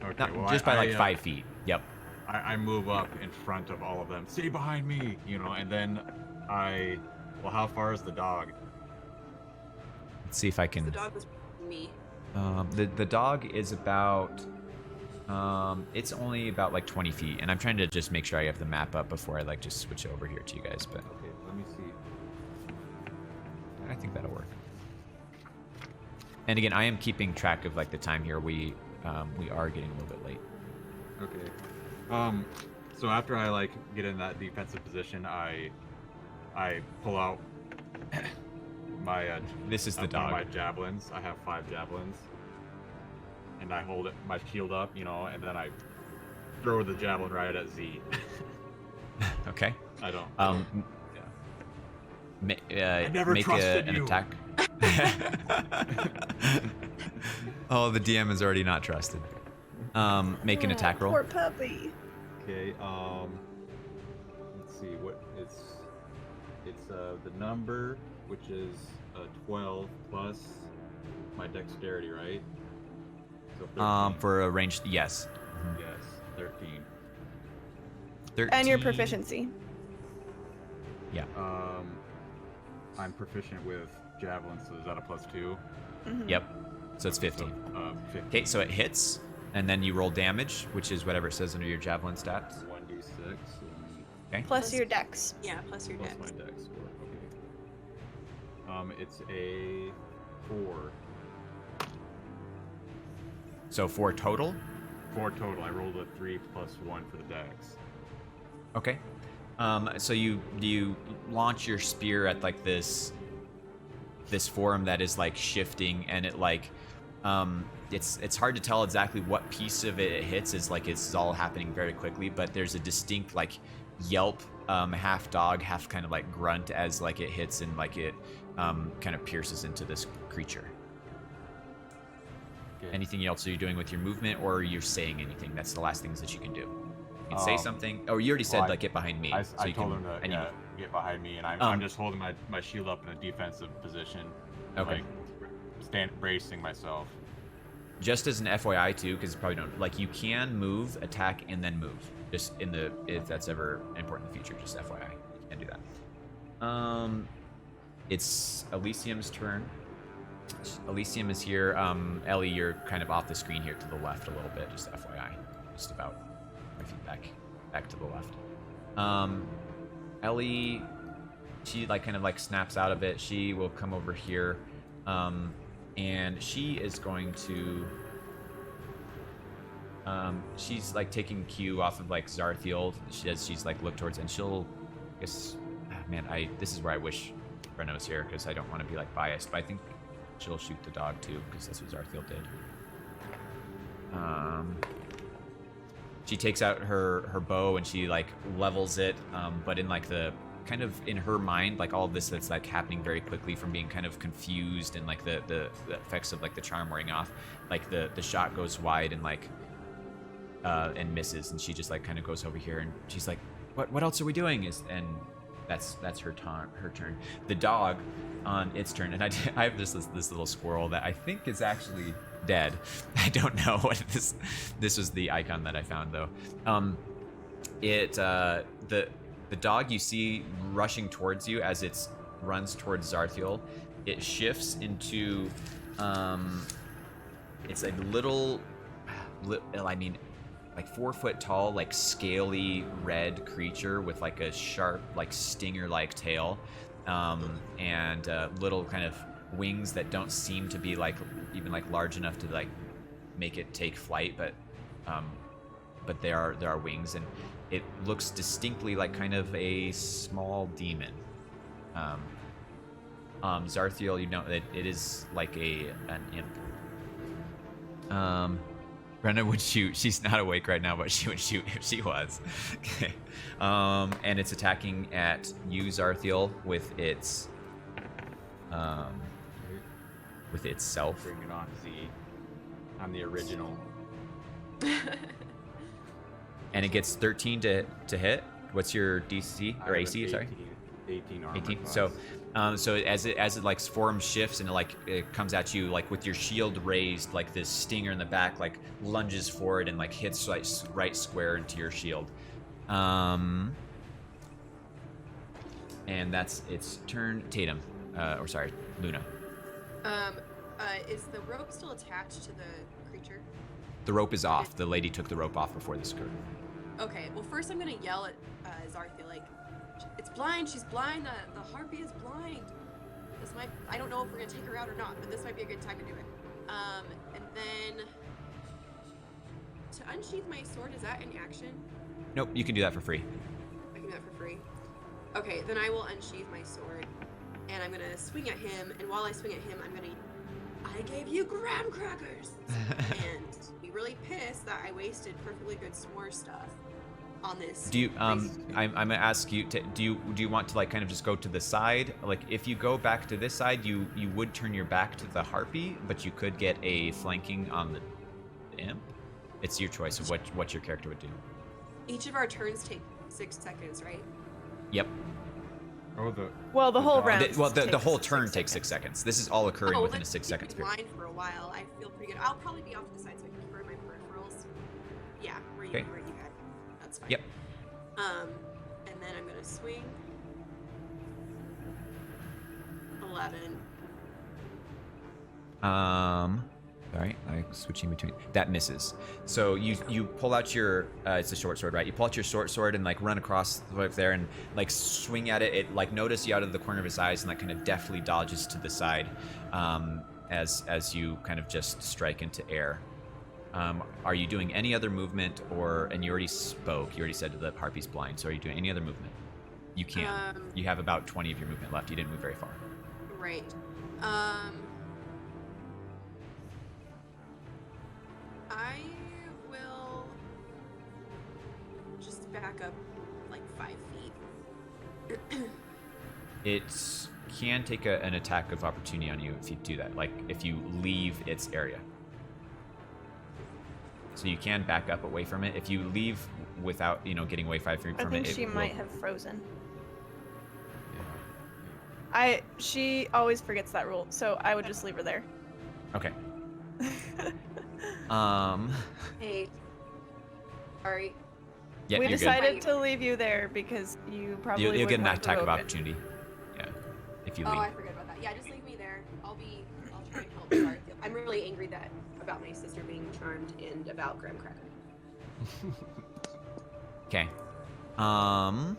Okay. not well, just by like I, 5 feet. Yep. I move up in front of all of them. Stay behind me, and then well, how far is the dog? Let's see if I the can. dog was me. The dog is about. It's only about like 20 feet, and I'm trying to just make sure I have the map up before I like just switch over here to you guys. But Okay, let me see. I think that'll work. And again, I am keeping track of like the time here. We are getting a little bit late. Okay. So after I like get in that defensive position, I pull out my This is the one of dog. my javelins. I have 5 javelins, and I hold my shield up, and then I throw the javelin right at Z. Okay. I don't. Yeah. never Make trusted an you. attack. Oh, the DM is already not trusted. Make an Oh, attack roll. Poor puppy. Okay. Let's see what it's the number, which is 12 plus my dexterity, right? So 13. For a ranged, yes. Yes, 13. 13. And your proficiency. Yeah. I'm proficient with javelin, so is that a +2? Mhm. Yep. So it's 15. So, 15. Okay, so it hits, and then you roll damage, which is whatever it says under your javelin stats. 1d6 and Plus your dex. Yeah, plus your plus dex. my dex score. Okay. It's a 4. So 4 total. 4 total. I rolled a 3 plus 1 for the dex. Okay. So you launch your spear at like this form that is like shifting, and it like it's hard to tell exactly what piece of it hits. Is like it's all happening very quickly, but there's a distinct like yelp, half dog, half kind of like grunt as like it hits, and like it kind of pierces into this creature. Okay. Anything else are you doing with your movement, or you're saying anything? That's the last things that you can do. You can say something. Oh, you already said well, like get behind me. I so you told can, him to and you- get behind me, and I'm Um, just holding my shield up in a defensive position. Okay. Like, bracing myself. Just as an FYI too, because probably don't like you can move, attack, and then move. Just if that's ever important in the future, just FYI, you can do that. It's Elysium's turn. Elysium is here. Ellie, you're kind of off the screen here to the left a little bit, just FYI, just about 5 feet back to the left. Ellie, she like kind of like snaps out of it. She will come over here. And she is going to she's like taking off of like Zarthiel. She's like look towards, and she'll this is where I wish Brenna was here, because I don't want to be like biased, but I think she'll shoot the dog too, because that's what Zarthiel did. She takes out her bow and she like levels it, but in like the kind of in her mind, like all of this that's like happening very quickly from being kind of confused, and like the effects of like the charm wearing off, like the shot goes wide and like and misses, and she just like kind of goes over here and she's like, what else are we doing? And that's her turn. The dog on its turn, and I have this little squirrel that I think is actually dead. I don't know what this was the icon that I found though. The dog you see rushing towards you as it runs towards Zarthiel, it shifts into it's a like 4 foot tall, like scaly red creature with like a sharp, like stinger like tail, and little kind of wings that don't seem to be like even like large enough to like make it take flight, but there are wings, and it looks distinctly like kind of a small demon. Zarthiel, you know that it is like an imp. Brenda would shoot. She's not awake right now, but she would shoot if she was. Okay. And it's attacking at you, Zarthiel, with its self. Bring it on, Z. I'm the original. And it gets 13 to hit. What's your DC I or have AC? an Sorry. 18 armor 18. class. So as it like form shifts and it comes at you like with your shield raised, like this stinger in the back like lunges forward and like hits like right square into your shield. And that's its turn. Tatum, or sorry, Luna. Is the rope still attached to the creature? The rope is off. The lady took the rope off before this occurred. Okay, well first I'm gonna yell at Zarthia like, it's blind, she's blind, the harpy is blind. I don't know if we're gonna take her out or not, but this might be a good time to do it. And then, to unsheath my sword, is that an action? Nope, you can do that for free. I can do that for free. Okay, then I will unsheath my sword, and I'm gonna swing at him, and while I swing at him, I'm gonna, I gave you graham crackers! And be really pissed that I wasted perfectly good s'more stuff on this. Do you crazy- I'm gonna ask you to do you want to like kind of just go to the side? Like if you go back to this side, you would turn your back to the harpy, but you could get a flanking on the imp. It's your choice of what your character would do. Each of our turns take 6 seconds, right? Yep. Oh, the Well, the whole dog- round. The whole turn takes 6 seconds. This is all occurring Oh, within a let's 6 keep seconds it period. blind for a while. I feel pretty good. I'll probably be off to the side so I can burn my peripherals. Yeah, where you Okay. had. That's fine. Yep. And then I'm gonna swing. 11. Sorry, I'm switching between. That misses. So you pull out your it's a short sword, right? You pull out your short sword and like run across right there and like swing at it. It like notices you out of the corner of his eyes and like kind of deftly dodges to the side, as you kind of just strike into air. Are you doing any other movement and you already spoke? You already said the harpy's blind. So are you doing any other movement? You can. You have about 20 of your movement left. You didn't move very far. Right. I will just back up like 5 feet. It can take an attack of opportunity on you if you do that, like if you leave its area. So you can back up away from it. If you leave without, getting away 5 feet I from think it, she it will- might have frozen. Yeah. She always forgets that rule, so I would just leave her there. Okay. Hey. Sorry. Yeah, we you're decided good. to leave you there because you probably good. You'll get an wouldn't want to attack of provoke it. opportunity. Yeah, if you Oh, leave. I forgot about that. Yeah, just leave me there. I'll try and help Zarthia. I'm really angry about my sister being charmed and about graham cracker. Okay. All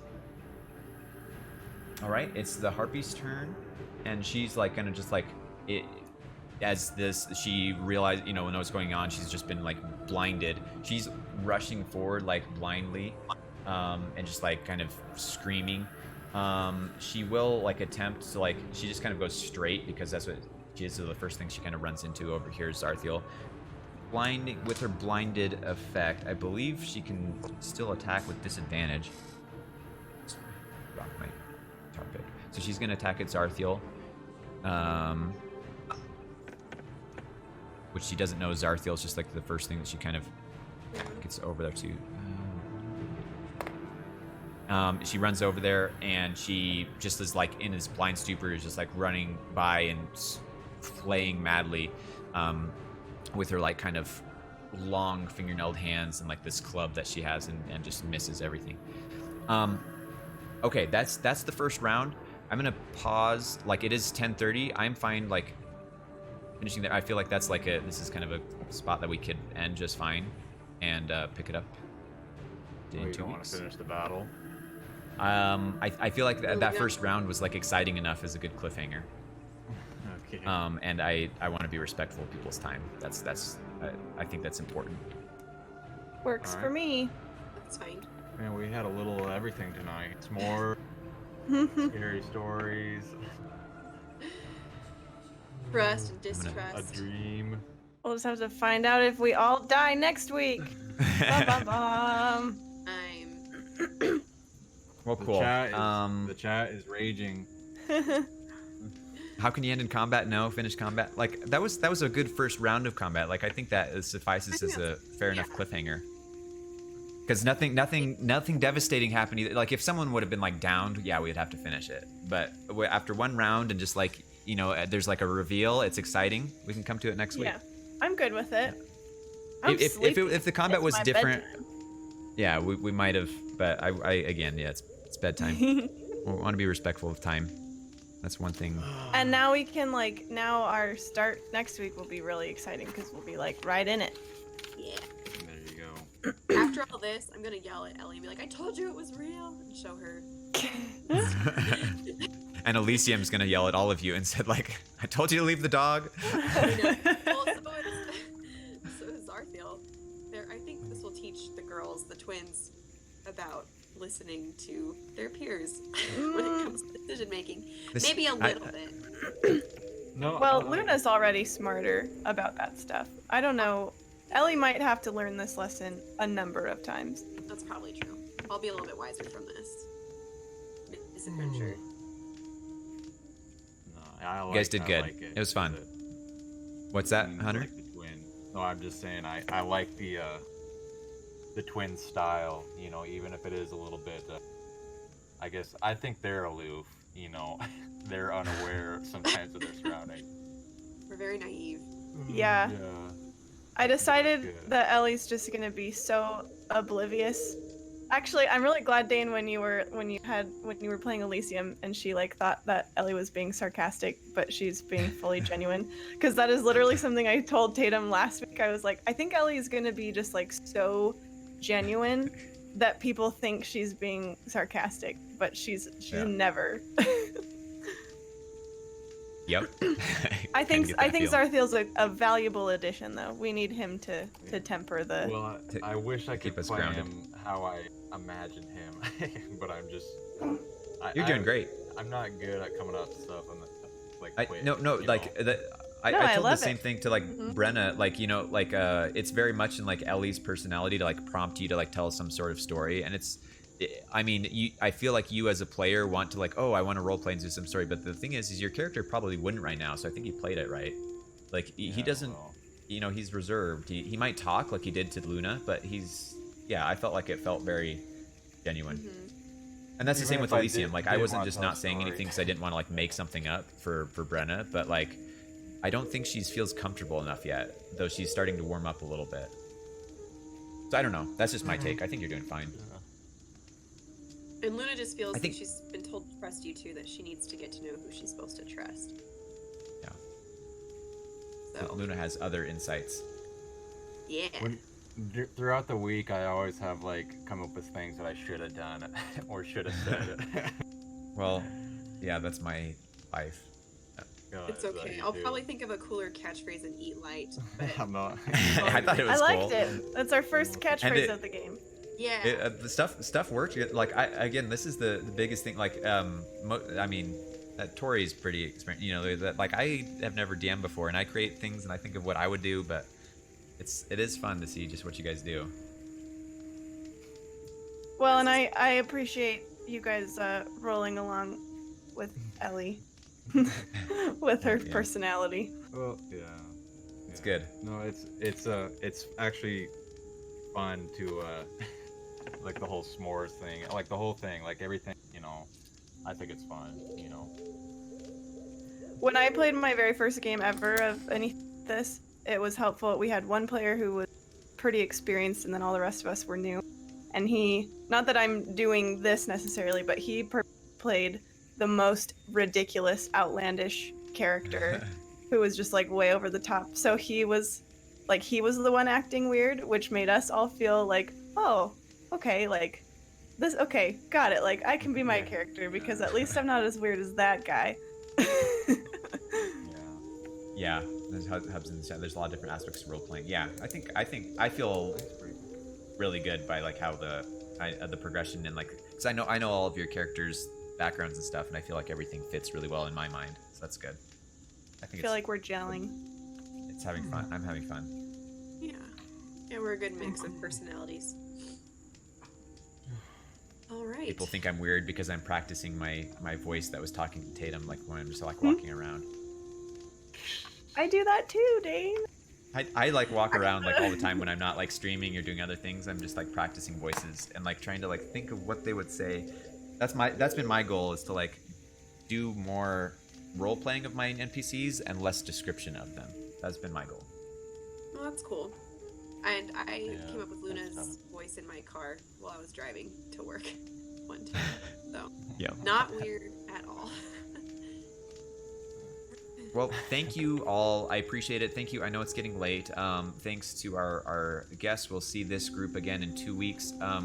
right, it's the harpy's turn, and she's like gonna just like it. As she realized, knows what's going on. She's just been like blinded. She's rushing forward like blindly, and just like kind of screaming. She will like attempt to like. She just kind of goes straight because that's what she is. So the first thing she kind of runs into over here is Zarthiel. With her blinded effect, I believe she can still attack with disadvantage. Rock my tar pick. So she's gonna attack at Zarthiel. Which she doesn't know Zarthiel is just like the first thing that she kind of gets over there to. She runs over there and she just is like in this blind stupor, is just like running by and flaying madly with her like kind of long fingernailed hands and like this club that she has and just misses everything. Okay, that's the first round. I'm gonna pause. Like it is 10:30. I'm fine like finishing there. I feel like that's like this is kind of a spot that we could end just fine and pick it up in Oh, you 2 don't want weeks. to finish the battle. I feel like that Yeah. first round was like exciting enough as a good cliffhanger. Okay. And I want to be respectful of people's time. I think that's important. Works for Alright. me. That's fine. Man, we had a little of everything tonight. It's more scary stories, Trust and a distrust. dream. We'll just have to find out if we all die next week. Bum, I'm Well, The cool. chat is raging. bum. How can you end in combat? No, finish combat. Like that was a good first round of combat. Like I think that suffices I think as a fair enough cliffhanger. Because nothing devastating happened either. Like if someone would have been like downed, yeah, we'd have to finish it. But after one round and just like there's like a reveal, it's exciting. We can come to it next week. Yeah, I'm good with it. I'm If sleepy. the combat It's was my different, bedtime. yeah, we might have. But I again, yeah, it's bedtime. We want to be respectful of time. That's one thing. And now we can now our start next week will be really exciting because we'll be like right in it. Yeah. There you go. After all this, I'm gonna yell at Ellie and be like, "I told you it was real," and show her. And Elysium's gonna yell at all of you and said like, "I told you to leave the dog." Well, so is Zarthiel. I think this will teach the girls, the twins, about listening to their peers when it comes to decision making. Maybe a little bit. No. Well, Luna's already smarter about that stuff. I don't know. Ellie might have to learn this lesson a number of times. That's probably true. I'll be a little bit wiser from this adventure. No, I You guys did I good. like It was fun. What's that, I Hunter? like the twin. No, I'm just saying I like the twin style. You know, even if it is a little bit. I guess I think they're aloof. You know, they're unaware sometimes of their surroundings. We're very naive. Yeah. Yeah. I decided good. that Ellie's just gonna be so oblivious. Actually, I'm really glad, Dane, when you were playing Elysium and she thought that Ellie was being sarcastic, but she's being fully genuine. Because that is literally something I told Tatum last week. I was like, I think Ellie is gonna be just so genuine that people think she's being sarcastic, but she's Yeah. never. Yep. I think Kinda get that feel. Zarthiel's a valuable addition, though. We need him to temper the. Well, I wish I keep could us play grounded. him how I imagine him, but I'm just. You're doing great. I'm not good at coming up with stuff on the quick, No, you know? I No, I told the love same it. thing to Mhm. Brenna, it's very much in Ellie's personality to prompt you to tell some sort of story, and I feel like you as a player want to I want to role play and do some story, but the thing is your character probably wouldn't right now, so I think you played it right. He Yeah, doesn't, well, he's reserved. He might talk like he did to Luna, but I felt like it felt very genuine. And that's the Even same if with I Elysium. did- I did wasn't want just to tell not a saying story. anything because I didn't want to make something up for Brenna, but I don't think she feels comfortable enough yet, though she's starting to warm up a little bit. So I don't know. That's just my take. I think you're doing fine. And Luna just feels I think- like she's been told to trust you too, that she needs to get to know who she's supposed to trust. Yeah. So, Luna has other insights. yeah. Throughout the week, I always have come up with things that I should have done or should have said. Well, yeah, that's my life. It's okay. I'll probably think of a cooler catchphrase and eat light. I'm not. I thought it was I cool. liked it. That's our first catchphrase it- of the game. Yeah. The stuff worked. Again, this is the biggest thing. Tori's pretty experienced. I have never DM'd before, and I create things and I think of what I would do, but it is fun to see just what you guys do. Well, and I appreciate you guys rolling along with Ellie, with her Yeah. personality. Well, yeah. It's good. No, it's actually fun to the whole s'mores thing, the whole thing, everything. I think it's fun. When I played my very first game ever of any this, it was helpful. We had one player who was pretty experienced, and then all the rest of us were new. And he, not that I'm doing this necessarily, but he played the most ridiculous, outlandish character who was just way over the top. So he was the one acting weird, which made us all feel oh, okay, this, okay, got it. I can be my Yeah. character because at least I'm not as weird as that guy. Yeah, there's hubs and there's a lot of different aspects of role playing. Yeah, I feel really good by how the progression and because I know all of your characters' backgrounds and stuff, and I feel like everything fits really well in my mind. So that's good. I I think feel like we're gelling. it's having fun. I'm having fun. Yeah. Yeah, we're a good mix of personalities. All right. People think I'm weird because I'm practicing my voice that was talking to Tatum when I'm just walking around. I do that too, Dane. I like walk around like all the time when I'm not like streaming or doing other things. I'm just like practicing voices and like trying to like think of what they would say. That's been my goal, is to like do more role playing of my NPCs and less description of them. That's been my goal. Well, that's cool. And I Yeah, came up with that's Luna's tough. voice in my car while I was driving to work one time. So, Yeah. not weird at all. Well, thank you all. I appreciate it. Thank you. I know it's getting late. Thanks to our guests. We'll see this group again in 2 weeks. I'll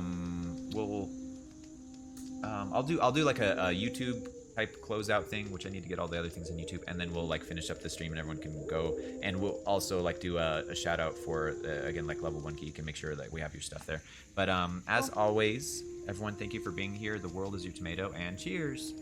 do like a YouTube type closeout thing, which I need to get all the other things on YouTube, and then we'll like finish up the stream and everyone can go. And we'll also like do a shout out for again like Level 1 Geek and make sure that we have your stuff there. But as always, everyone, thank you for being here. The world is your tomato, and cheers.